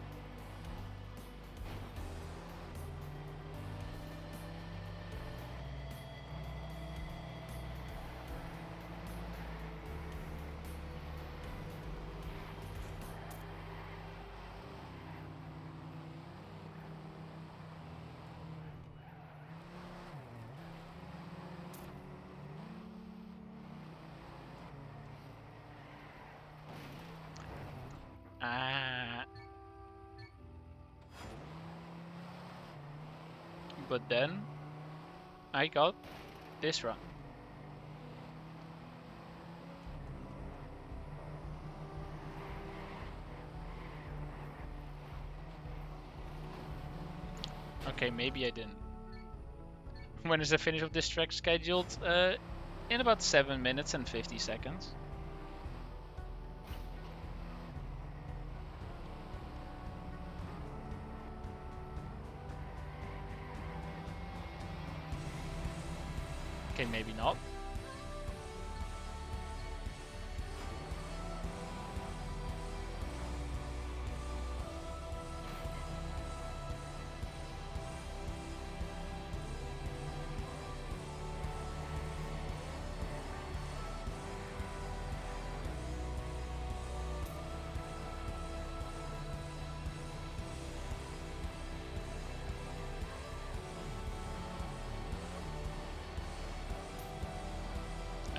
But then I got this run. Okay, maybe I didn't. When is the finish of this track scheduled? In about 7 minutes and 50 seconds. Okay, maybe not.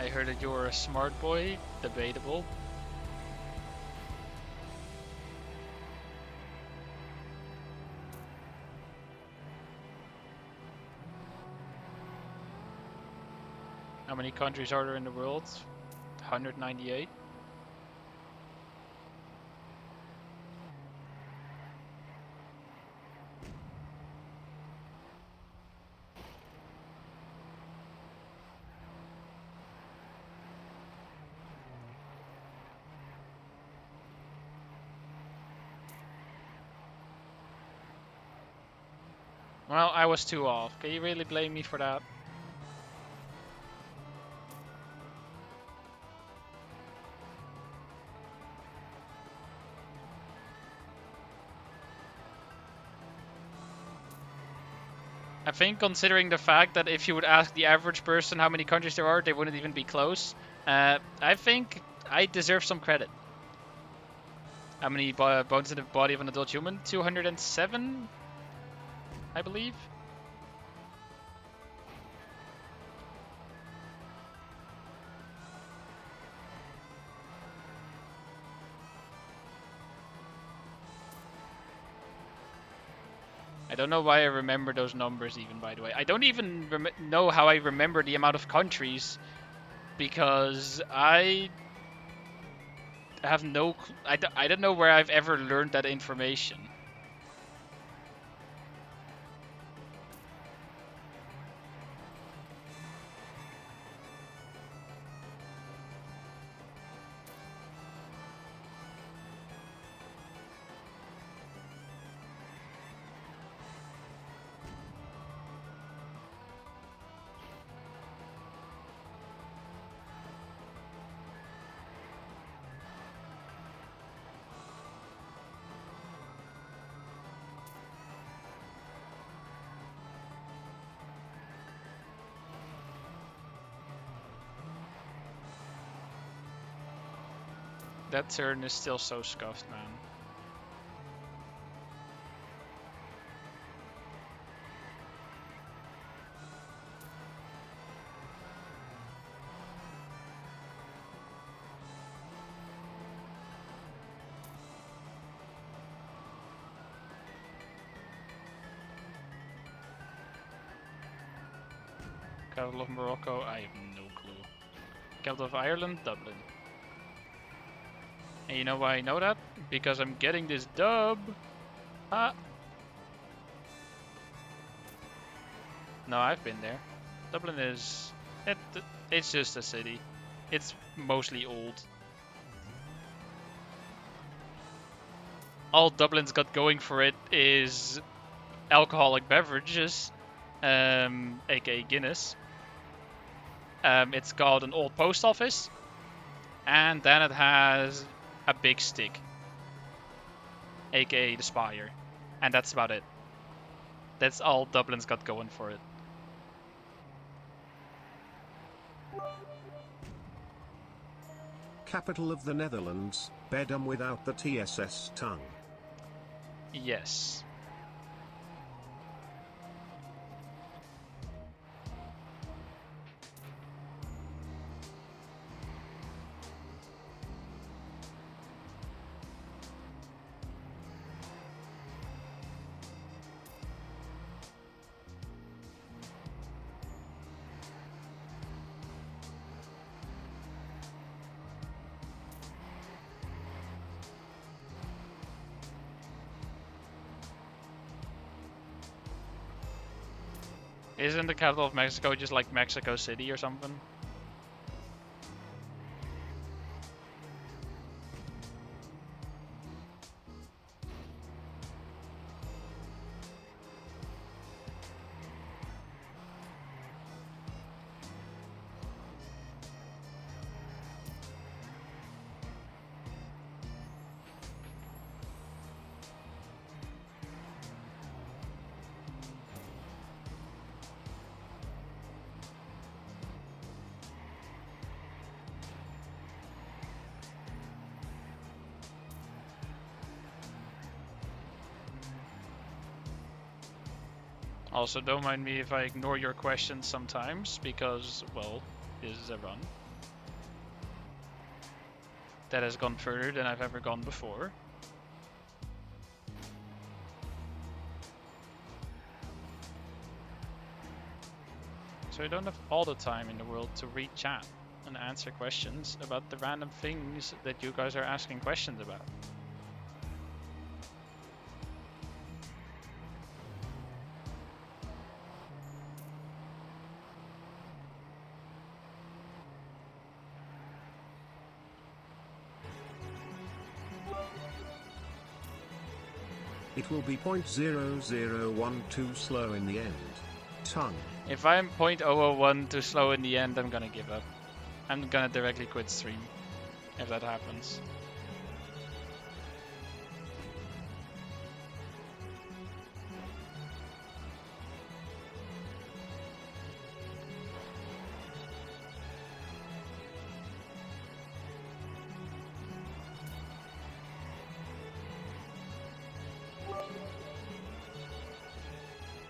I heard that you're a smart boy. Debatable. How many countries are there in the world? 198. Well, I was too off. Can you really blame me for that? I think considering the fact that if you would ask the average person how many countries there are, they wouldn't even be close. I think I deserve some credit. How many bones in the body of an adult human? 207, I believe. I don't know why I remember those numbers even, by the way. I don't even know how I remember the amount of countries, because I have no... I don't know where I've ever learned that information. That turn is still so scuffed, man. Capital of Morocco, I have no clue. Capital of Ireland, Dublin. And you know why I know that? Because I'm getting this dub. Ah. No, I've been there. Dublin is... It's just a city. It's mostly old. All Dublin's got going for it is alcoholic beverages, aka Guinness. It's got an old post office, and then it has a big stick, aka the Spire, and that's about it. That's all Dublin's got going for it. Capital of the Netherlands, Bedum without the TSS tongue. Yes. Isn't the capital of Mexico just like Mexico City or something? Also, don't mind me if I ignore your questions sometimes, because, well, this is a run. that has gone further than I've ever gone before. So I don't have all the time in the world to read chat and answer questions about the random things that you guys are asking questions about. It will be 0.0012 slow in the end. Tongue. If I'm 0.001 too slow in the end, I'm gonna give up. I'm gonna directly quit stream if that happens.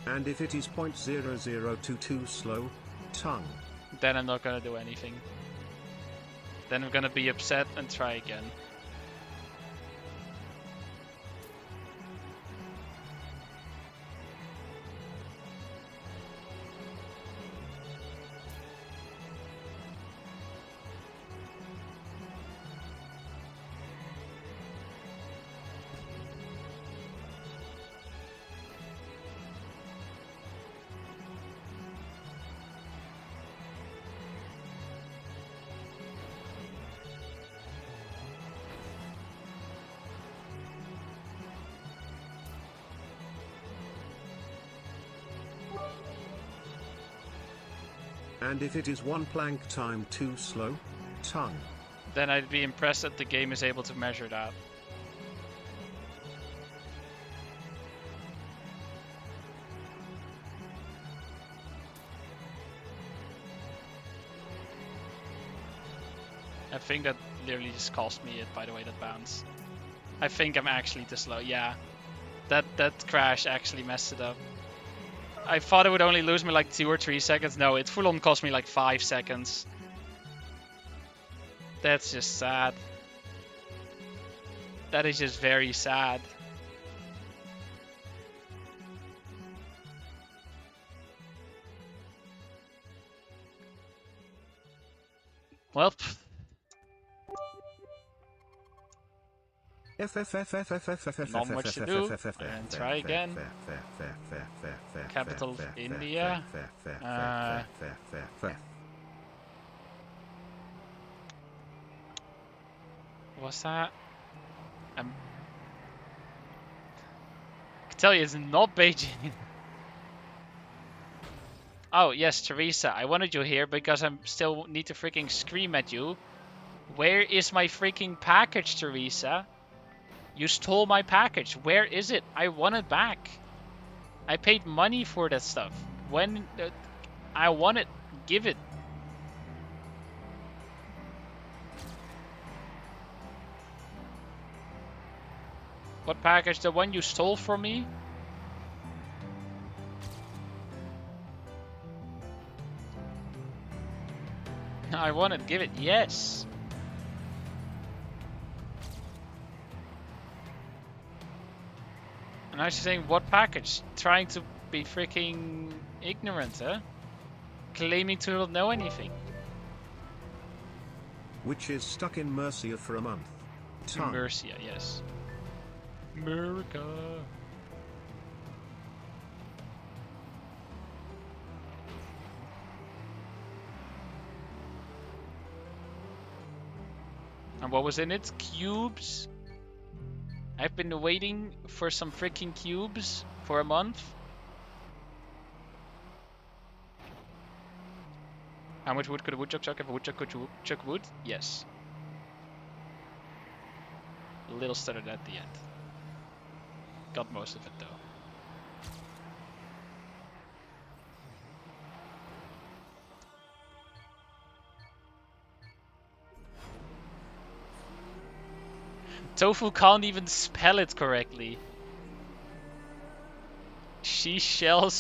And if it is 0.0022 slow, tongue. Then I'm not gonna do anything. Then I'm gonna be upset and try again. And if it is one plank time too slow, tongue. Then I'd be impressed that the game is able to measure that. I think that literally just cost me it, by the way, that bounce. I think I'm actually too slow, yeah. That crash actually messed it up. I thought it would only lose me like 2 or 3 seconds. No, it full on cost me like 5 seconds. That's just sad. That is just very sad. Well, not much to do. And try again. Capital of India. What's that? I can tell you it's not Beijing. Oh yes, Teresa, I wanted you here because I still need to freaking scream at you. Where is my freaking package, Teresa? You stole my package. Where is it? I want it back. I paid money for that stuff. When I want it, give it. What package? The one you stole from me? I want it. Give it. Yes. And I was saying, what package? Trying to be freaking ignorant, huh? Claiming to not know anything. Which is stuck in Murcia for a month. Tongue. Murcia, yes. America. And what was in it? Cubes? I've been waiting for some freaking cubes for a month. How much wood could a woodchuck chuck if a woodchuck could chuck wood? Yes. A little stuttered at the end. Got most of it though. Tofu can't even spell it correctly. Seashell.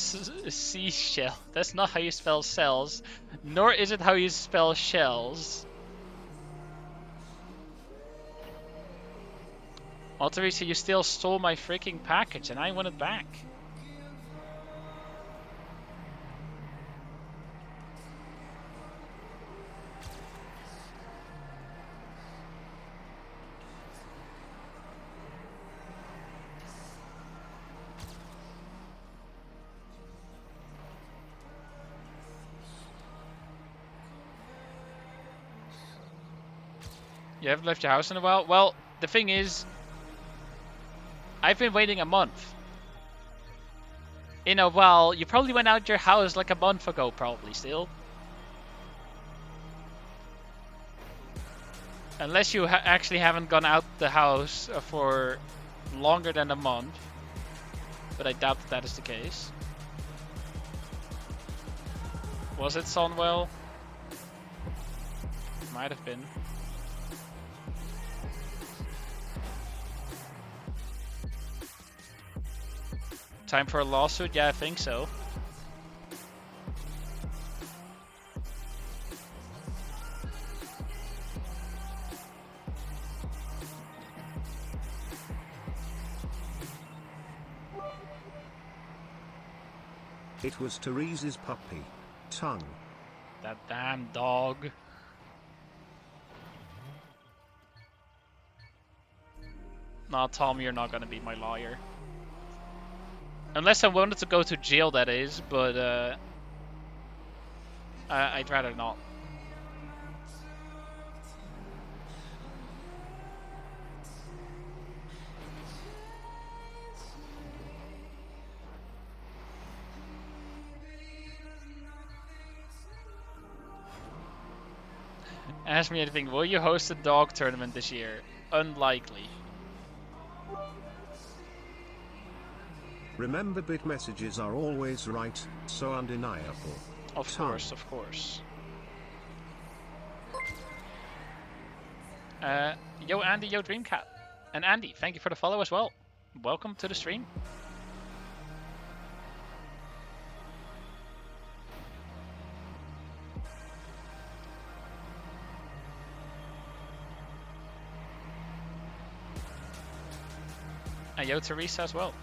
That's not how you spell cells, nor is it how you spell shells. Well, Teresa, you still stole my freaking package and I want it back. You haven't left your house in a while? Well, the thing is, I've been waiting a month. In a while, you probably went out your house like a month ago, probably still. Unless you actually haven't gone out the house for longer than a month. But I doubt that is the case. Was it Sunwell? Might have been. Time for a lawsuit? Yeah, I think so. It was Therese's puppy. Tongue. That damn dog. Nah, Tom, you're not gonna be my lawyer. Unless I wanted to go to jail, that is, but I'd rather not. Ask me anything. Will you host a dog tournament this year? Unlikely. Remember, bit messages are always right, so undeniable. Of course, of course. Yo Andy, yo Dreamcat. And Andy, thank you for the follow as well. Welcome to the stream. And yo Teresa as well.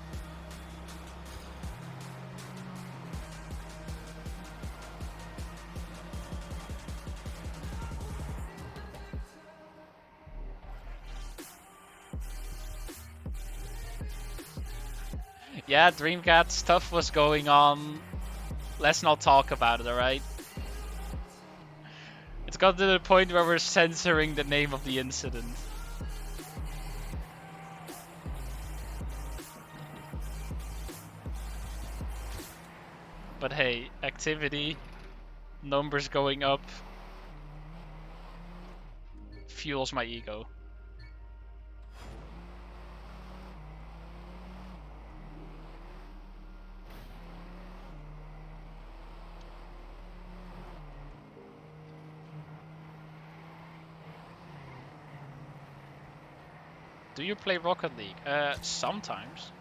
Yeah, Dreamcat stuff was going on. Let's not talk about it, alright? It's got to the point where we're censoring the name of the incident. But hey, activity, numbers going up, fuels my ego. Do you play Rocket League? Sometimes.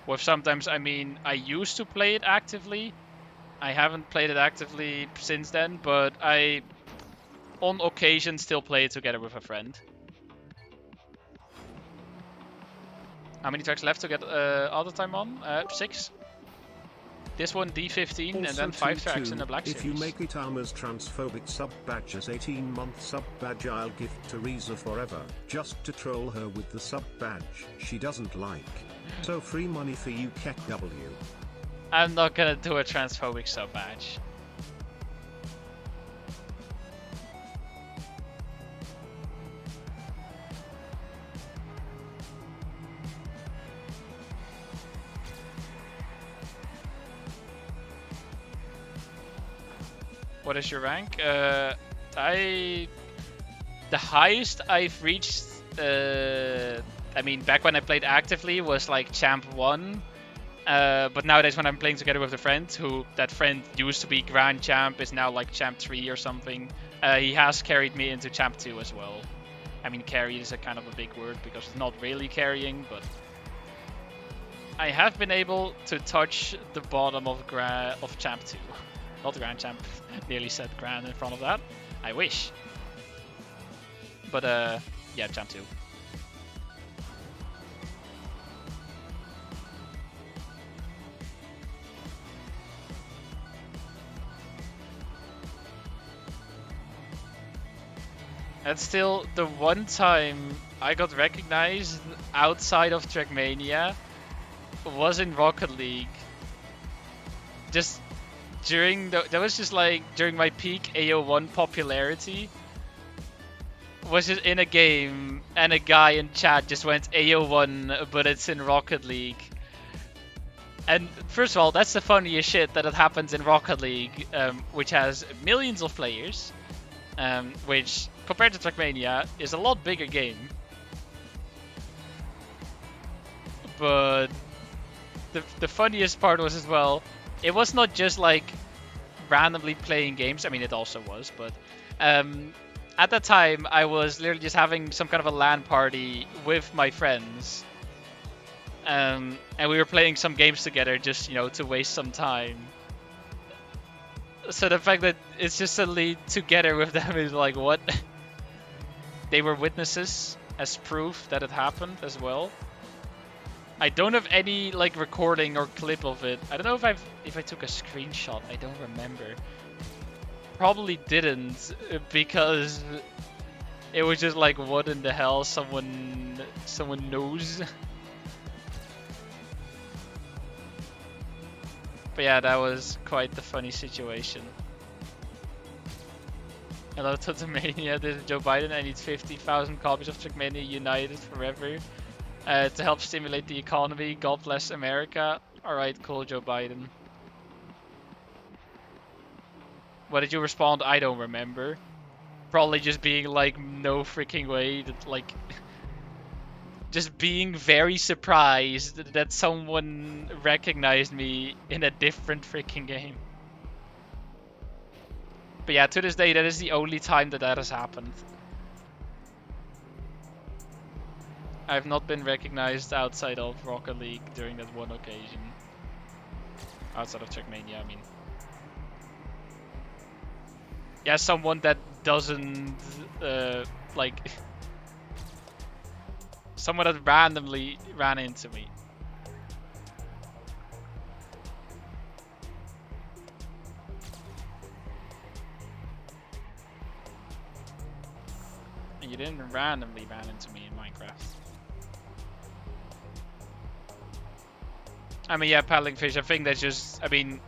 With sometimes, I mean, I used to play it actively. I haven't played it actively since then, but I, on occasion, still play it together with a friend. How many tracks left to get all the time on? 6. This one D15 Also and then 5 tracks in the Black if Series. you make it Armor's transphobic sub badge as 18-month sub badge, I'll gift Teresa forever, just to troll her with the sub badge she doesn't like. So free money for you, KEKW. I'm not gonna do a transphobic sub badge. What is your rank? The highest I've reached, I mean, back when I played actively was like Champ 1. But nowadays when I'm playing together with a friend, that friend used to be Grand Champ, is now like Champ 3 or something. He has carried me into Champ 2 as well. I mean, carry is a kind of a big word because it's not really carrying, but I have been able to touch the bottom of Champ 2. Not Grand Champ, nearly said Grand in front of that. I wish. But yeah, Champ 2. And still, the one time I got recognized outside of Trackmania was in Rocket League. Just that was just like during my peak AO1 popularity. Was just in a game and a guy in chat just went AO1, but it's in Rocket League. And first of all, that's the funniest shit that it happens in Rocket League, which has millions of players, which compared to Trackmania is a lot bigger game. But the funniest part was as well, it was not just like randomly playing games. I mean, it also was, but at that time I was literally just having some kind of a LAN party with my friends, and we were playing some games together just, you know, to waste some time. So the fact that it's just suddenly together with them is like, what? They were witnesses as proof that it happened as well. I don't have any like recording or clip of it. I don't know if I took a screenshot. I don't remember. Probably didn't, because it was just like, what in the hell? Someone knows. But yeah, that was quite the funny situation. Hello, Totamania. This is Joe Biden. I need 50,000 copies of Trackmania United forever to help stimulate the economy. God bless America. Alright, cool, Joe Biden. What did you respond? I don't remember. Probably just being like, no freaking way. That, like, just being very surprised that someone recognized me in a different freaking game. But yeah, to this day, that is the only time that has happened. I've not been recognized outside of Rocket League during that one occasion. Outside of Trackmania, I mean. Yeah, someone that doesn't, like... someone that randomly ran into me. And you didn't randomly ran into me in Minecraft. I mean, yeah, paddling fish, I think that's just, I mean,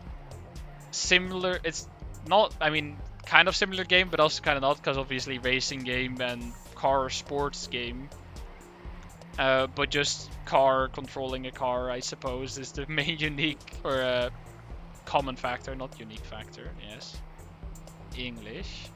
similar. It's not, I mean, kind of similar game, but also kind of not, because obviously racing game and car sports game. But just car, controlling a car, I suppose, is the main unique, or common factor, not unique factor, yes. English.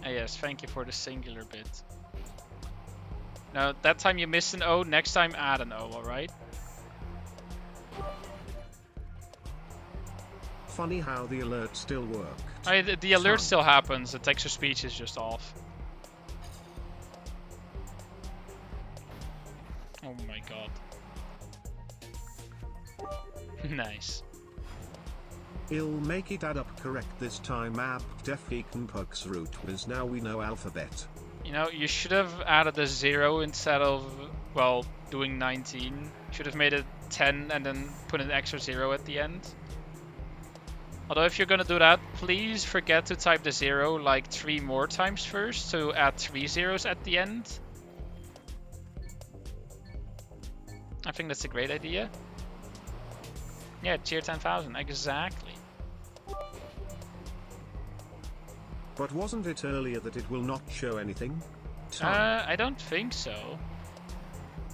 Yes, thank you for the singular bit. Now, that time you missed an O, next time add an O, alright? Funny how the alert still worked. The alert still happens, the text-to-speech is just off. Oh my god. Nice. It'll make it add up correct this time. App def Puck's root was now we know alphabet. You know, you should have added a 0 instead of, well, doing 19. Should have made it 10 and then put an extra 0 at the end. Although if you're gonna do that, please forget to type the 0 like 3 more times first, to add 3 zeros at the end. I think that's a great idea. Yeah, tier 10,000, exactly. But wasn't it earlier that it will not show anything? I don't think so.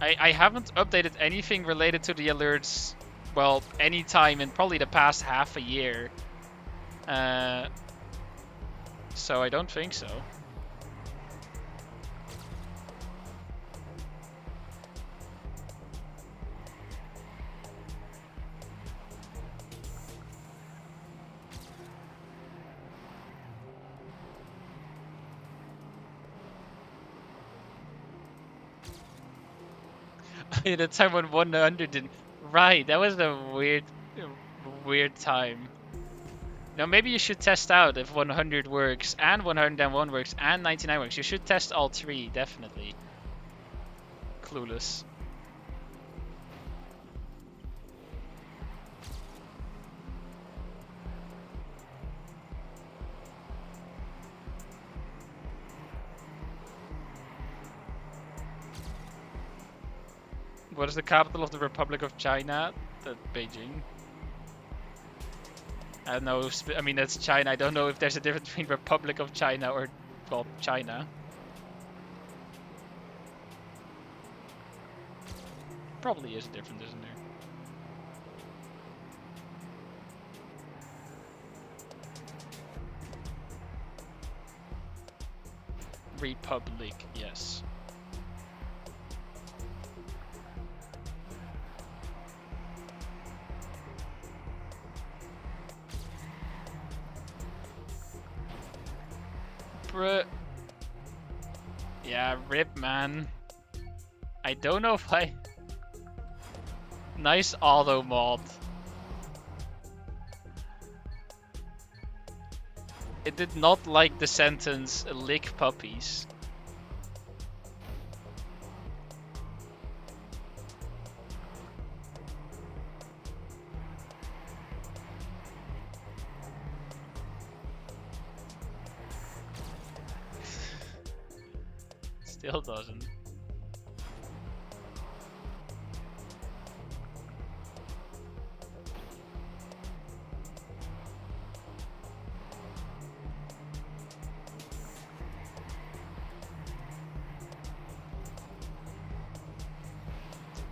I haven't updated anything related to the alerts, well, any time in probably the past half a year. So I don't think so. The time when 100 didn't. Right, that was a weird time. Now maybe you should test out if 100 works and 101 works and 99 works. You should test all three, definitely. Clueless. What is the capital of the Republic of China? Beijing. I don't know. I mean, that's China. I don't know if there's a difference between Republic of China or, well, China. Probably is different, isn't there? Republic, yes. Bruh. Yeah, rip, man. I don't know if I... Nice auto mod. It did not like the sentence, lick puppies. Still doesn't.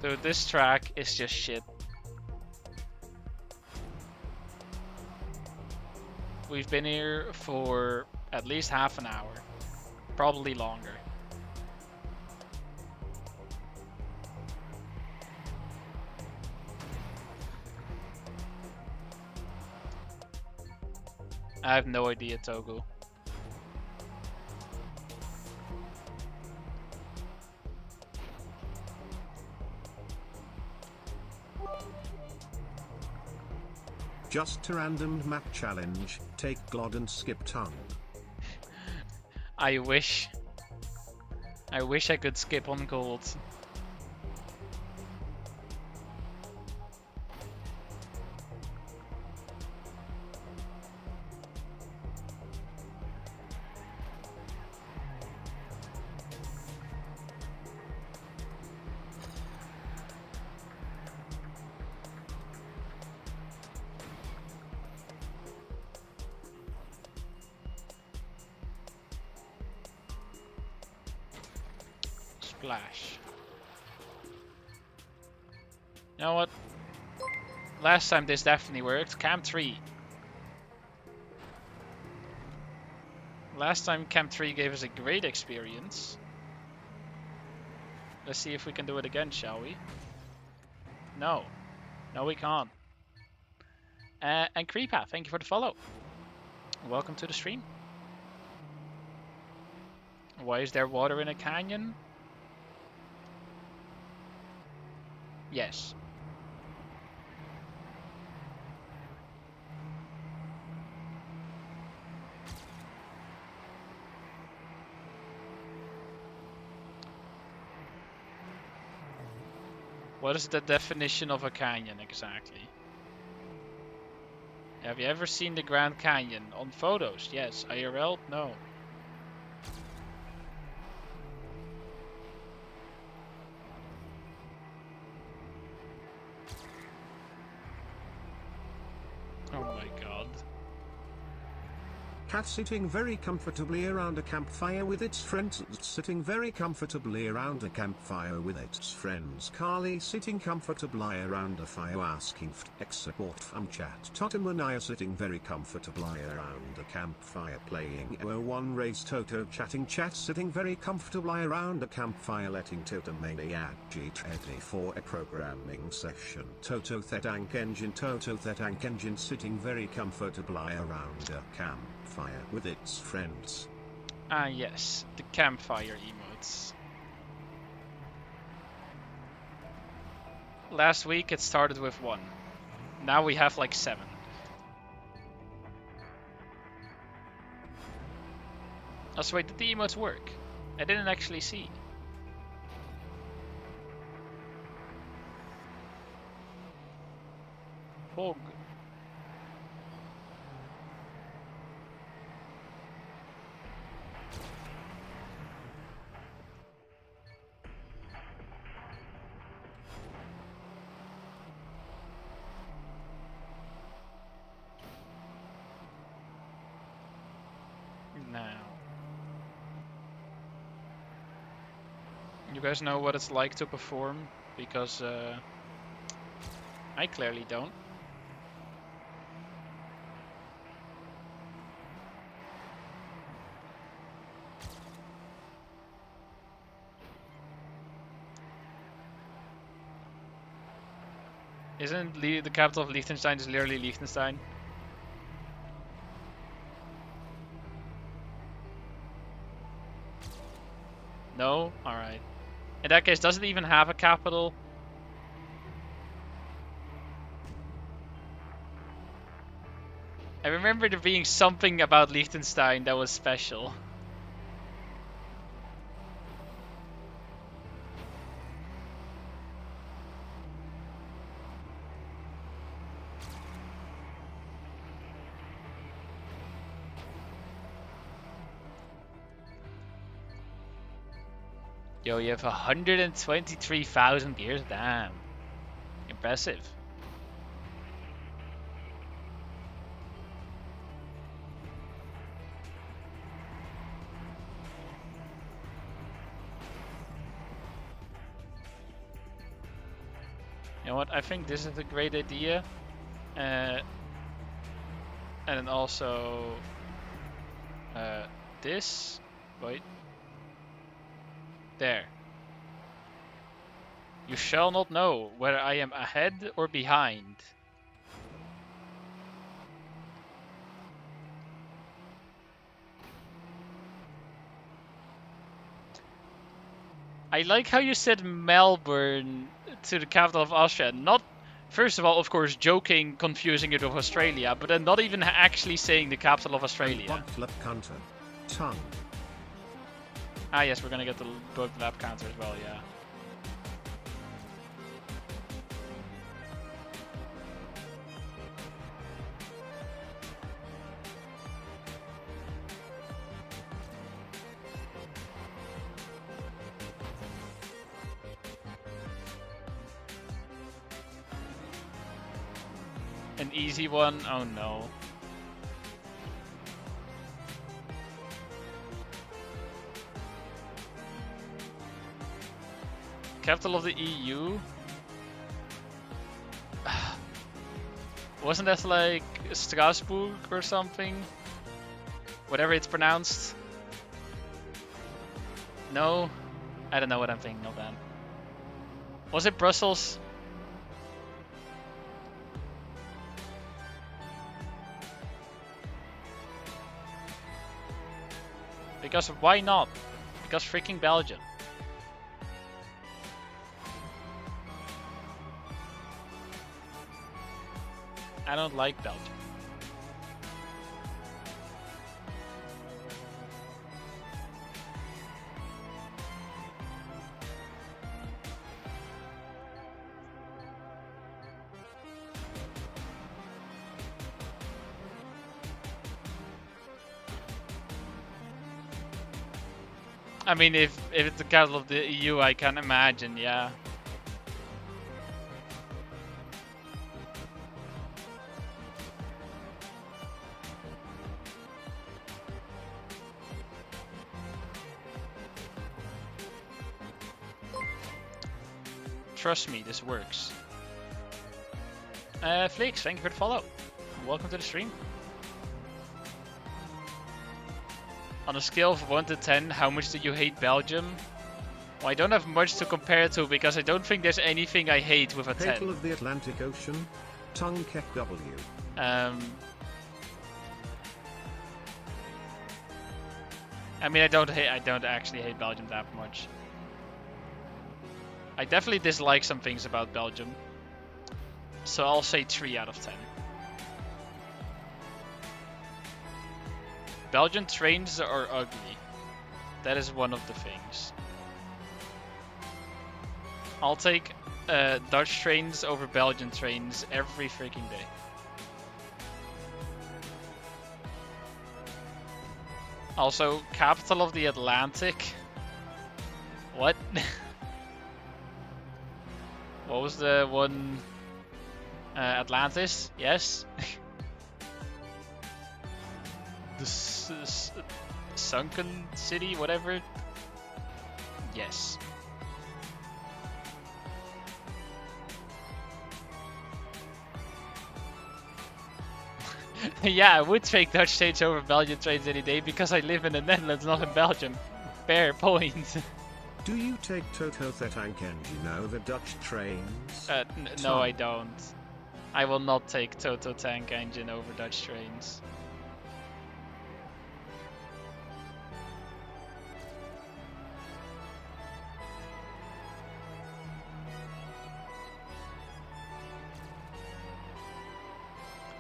Dude, this track is just shit. We've been here for at least half an hour. Probably longer. I have no idea, Togo. Just a random map challenge, take Glod and skip tongue. I wish I could skip on gold. Splash. You know what? Last time this definitely worked. Camp 3. Last time Camp 3 gave us a great experience. Let's see if we can do it again, shall we? No. No, we can't. And Creepa, thank you for the follow. Welcome to the stream. Why is there water in a canyon? Yes. What is the definition of a canyon exactly? Have you ever seen the Grand Canyon? On photos, yes. IRL, no. Oh my god. Cat sitting very comfortably around a campfire with its friends. Sitting very comfortably around a campfire with its friends. Carly sitting comfortably around a fire asking for X support from chat. Totemania sitting very comfortably around a campfire playing 01 race. Toto chatting chat sitting very comfortably around a campfire letting Totemania get ready for a programming session. Toto Thetank Engine sitting very comfortably around a campfire with its friends. Ah yes, the campfire emotes. Last week it started with 1. Now we have like 7. Also, wait, did the emotes work? I didn't actually see. Hog. Now. You guys know what it's like to perform? Because I clearly don't. Isn't the capital of Liechtenstein is literally Liechtenstein? No? Alright. In that case, does it even have a capital? I remember there being something about Liechtenstein that was special. Yo, you have 123,000 gears? Damn. Impressive. You know what? I think this is a great idea. And then also this. Wait. There. You shall not know whether I am ahead or behind. I like how you said Melbourne to the capital of Austria. Not, first of all, of course, joking, confusing it with Australia, but then not even actually saying the capital of Australia. Tongue. Ah, yes, we're gonna get the bug lap counter as well, yeah. An easy one? Oh no. Capital of the EU? Wasn't that like Strasbourg or something? Whatever it's pronounced. No? I don't know what I'm thinking of then. Was it Brussels? Because why not? Because freaking Belgium. I don't like Belgium. I mean, if it's the capital of the EU, I can imagine, yeah. Trust me, this works. Flakes, thank you for the follow. Welcome to the stream. On a scale of 1 to 10, how much do you hate Belgium? Well, I don't have much to compare to because I don't think there's anything I hate with a 10. Capital of the Atlantic Ocean, Tongue W. I mean, I don't actually hate Belgium that much. I definitely dislike some things about Belgium. So I'll say 3 out of 10. Belgian trains are ugly. That is one of the things. I'll take Dutch trains over Belgian trains every freaking day. Also, capital of the Atlantic. What? What was the one? Atlantis? Yes. The sunken city, whatever. Yes. Yeah, I would take Dutch trains over Belgian trains any day because I live in the Netherlands, not in Belgium. Fair point. Do you take Toto Tank Engine over Dutch trains? No, I don't. I will not take Toto Tank Engine over Dutch trains.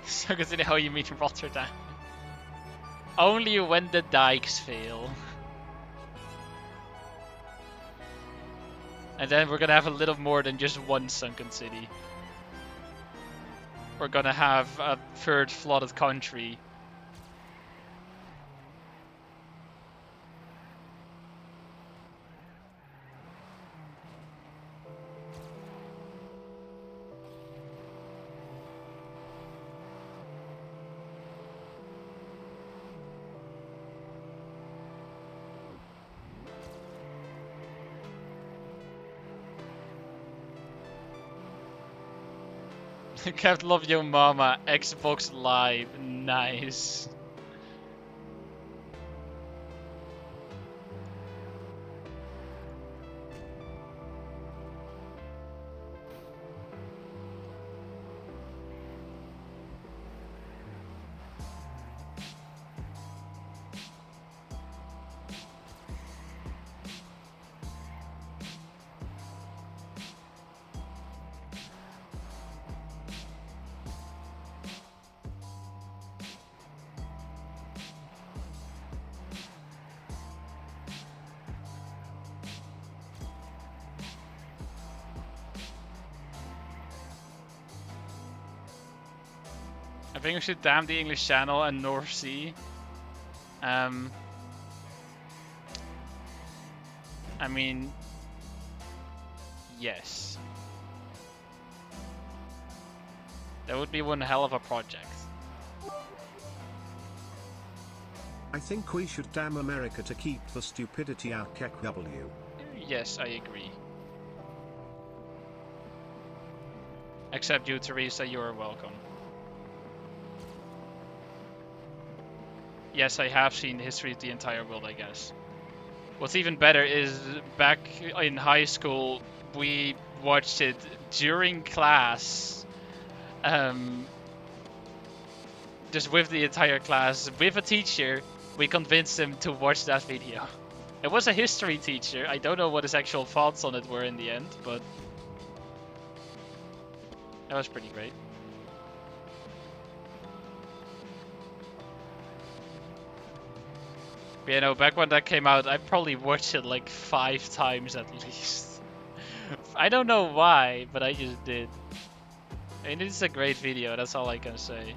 So consider how you meet Rotterdam. Only when the dikes fail. And then we're gonna have a little more than just one sunken city. We're gonna have a third flooded country. Kept love your mama. Xbox Live. Nice. I think we should damn the English Channel and North Sea. I mean, yes. That would be one hell of a project. I think we should damn America to keep the stupidity out KW. Yes, I agree. Except you, Teresa, you are welcome. Yes, I have seen History of the Entire World, I guess. What's even better is back in high school, we watched it during class. Just with the entire class, with a teacher, we convinced him to watch that video. It was a history teacher. I don't know what his actual thoughts on it were in the end, but that was pretty great. But, you know, back when that came out, I probably watched it like 5 times at least. I don't know why, but I just did. And it's a great video, that's all I can say.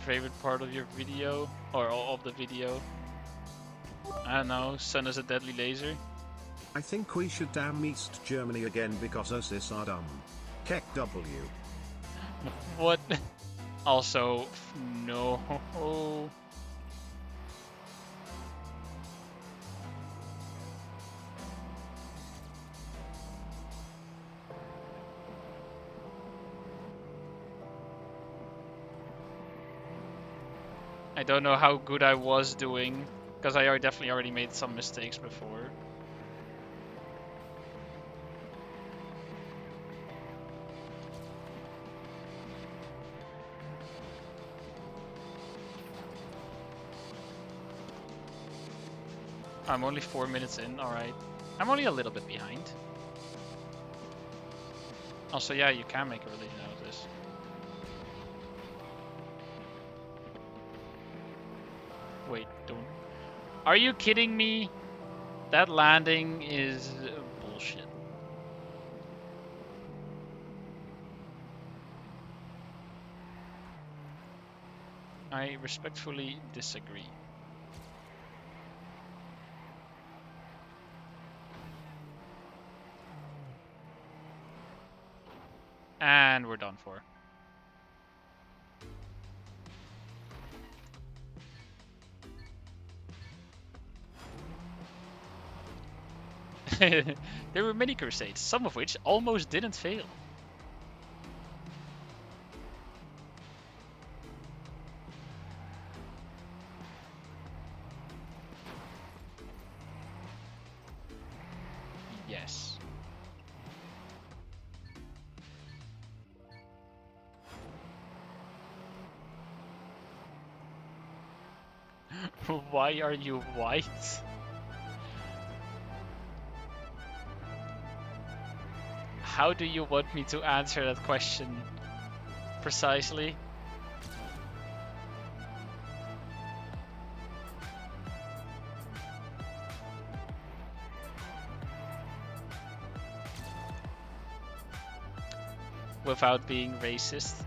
Favorite part of your video, or of the video? I don't know, sun is a deadly laser. I think we should damn East Germany again because OSIS are dumb. KW. What? Also, no. I don't know how good I was doing Because I definitely already made some mistakes before. I'm only 4 minutes in, alright. I'm only a little bit behind. Also, yeah, you can make a religion out of this. Wait, don't... Are you kidding me? That landing is bullshit. I respectfully disagree. And we're done for. There were many crusades, some of which almost didn't fail. Yes. Why are you white? How do you want me to answer that question precisely? Without being racist?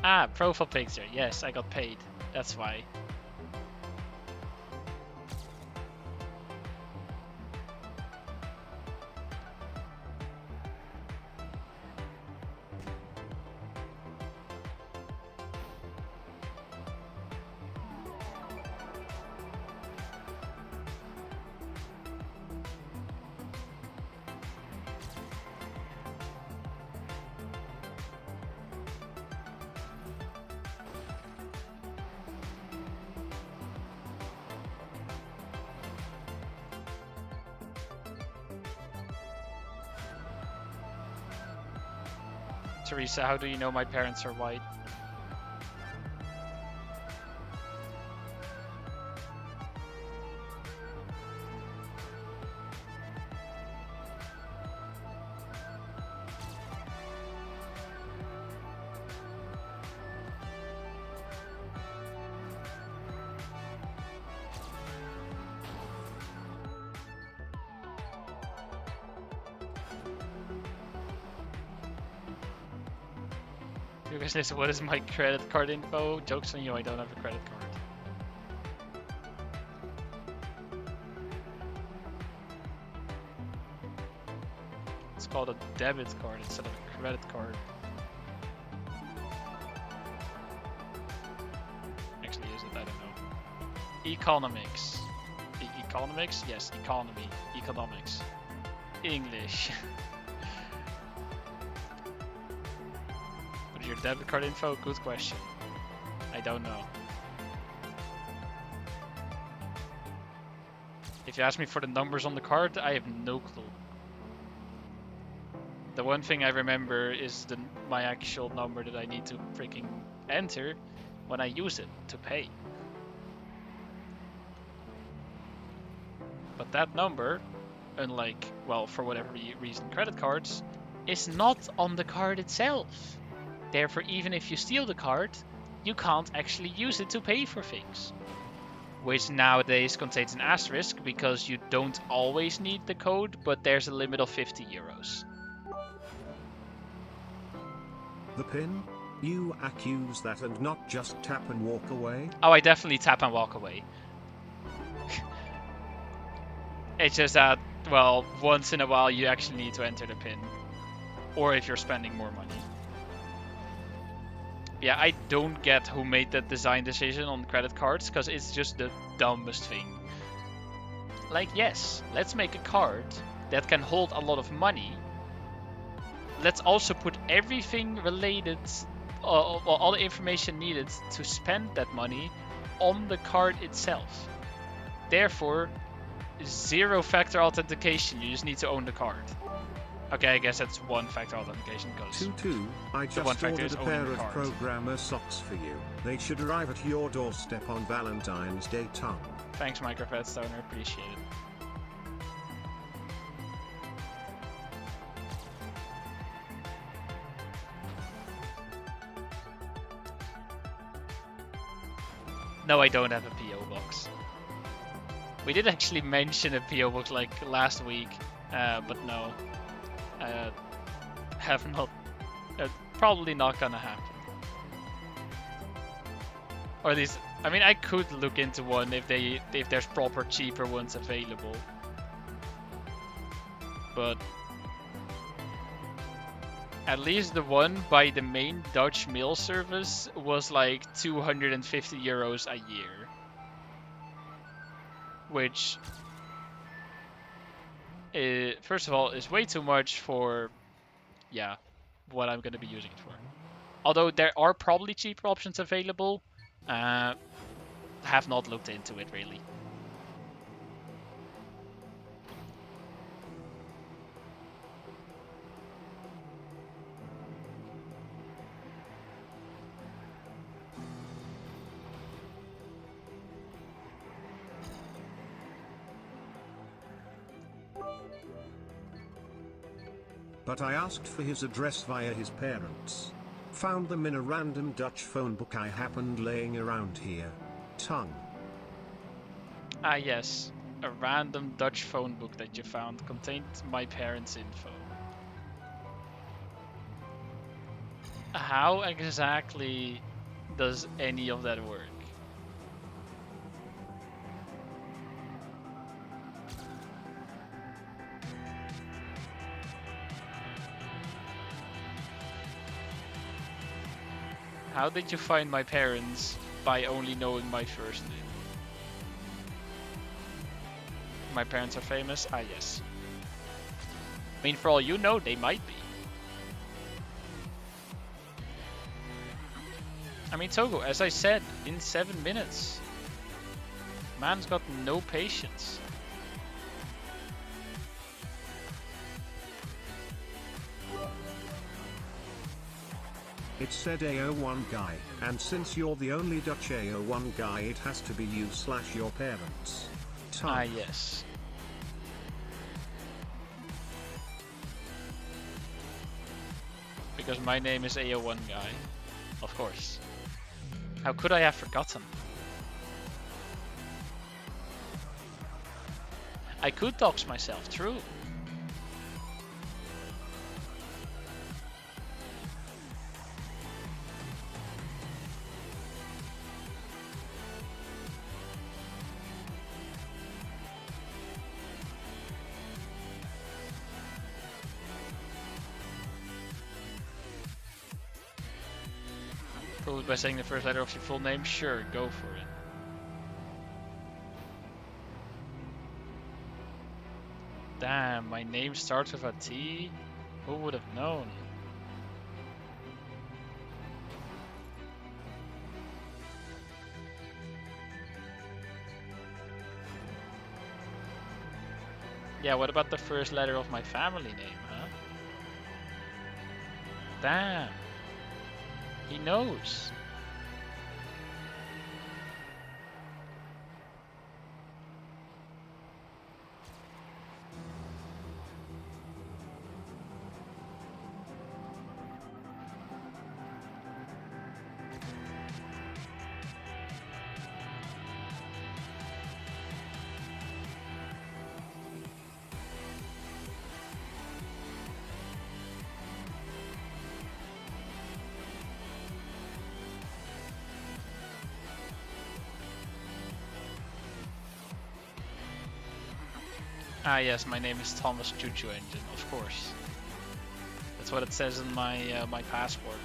Ah, profile picture. Yes, I got paid. That's why. Teresa, how do you know my parents are white? What is my credit card info? Joke's on you, I don't have a credit card. It's called a debit card instead of a credit card. Actually, is it? I don't know. Economics. Economics? Yes, economy. Economics. English. Your debit card info? Good question. I don't know. If you ask me for the numbers on the card, I have no clue. The one thing I remember is my actual number that I need to freaking enter when I use it to pay. But that number, unlike, well, for whatever reason, credit cards, is not on the card itself. Therefore, even if you steal the card, you can't actually use it to pay for things. Which nowadays contains an asterisk because you don't always need the code, but there's a limit of 50 euros. The pin? You accuse that and not just tap and walk away? Oh, I definitely tap and walk away. It's just that, well, once in a while you actually need to enter the pin. Or if you're spending more money. Yeah, I don't get who made that design decision on credit cards, because it's just the dumbest thing. Like, yes, let's make a card that can hold a lot of money, let's also put everything related, all the information needed to spend that money on the card itself. Therefore, 0-factor authentication. You just need to own the card. Okay, I guess that's 1-factor authentication because 2-2, I just ordered a pair of programmer socks for you. They should arrive at your doorstep on Valentine's Day, Tongue. Thanks, Microfed Stoner. Appreciate it. No, I don't have a PO box. We did actually mention a PO box like last week, but no, have not. Probably not gonna happen. Or at least, I mean, I could look into one if there's proper cheaper ones available, but at least the one by the main Dutch mail service was like 250 euros a year. Which, first of all, is way too much for, yeah, what I'm going to be using it for. Although there are probably cheaper options available, have not looked into it really. But I asked for his address via his parents. Found them in a random Dutch phone book I happened laying around here. Tongue. Ah yes, a random Dutch phone book that you found contained my parents' info. How exactly does any of that work? How did you find my parents by only knowing my first name? My parents are famous? Ah, yes. I mean, for all you know, they might be. I mean, Togo, as I said, in 7 minutes. Man's got no patience. It said AO1 guy, and since you're the only Dutch AO1 guy, it has to be you/your parents. Tongue. Ah, yes. Because my name is AO1 guy, of course. How could I have forgotten? I could dox myself, true. Prove it by saying the first letter of your full name? Sure, go for it. Damn, my name starts with a T? Who would have known? Yeah, what about the first letter of my family name, huh? Damn. He knows. Ah yes, my name is Thomas Choo Choo Engine, of course. That's what it says in my my passport.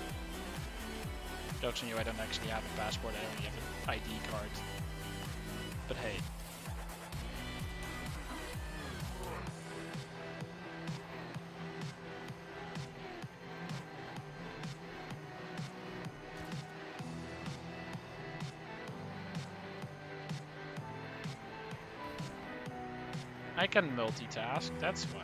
Jokes on you, I don't actually have a passport, I only have an ID card. But hey. I can multitask, that's why.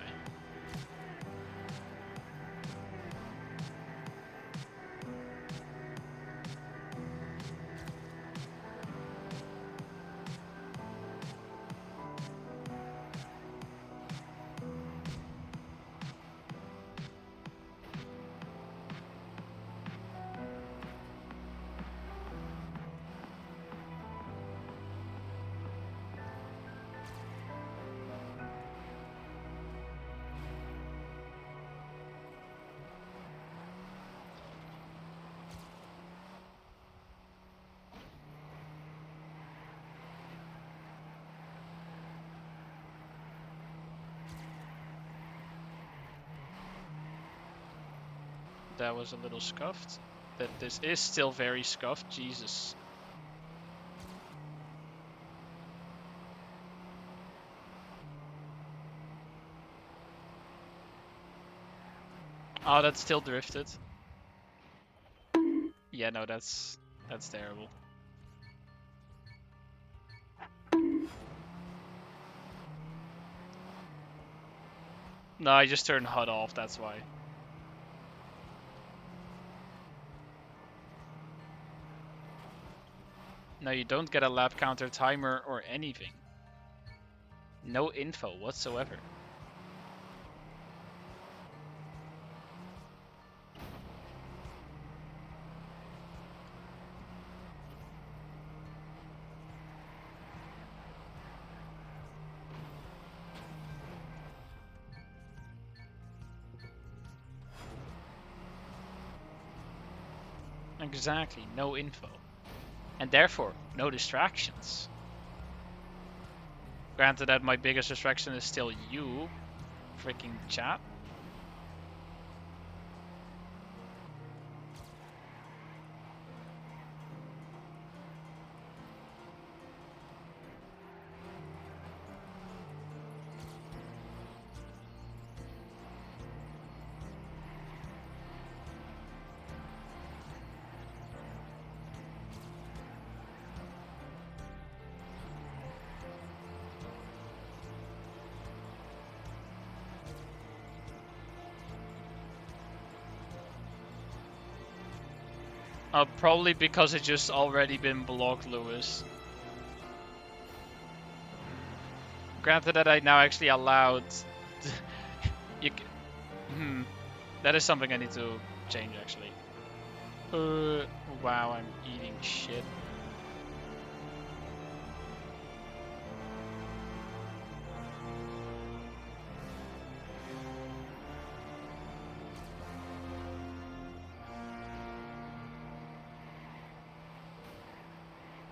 That was a little scuffed. That this is still very scuffed, Jesus. Oh, that's still drifted. Yeah, no, that's terrible. No, I just turned HUD off, that's why. No, you don't get a lap counter timer or anything. No info whatsoever. Exactly, no info. And therefore, no distractions. Granted that my biggest distraction is still you, freaking chat. Probably because it just already been blocked, Lewis. Granted that I now actually allowed... that is something I need to change, actually. Wow, I'm eating shit.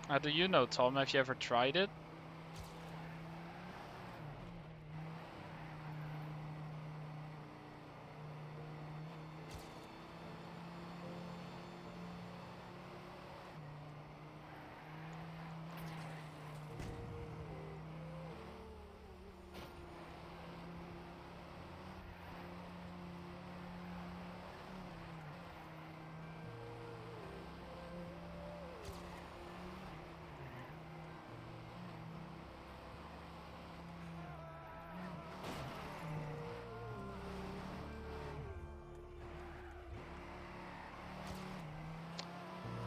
How do you know, Tom? Have you ever tried it?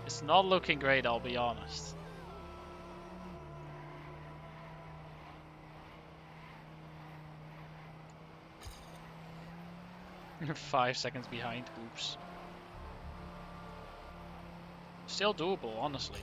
It's not looking great, I'll be honest. You're 5 seconds behind, oops. Still doable, honestly.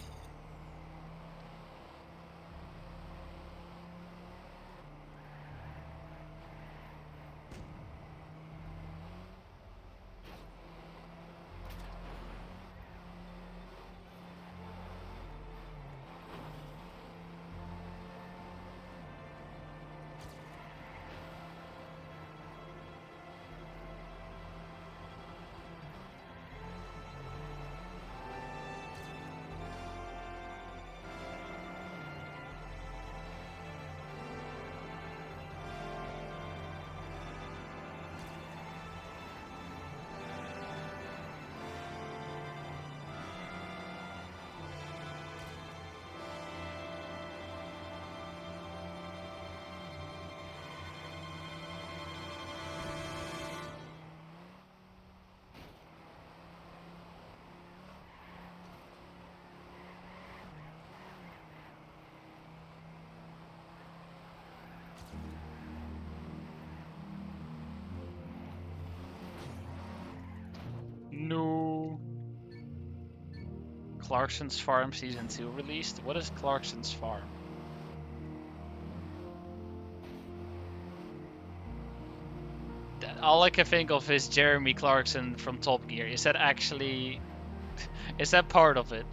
Clarkson's Farm Season 2 released. What is Clarkson's Farm? All I can think of is Jeremy Clarkson from Top Gear. Is that actually... is that part of it?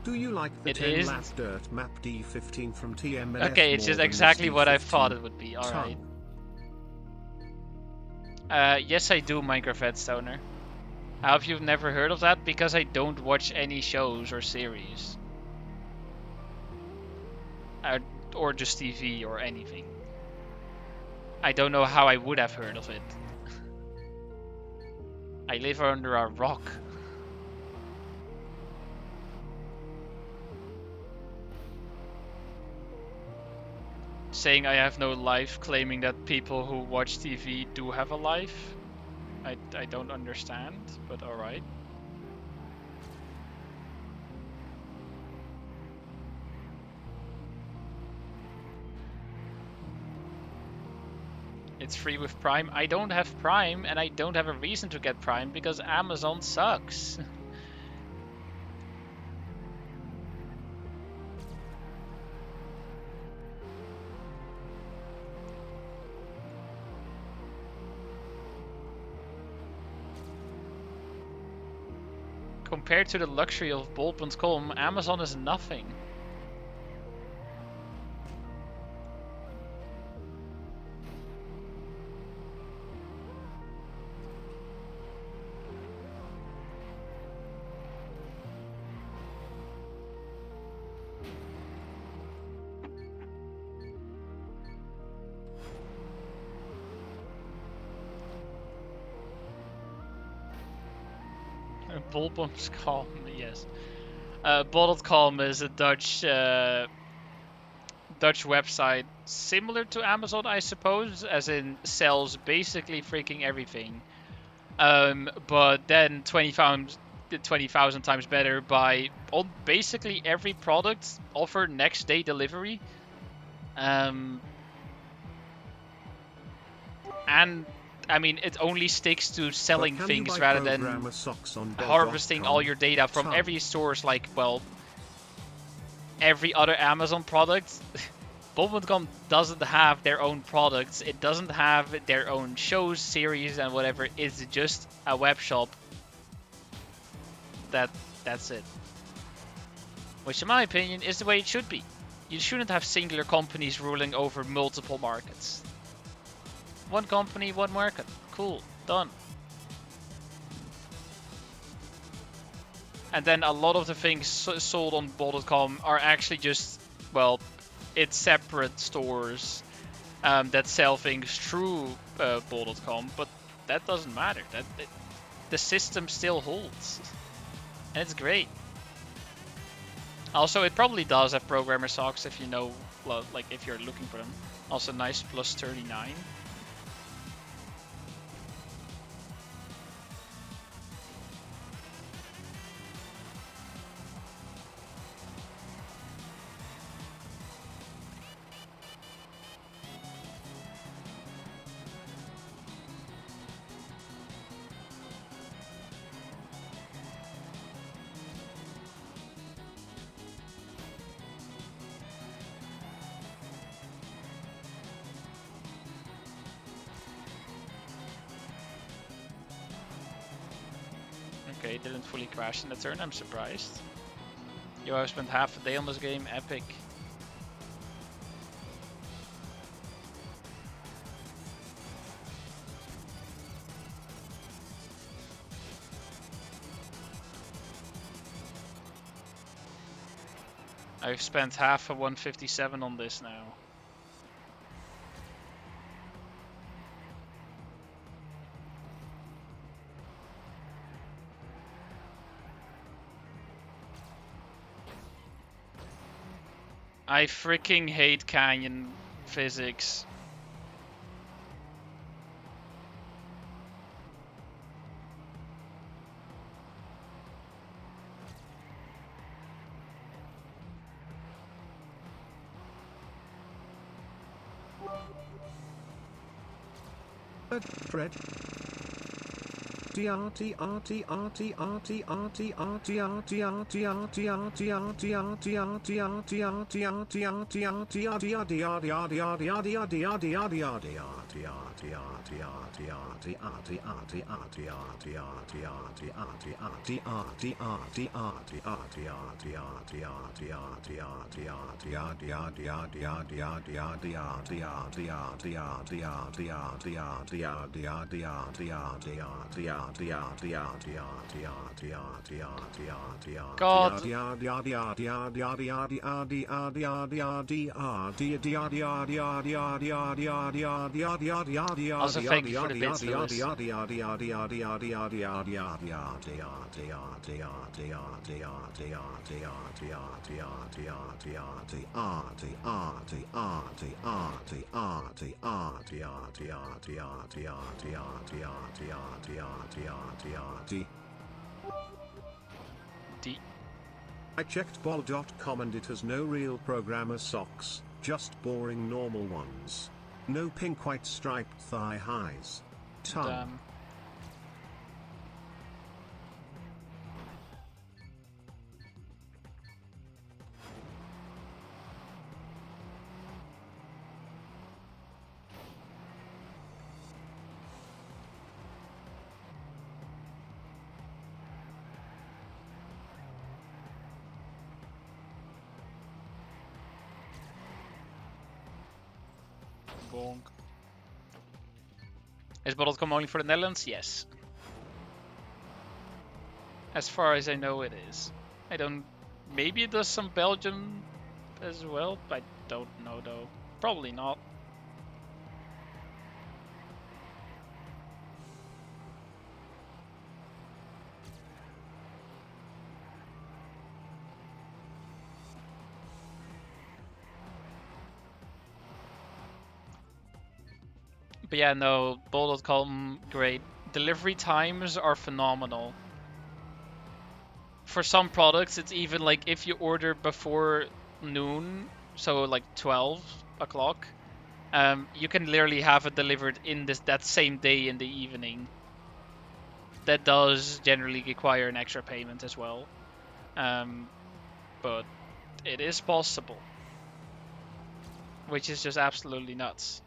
Do you like the It 10 is. lap dirt map D15 from TM&F? Okay, it's just exactly what I thought it would be. Alright. Yes, I do, Minecraft Redstoner. How have you never heard of that? Because I don't watch any shows or series. Or just TV or anything. I don't know how I would have heard of it. I live under a rock. Saying I have no life, claiming that people who watch TV do have a life. I don't understand, but alright. It's free with Prime. I don't have Prime, and I don't have a reason to get Prime because Amazon sucks. Compared to the luxury of Bol.com, Amazon is nothing. Bol.com, yes. Bol.com is a Dutch website similar to Amazon, I suppose, as in sells basically freaking everything. But then 20,000 times better by on basically every product offer next day delivery. And I mean, it only sticks to selling things rather than harvesting all your data from every source, like, well, every other Amazon product. Bol.com doesn't have their own products. It doesn't have their own shows, series, and whatever. It's just a web shop. That's it. Which, in my opinion, is the way it should be. You shouldn't have singular companies ruling over multiple markets. One company, one market. Cool. Done. And then a lot of the things sold on Bol.com are actually just, well, it's separate stores that sell things through Bol.com, but that doesn't matter. The system still holds. And it's great. Also, it probably does have programmer socks if you know, like, if you're looking for them. Also nice, plus 39. Okay, didn't fully crash in the turn, I'm surprised. Yo, I've spent half a day on this game, epic. I've spent half a 157 on this now. I freaking hate Canyon physics. God. Also, thank you for the bits, Lewis. D. I checked ball.com and it has no real programmer socks, just boring normal ones. No pink white striped thigh highs. Tongue. Damn. Bonk. Is ball.com only for the Netherlands? Yes. As far as I know, it is. I don't. Maybe it does some Belgium as well. I don't know though. Probably not. But yeah, no, bol.com, great. Delivery times are phenomenal. For some products, it's even like if you order before noon, so like 12 o'clock, you can literally have it delivered in that same day in the evening. That does generally require an extra payment as well. But it is possible. Which is just absolutely nuts.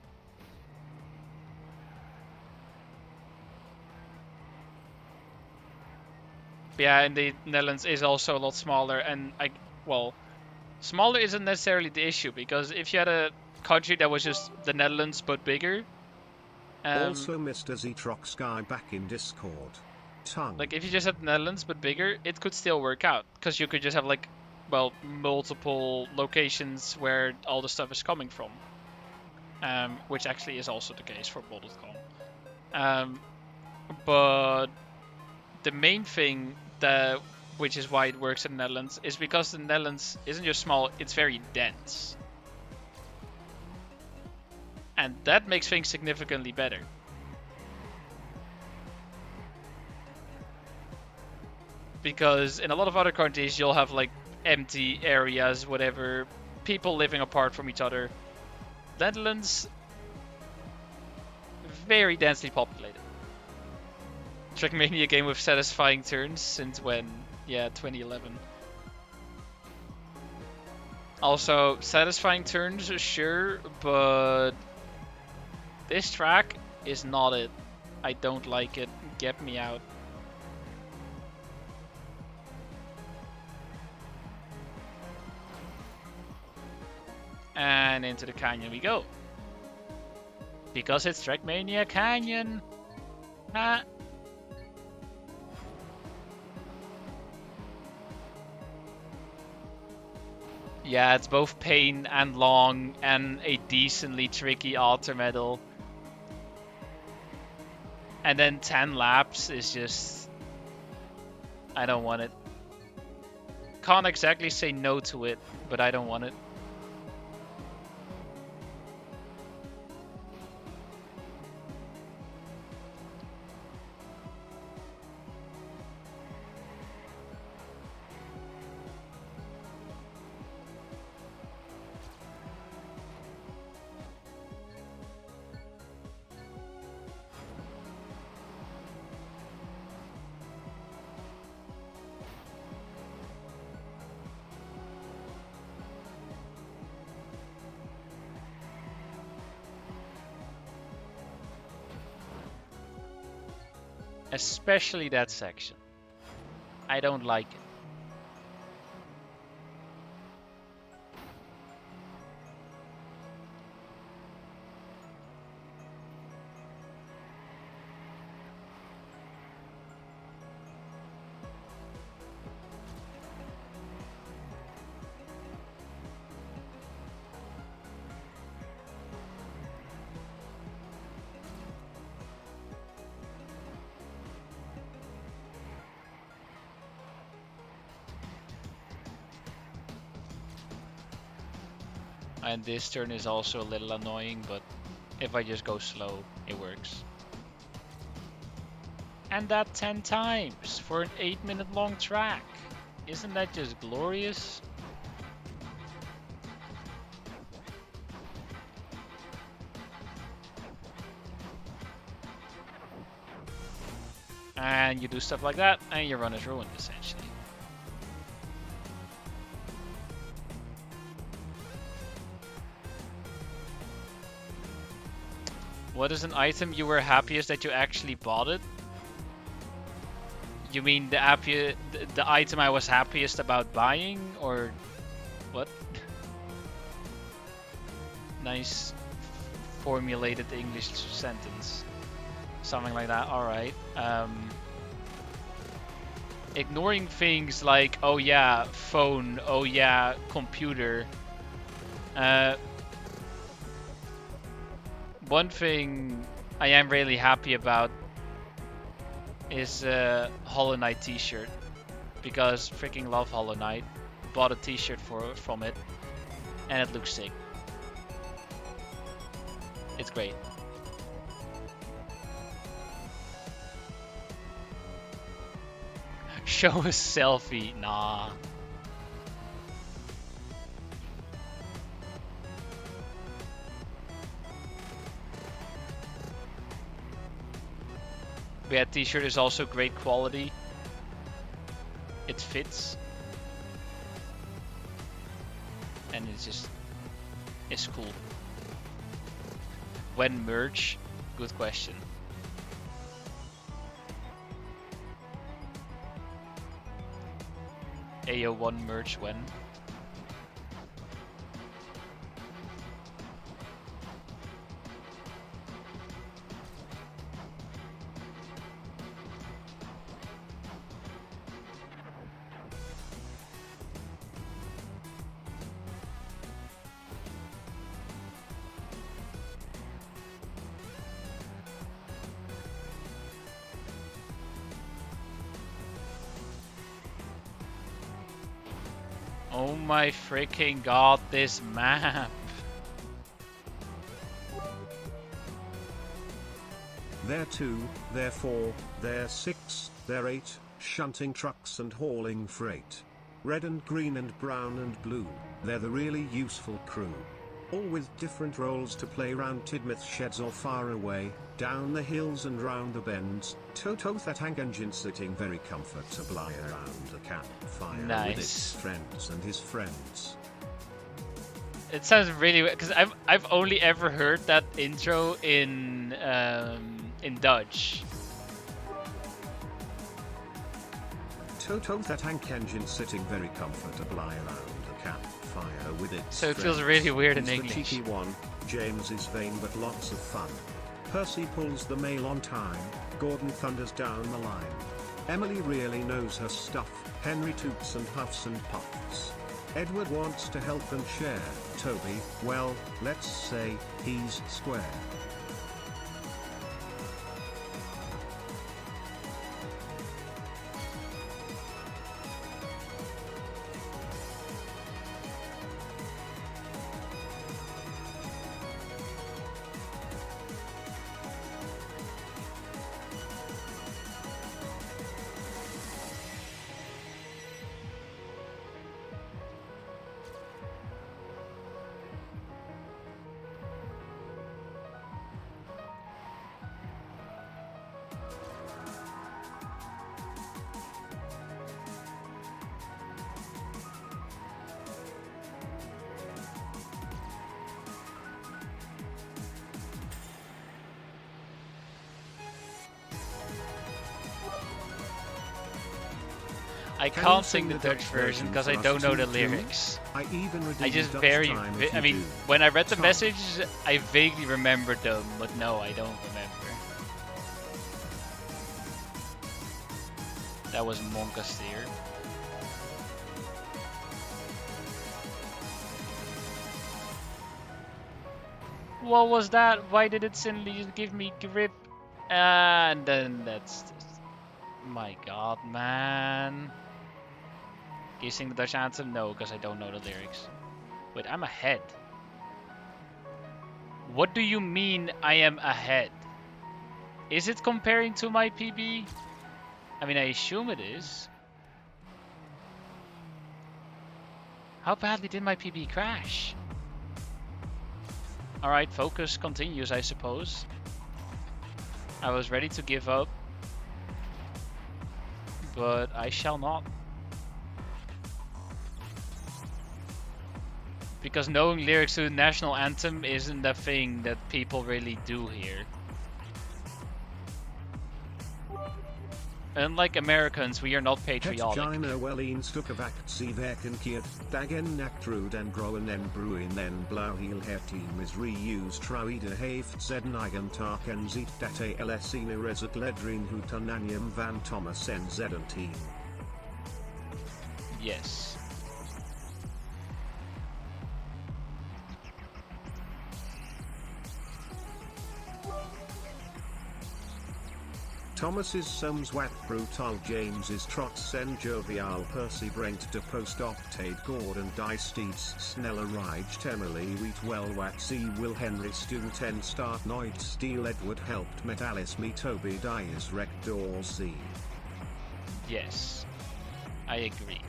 But yeah, and the Netherlands is also a lot smaller, and smaller isn't necessarily the issue, because if you had a country that was just the Netherlands but bigger, also Mr. Zetrox guy back in Discord. Tongue. Like if you just had the Netherlands but bigger, it could still work out, because you could just have like, well, multiple locations where all the stuff is coming from, which actually is also the case for bol.com. But the main thing which is why it works in the Netherlands, is because the Netherlands isn't just small, it's very dense. And that makes things significantly better. Because in a lot of other countries, you'll have like empty areas, whatever, people living apart from each other. Netherlands, very densely populated. Trackmania game with satisfying turns since when? Yeah, 2011. Also, satisfying turns, sure, but this track is not it. I don't like it. Get me out. And into the canyon we go. Because it's Trackmania Canyon. Ah. Yeah, it's both pain and long and a decently tricky alter medal. And then 10 laps is just... I don't want it. Can't exactly say no to it, but I don't want it. Especially that section. I don't like it. And this turn is also a little annoying, but if I just go slow, it works. And that 10 times for an 8-minute long track. Isn't that just glorious? And you do stuff like that, and your run is ruined, essentially. What is an item you were happiest that you actually bought it? You mean the item I was happiest about buying, or what? Nice formulated English sentence. Something like that, alright. Ignoring things like, oh yeah, phone, oh yeah, computer. One thing I am really happy about is a Hollow Knight t-shirt, because freaking love Hollow Knight. Bought a t-shirt from it, and it looks sick. It's great. Show a selfie, nah. But yeah, t-shirt is also great quality. It fits. And it's cool. When merch? Good question. AO1 merch when? Oh my freaking god, this map! They're 2, they're 4, they're 6, they're 8, shunting trucks and hauling freight. Red and green and brown and blue, they're the really useful crew. All with different roles to play round Tidmouth sheds or far away, down the hills and round the bends. Toto that tank engine sitting very comfortably around a campfire with its friends and his friends. It sounds really weird, because I've only ever heard that intro in Dutch. Toto that tank engine sitting very comfortably around a campfire with its So it feels really weird in He's English. The cheeky one. James is vain but lots of fun. Percy pulls the mail on time. Gordon thunders down the line. Emily really knows her stuff. Henry toots and huffs and puffs. Edward wants to help and share. Toby, well, let's say, he's square. I Can can't you sing the Dutch version because for I us don't know the too? lyrics. I even I redeemed just Dutch very, time if I you mean, do. when I read the Tom. message, I vaguely remembered them, but no, I don't remember. That was Moncaster. What was that? Why did it suddenly just give me grip? And then that's just... My god, man. Can you sing the Dutch anthem? No, because I don't know the lyrics. Wait, I'm ahead. What do you mean I am ahead? Is it comparing to my PB? I mean, I assume it is. How badly did my PB crash? Alright, focus continues, I suppose. I was ready to give up, but I shall not. Because knowing lyrics to the national anthem isn't a thing that people really do here. Unlike Americans, we are not patriotic. Het Gina Wellien stuk of actie verkenkeerd, dagen naktrud en groen en bruin en blauw heel het team is reused trouwde heeft zeden eigen taak en ziet dat als ene reset ledrin hutananium van Thomas en zeden team. Yes. Thomas is soms wat brutal, James is trots en jovial, Percy brengt de post optade Gordon die steeds sneller rijdt Emily weet wel wat ze wil Henry student en start nooit steel Edward helped met Alice me Toby die is wrecked or z. Yes. I agree.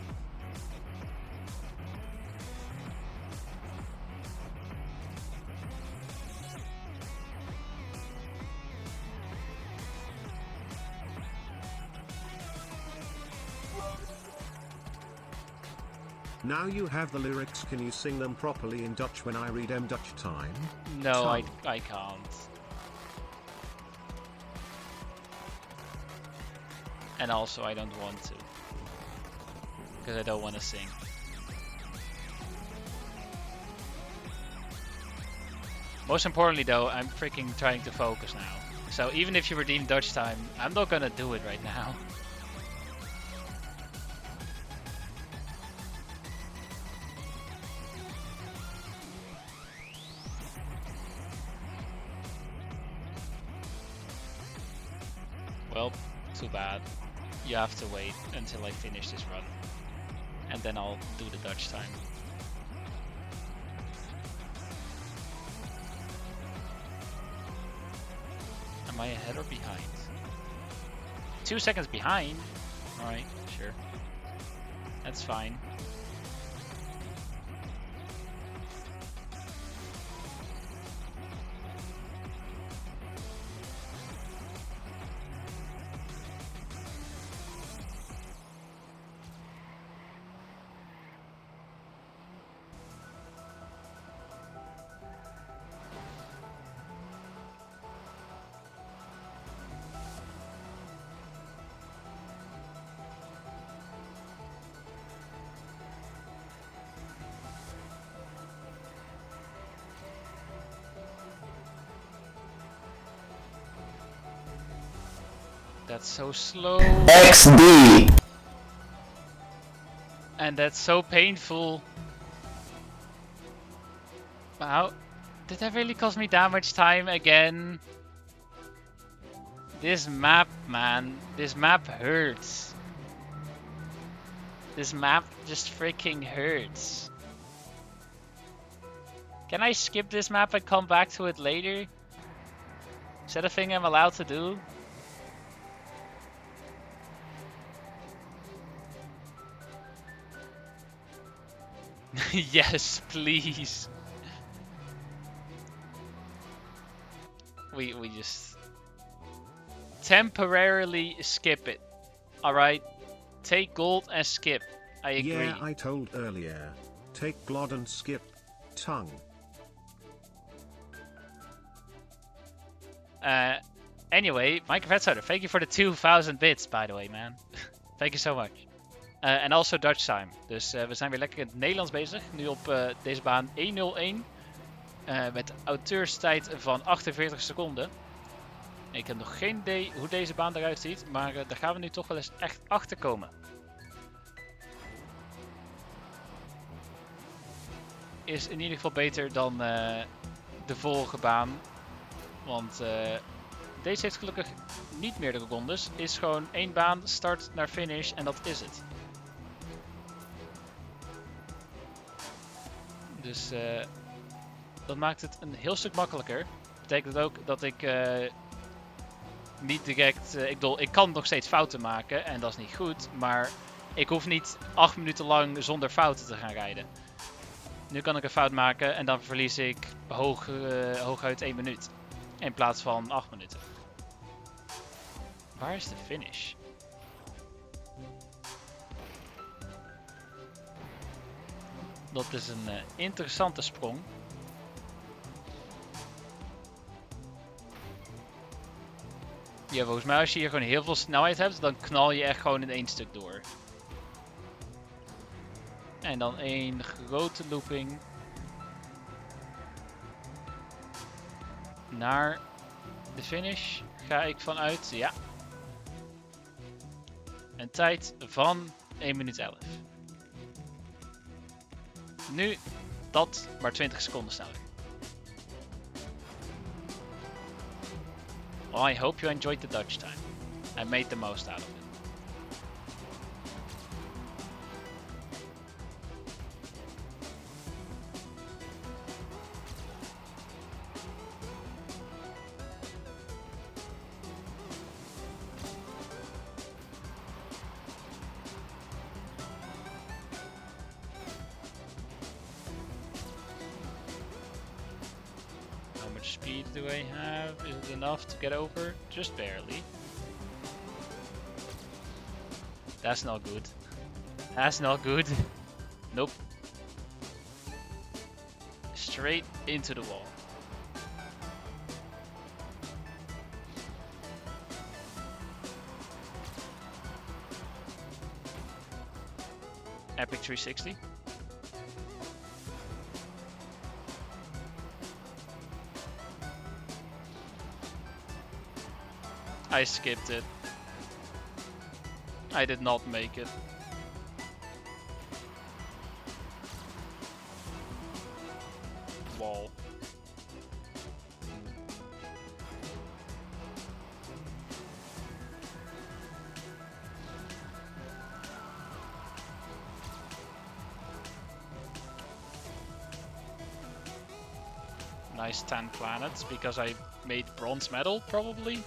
Now you have the lyrics, can you sing them properly in Dutch when I read em Dutch time? No, Tom. I can't. And also I don't want to. Because I don't want to sing. Most importantly though, I'm freaking trying to focus now. So even if you redeem Dutch time, I'm not gonna do it right now. Well, too bad. You have to wait until I finish this run. And then I'll do the Dutch time. Am I ahead or behind? 2 seconds behind? Alright, sure. That's fine. That's so slow. XD. And that's so painful. Wow. Did that really cost me that much time again? This map, man. This map hurts. This map just freaking hurts. Can I skip this map and come back to it later? Is that a thing I'm allowed to do? Yes, please. We just temporarily skip it. Alright? Take gold and skip. I agree. Yeah, I told earlier. Take glod and skip. Tongue. Anyway, Minecraft Sider, thank you for the 2,000 bits, by the way, man. Thank you so much. En also Dutch time. Dus we zijn weer lekker in het Nederlands bezig. Nu op deze baan 1:01. Met auteurstijd van 48 seconden. Ik heb nog geen idee hoe deze baan eruit ziet. Maar daar gaan we nu toch wel eens echt achter komen. Is in ieder geval beter dan de vorige baan. Want deze heeft gelukkig niet meerdere rondes. Is gewoon één baan, start naar finish en dat is het. Dus dat maakt het een heel stuk makkelijker. Betekent ook dat ik niet direct... ik kan nog steeds fouten maken en dat is niet goed. Maar ik hoef niet 8 minuten lang zonder fouten te gaan rijden. Nu kan ik een fout maken en dan verlies ik hooguit 1 minuut. In plaats van 8 minuten. Waar is de finish? Dat is een interessante sprong. Ja, volgens mij als je hier gewoon heel veel snelheid hebt, dan knal je echt gewoon in één stuk door. En dan één grote looping. Naar de finish ga ik vanuit, ja. Een tijd van 1 minuut 11. Nu dat maar 20 seconden sneller. Well, I hope you enjoyed the Dutch time. I made the most out of it. How much speed do I have? Is it enough to get over? Just barely. That's not good. That's not good. Nope. Straight into the wall. Epic 360. I skipped it. I did not make it. Wall. Nice 10 planets because I made bronze medal probably.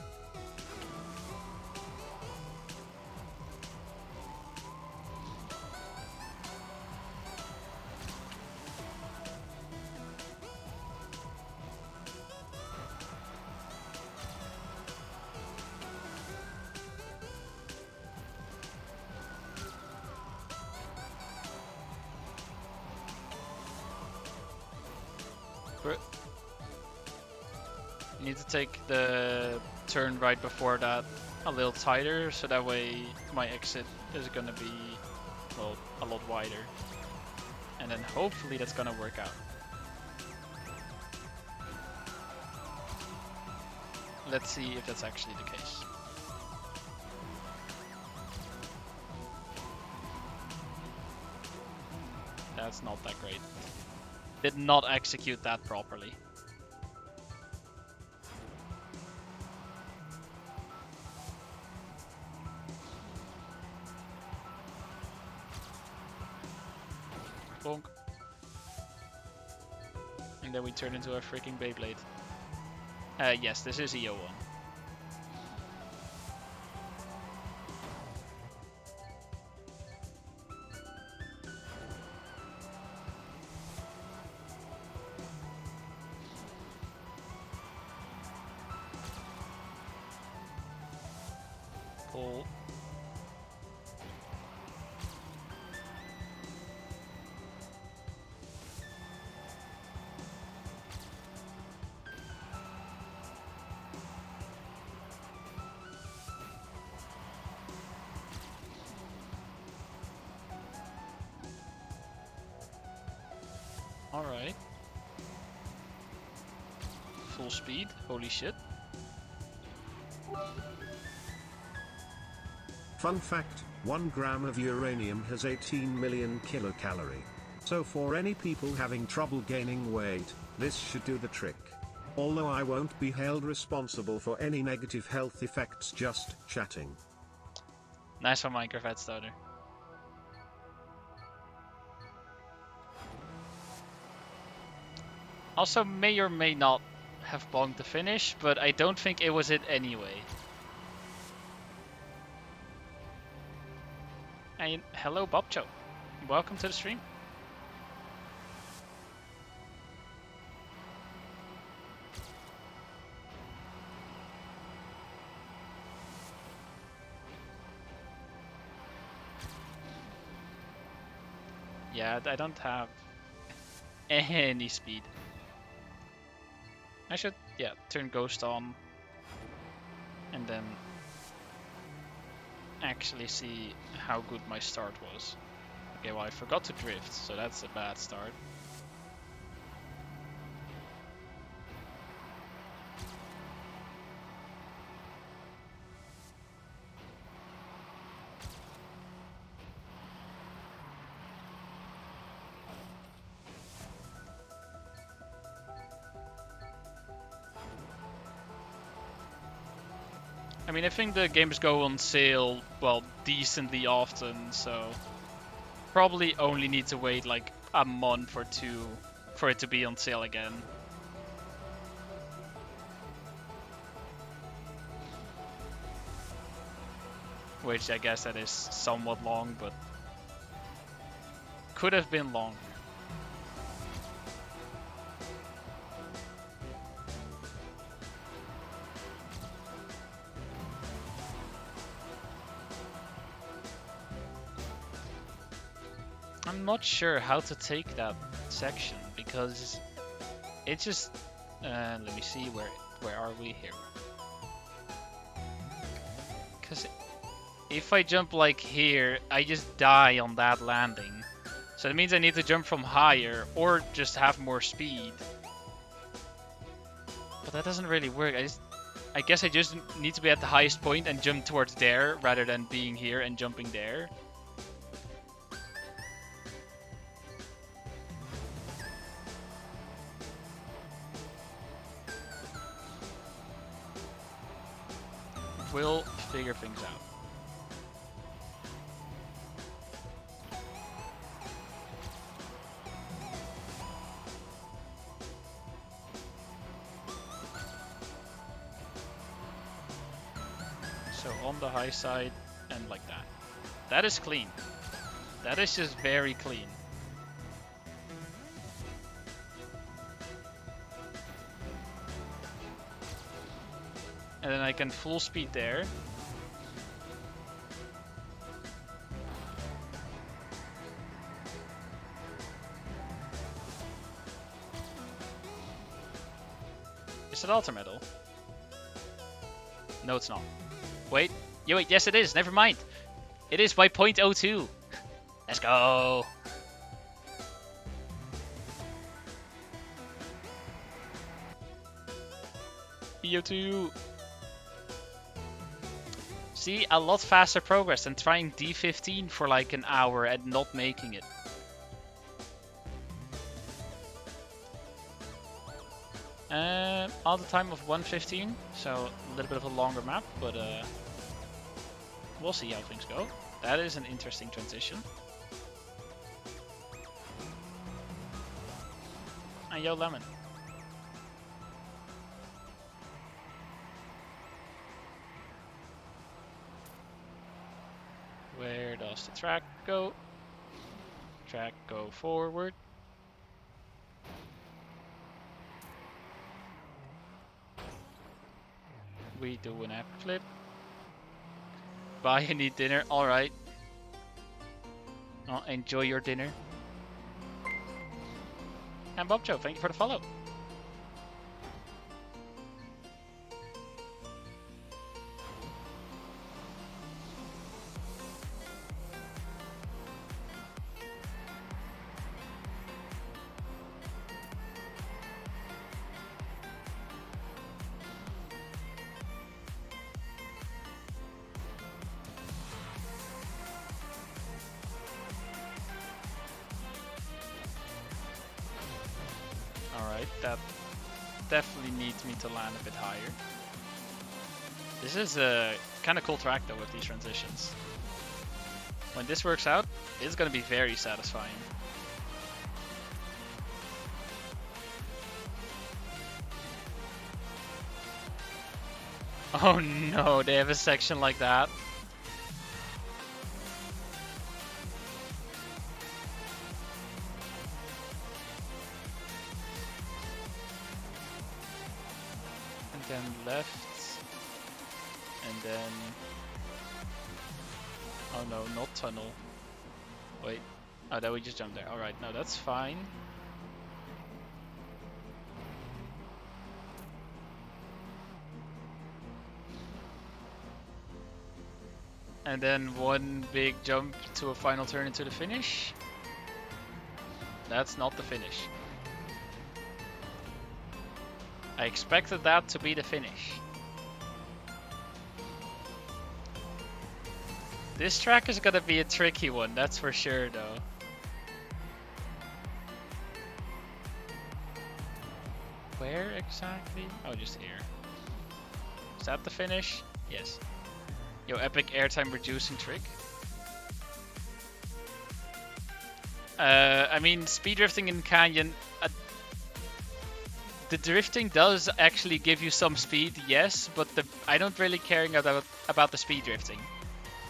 You need to take the turn right before that a little tighter, so that way my exit is gonna be, well, a lot wider. And then hopefully that's gonna work out. Let's see if that's actually the case. That's not that great. Did not execute that properly. Bonk. And then we turn into a freaking Beyblade. Yes, this is EO1. Pull. Alright. Full speed, holy shit. Fun fact, 1 gram of uranium has 18 million kilocalorie. So for any people having trouble gaining weight, this should do the trick. Although I won't be held responsible for any negative health effects, just chatting. Nice one, Minecraft starter. Also may or may not have bonged the finish, but I don't think it was it anyway. And hello Bobcho, welcome to the stream. Yeah, I don't have any speed. I should, yeah, turn Ghost on and then actually see how good my start was. Okay, well I forgot to drift, so that's a bad start. I mean, I think the games go on sale, well, decently often, so probably only need to wait like a month or two for it to be on sale again. Which I guess that is somewhat long, but could have been longer. I'm not sure how to take that section because it just let me see where are we here? Because if I jump like here, I just die on that landing. So that means I need to jump from higher or just have more speed. But that doesn't really work. I guess I just need to be at the highest point and jump towards there rather than being here and jumping there. We'll figure things out. So on the high side and like that. That is clean. That is just very clean. And then I can full speed there. Is it alter metal? No, it's not. Wait. Yeah, wait. Yes, it is. Never mind. It is by 0.02. Let's go. EO2. See, a lot faster progress than trying D15 for like an hour and not making it. All the time of 1:15, so a little bit of a longer map, but we'll see how things go. That is an interesting transition. And yo, Lemon. Where does the track go? Track go forward. We do an app flip. Buy and eat dinner. Alright. Well, enjoy your dinner. And Bobjo, thank you for the follow. that definitely needs me to land a bit higher. This is a kind of cool track though with these transitions. When this works out, it's going to be very satisfying. Oh no, they have a section like that. And then left. And then... Oh no, not tunnel. Wait. Oh, that we just jumped there. Alright, no, that's fine. And then one big jump to a final turn into the finish. That's not the finish. I expected that to be the finish. This track is gonna be a tricky one, that's for sure though. Where exactly? Oh, just here. Is that the finish? Yes. Yo, epic airtime reducing trick. I mean, speed drifting in Canyon. The drifting does actually give you some speed, yes, but I don't really care about the speed drifting.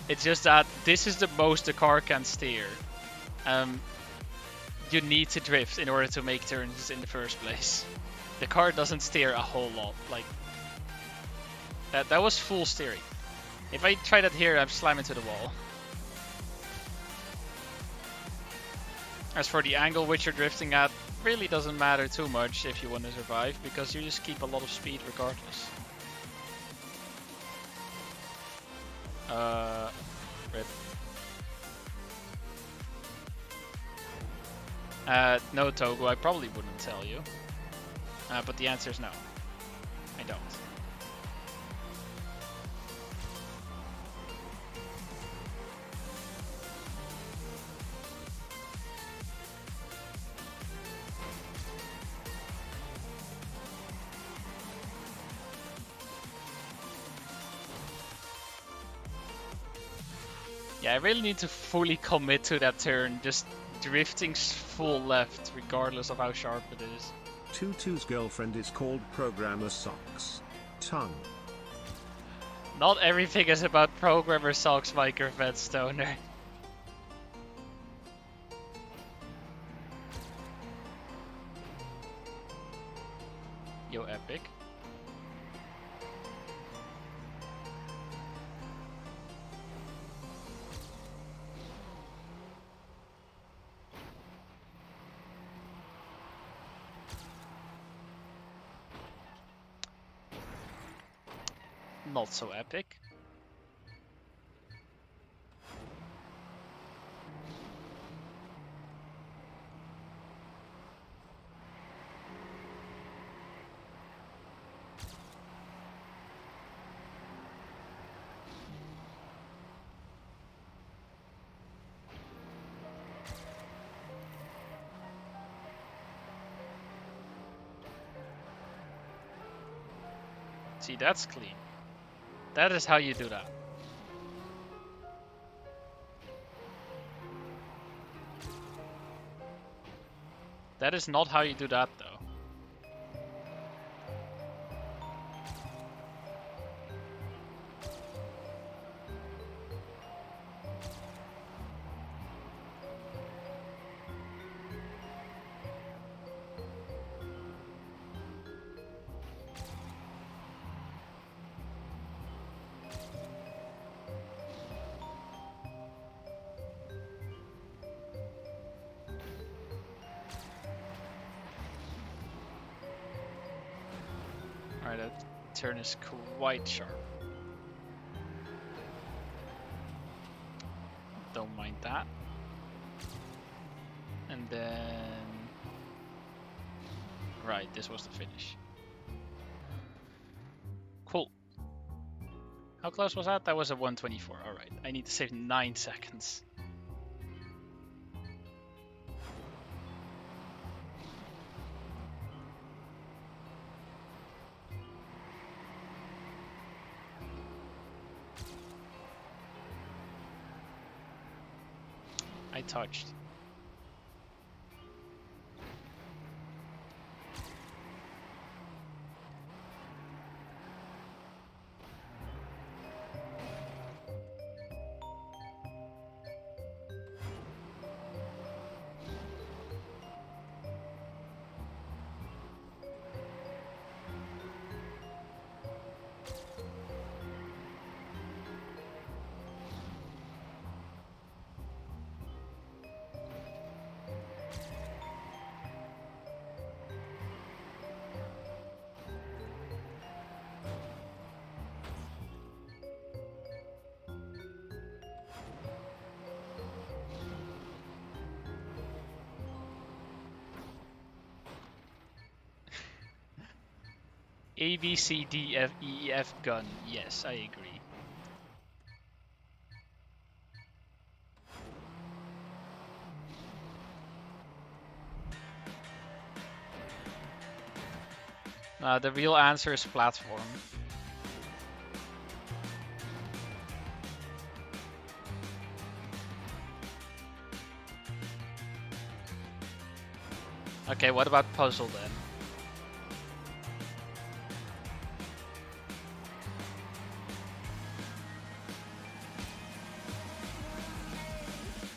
It's just that this is the most the car can steer. You need to drift in order to make turns in the first place. The car doesn't steer a whole lot. Like that was full steering. If I try that here, I'm slamming into the wall. As for the angle which you're drifting at, really doesn't matter too much if you want to survive, because you just keep a lot of speed regardless. Rip. No, Togo, I probably wouldn't tell you. But the answer is no. I don't. Yeah, I really need to fully commit to that turn, just drifting full left, regardless of how sharp it is. Tutu's girlfriend is called Programmer Socks. Tongue. Not everything is about Programmer Socks, Microfed Stoner. Yo, epic. Not so epic. See, that's clean. That is how you do that. That is not how you do that, though. Alright, that turn is quite sharp. Don't mind that. And then... Right, this was the finish. Cool. How close was that? That was a 124. Alright, I need to save 9 seconds. I touched. A, B, C, D, F, E, F, gun. Yes, I agree. The real answer is platform. Okay, what about puzzle then?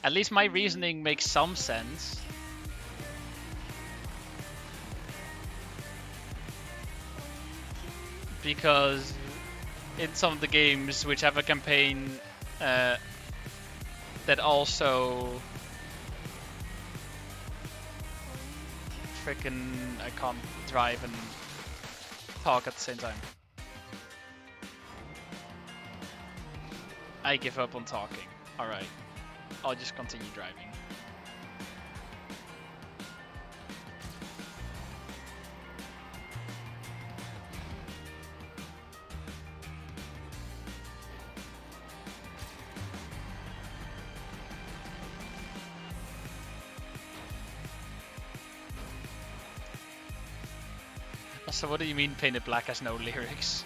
At least my reasoning makes some sense. Because in some of the games which have a campaign that also frickin' I can't drive and talk at the same time. I give up on talking. Alright. I'll just continue driving. So what do you mean Painted Black has no lyrics?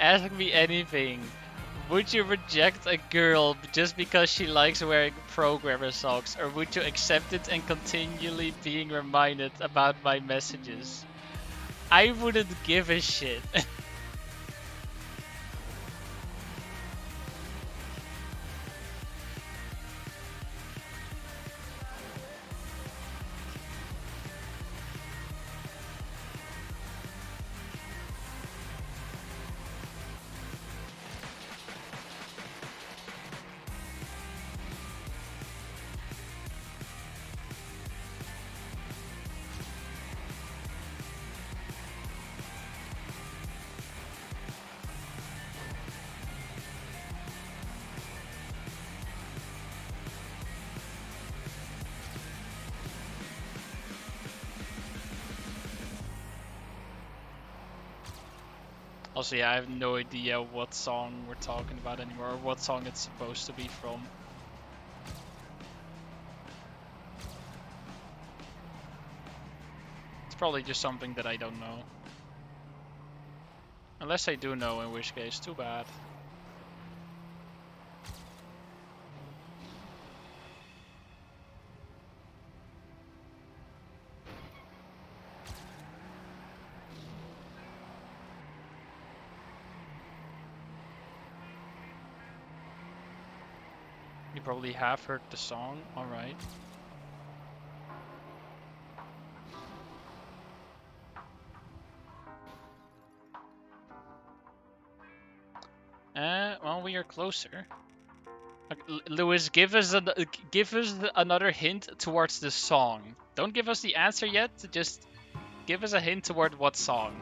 Ask me anything. Would you reject a girl just because she likes wearing programmer socks, or would you accept it and continually being reminded about my messages? I wouldn't give a shit. Also, yeah, I have no idea what song we're talking about anymore, or what song it's supposed to be from. It's probably just something that I don't know. Unless I do know, in which case, too bad. You probably have heard the song, alright. Well, we are closer. Lewis, give us another hint towards the song. Don't give us the answer yet. Just give us a hint toward what song.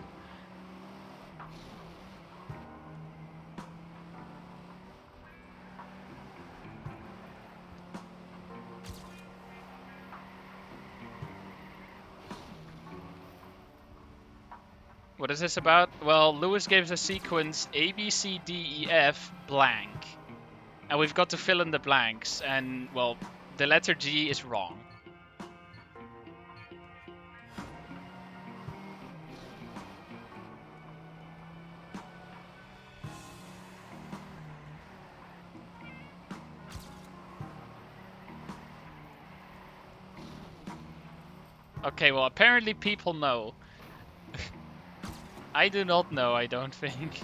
What is this about? Well, Lewis gives a sequence A, B, C, D, E, F, blank. And we've got to fill in the blanks. And, well, the letter G is wrong. Okay, well, apparently people know. I do not know, I don't think.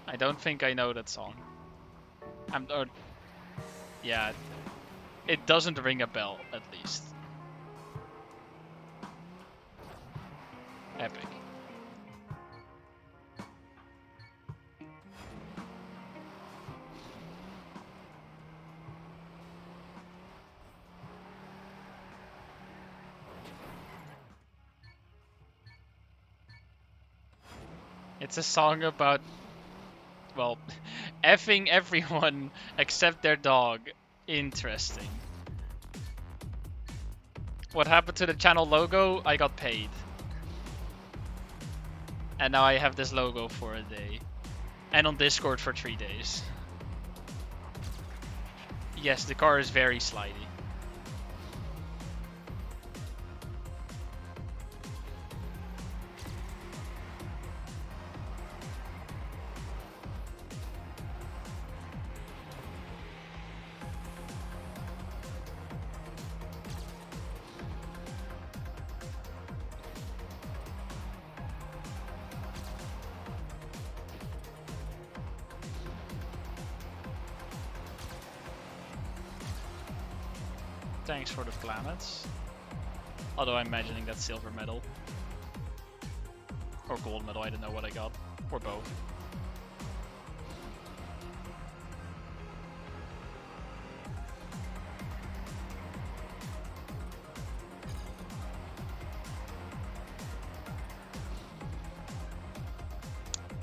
I don't think I know that song. Yeah, it doesn't ring a bell, at least. Epic. It's a song about, well, effing everyone except their dog. Interesting. What happened to the channel logo? I got paid. And now I have this logo for a day. And on Discord for 3 days. Yes, the car is very slidey. Thanks for the planets. Although I'm imagining that's silver medal. Or gold medal, I don't know what I got. Or both.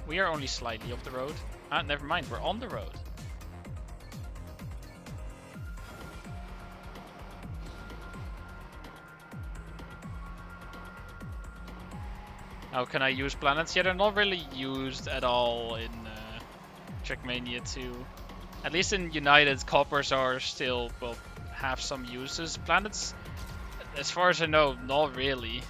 We are only slightly off the road. Ah, never mind, we're on the road. How can I use planets? Yeah, they're not really used at all in Trackmania 2. At least in United, coppers are still, well, have some uses. Planets, as far as I know, not really.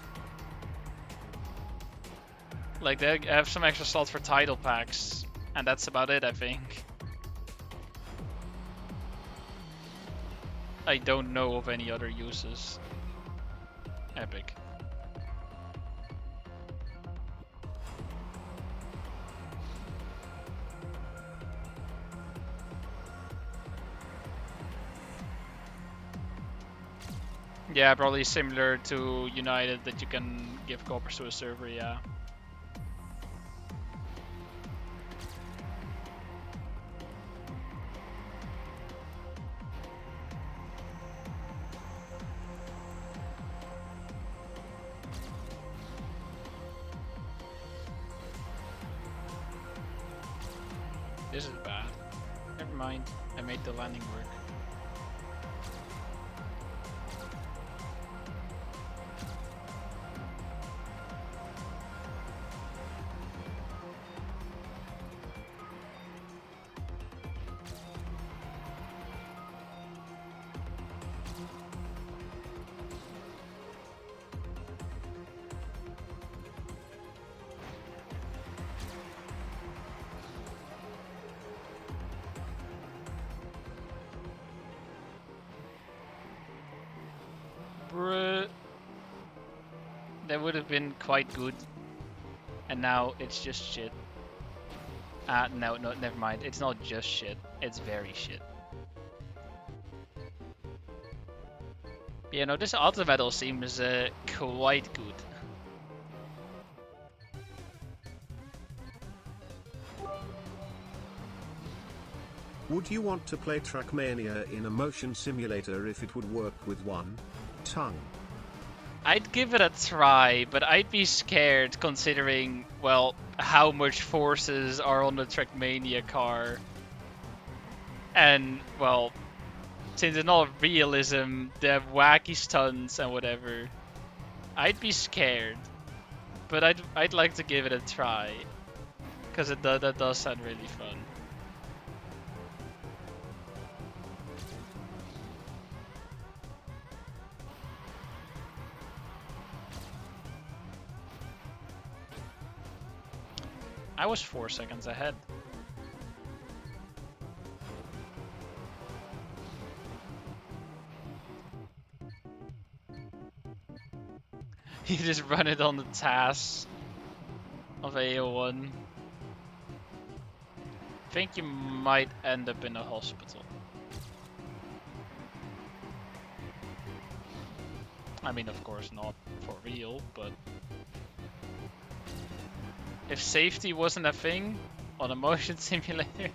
Like, they have some extra slots for title packs, and that's about it, I think. I don't know of any other uses. Epic. Yeah, probably similar to United that you can give coppers to a server, yeah. This is bad. Never mind, I made the landing work. Bruh. That would have been quite good. And now it's just shit. No, never mind. It's not just shit. It's very shit. Yeah, no, this auto battle seems quite good. Would you want to play Trackmania in a motion simulator if it would work with one tongue? I'd give it a try, but I'd be scared considering, well, how much forces are on the Trackmania car. And, well, since it's not realism, they have wacky stunts and whatever. I'd be scared, but I'd like to give it a try, because that does sound really fun. I was 4 seconds ahead. You just run it on the TAS of AO1. I think you might end up in a hospital. I mean, of course not for real, but if safety wasn't a thing on a motion simulator.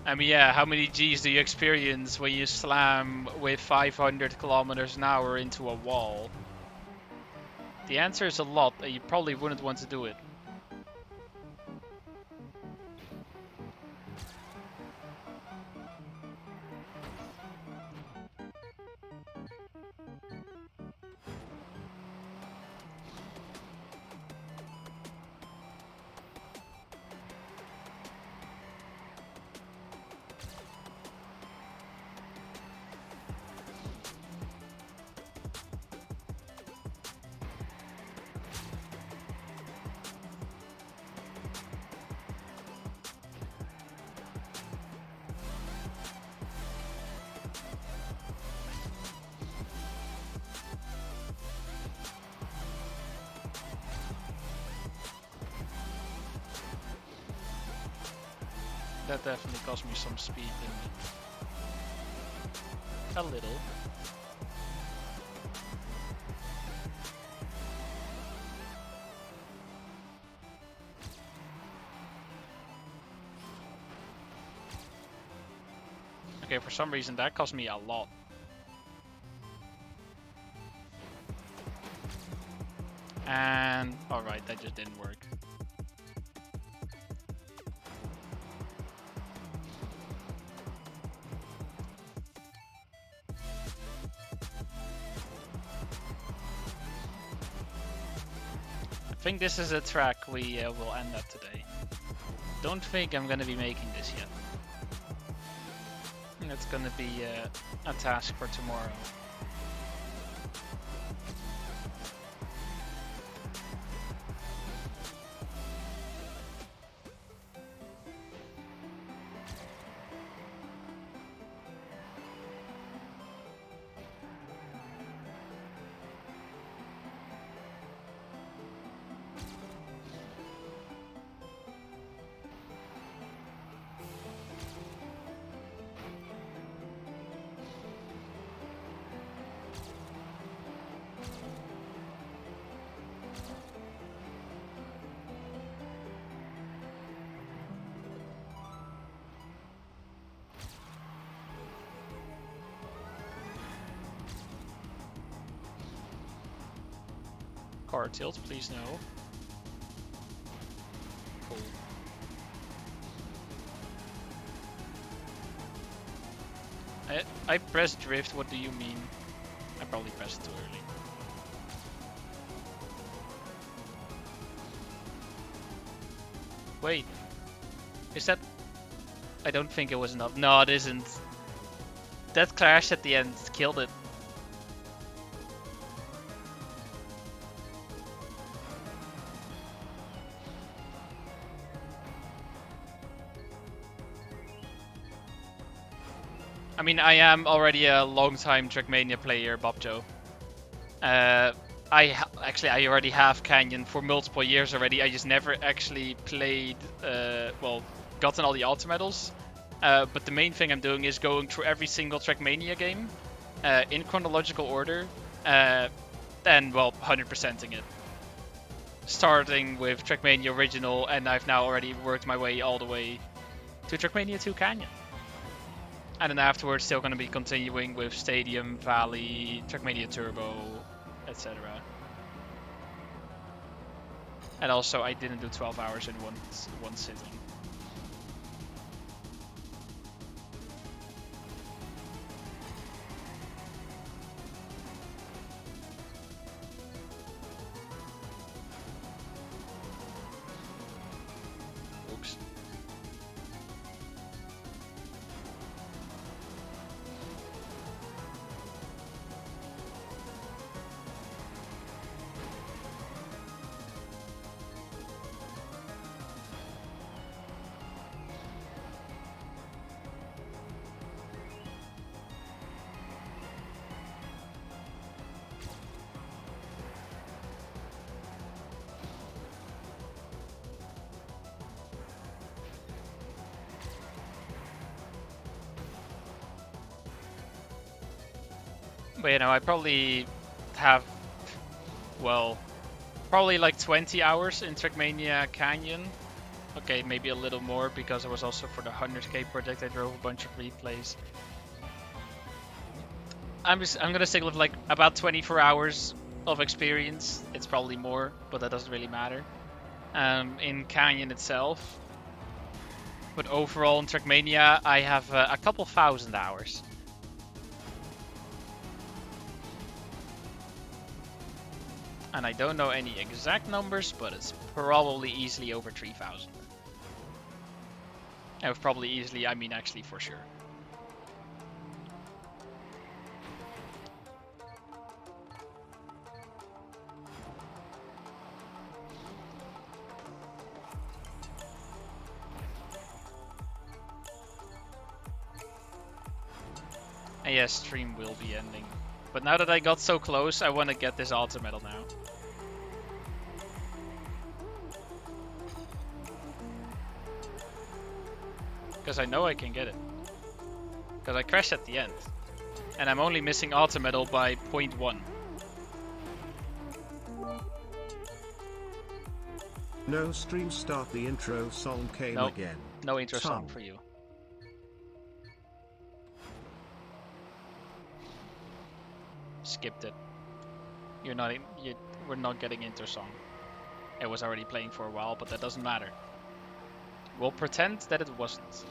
I mean, yeah, how many Gs do you experience when you slam with 500 kilometers an hour into a wall? The answer is a lot, and you probably wouldn't want to do it. That definitely cost me some speed, didn't it? A little. Okay, for some reason that cost me a lot. And alright, that just didn't work. I think this is a track we will end up today. Don't think I'm gonna be making this yet. That's gonna be a task for tomorrow. Car tilt, please no. Cool. I pressed drift, what do you mean? I probably pressed too early. Wait, is that... I don't think it was enough. No, it isn't. That crash at the end killed it. I mean, I am already a long-time Trackmania player, Bobjo. I already have Canyon for multiple years already. I just never actually played, well, gotten all the Ultra medals. But the main thing I'm doing is going through every single Trackmania game in chronological order, and well, 100%ing it. Starting with Trackmania Original, and I've now already worked my way all the way to Trackmania 2 Canyon. And then afterwards, still going to be continuing with Stadium, Valley, Trackmania Turbo, etc. And also, I didn't do 12 hours in one sitting. Oops. But you know, I probably have, well, probably like 20 hours in Trackmania Canyon. Okay, maybe a little more because I was also for the 100k project. I drove a bunch of replays. I'm gonna stick with like about 24 hours of experience. It's probably more, but that doesn't really matter. In Canyon itself. But overall in Trackmania, I have a couple thousand hours. And I don't know any exact numbers, but it's probably easily over 3,000. And with probably easily, I mean actually for sure. And yes, stream will be ending. But now that I got so close, I want to get this Ultra medal now. Because I know I can get it. Because I crashed at the end. And I'm only missing Ultra medal by 0.1. No stream start, the intro song came Nope. again. No intro song for you. Skipped it. You're not. We're not getting intro song. It was already playing for a while, but that doesn't matter. We'll pretend that it wasn't.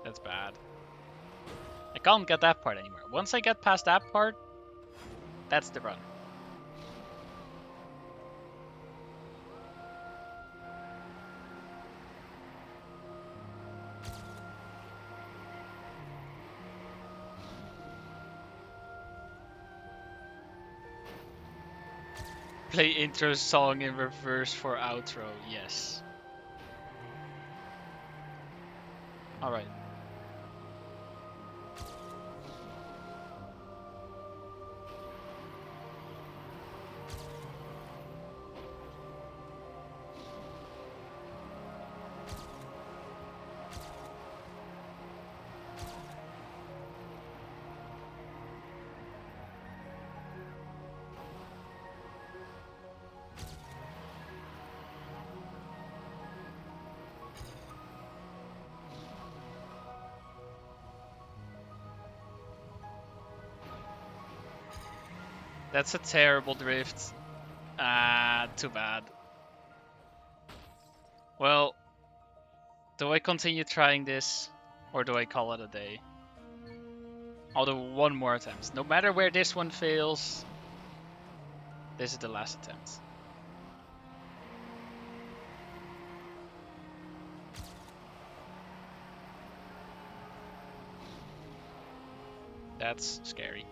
That's bad. I can't get that part anymore. Once I get past that part, that's the run. Play intro song in reverse for outro, yes. Alright. That's a terrible drift. Too bad. Well, do I continue trying this, or do I call it a day? I'll do one more attempt. No matter where this one fails, this is the last attempt. That's scary.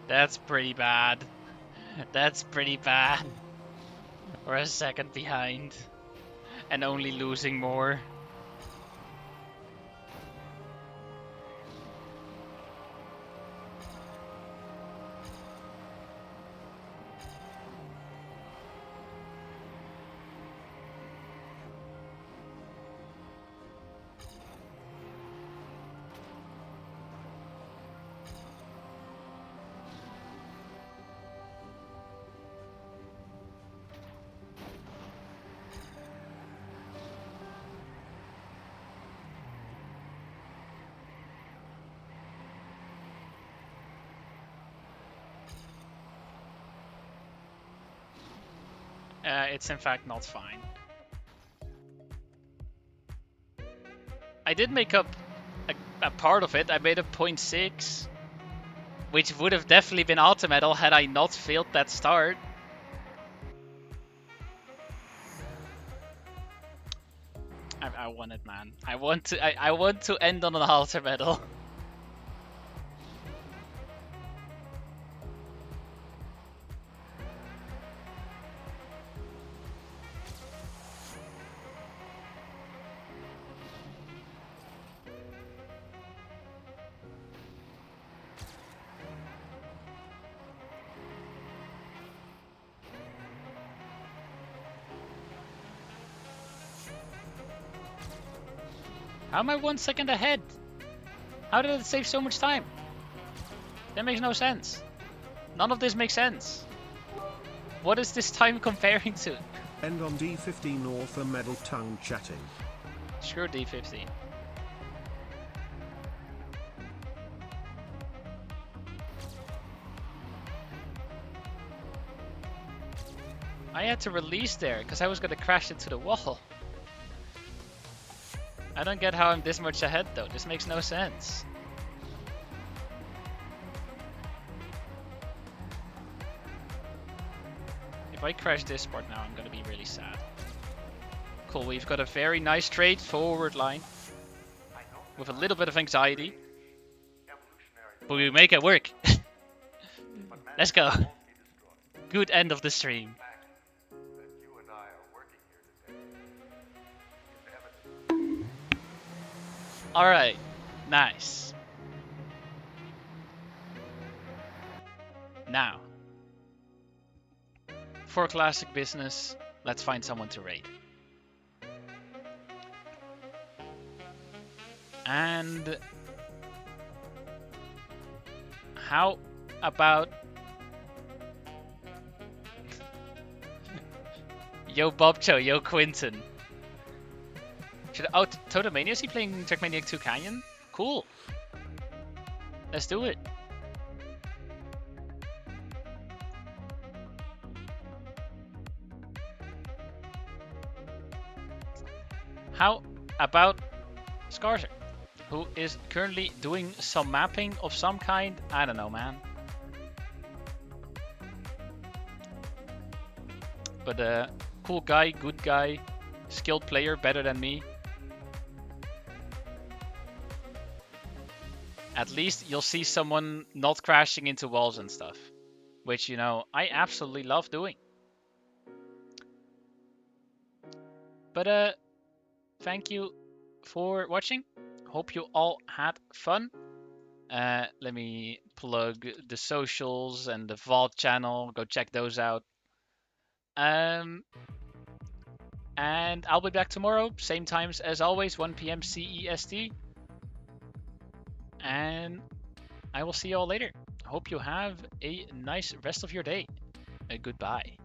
That's pretty bad. That's pretty bad. We're a second behind. And only losing more. It's in fact not fine. I did make up a part of it. I made a 0.6, which would have definitely been ultimate had I not failed that start. I want it, man. I want to end on an altar medal. How am I 1 second ahead? How did it save so much time? That makes no sense. None of this makes sense. What is this time comparing to? End on D15 author medal tongue chatting. Sure, D15. I had to release there because I was going to crash into the wall. I don't get how I'm this much ahead though. This makes no sense. If I crash this part now, I'm going to be really sad. Cool, we've got a very nice straightforward line with a little bit of anxiety. But we make it work. Let's go. Good end of the stream. Alright, nice. Now, for classic business, let's find someone to raid. And how about Yo Bobcho, yo Quinton? Totemania, is he playing TM² 2 Canyon? Cool. Let's do it. How about Scarzer, who is currently doing some mapping of some kind? I don't know, man. But cool guy, good guy, skilled player, better than me. At least you'll see someone not crashing into walls and stuff, which, you know, I absolutely love doing. But thank you for watching. Hope you all had fun. Let me plug the socials and the Vault channel. Go check those out. And I'll be back tomorrow, same times as always, 1 p.m. CEST. And I will see you all later. Hope you have a nice rest of your day. Goodbye.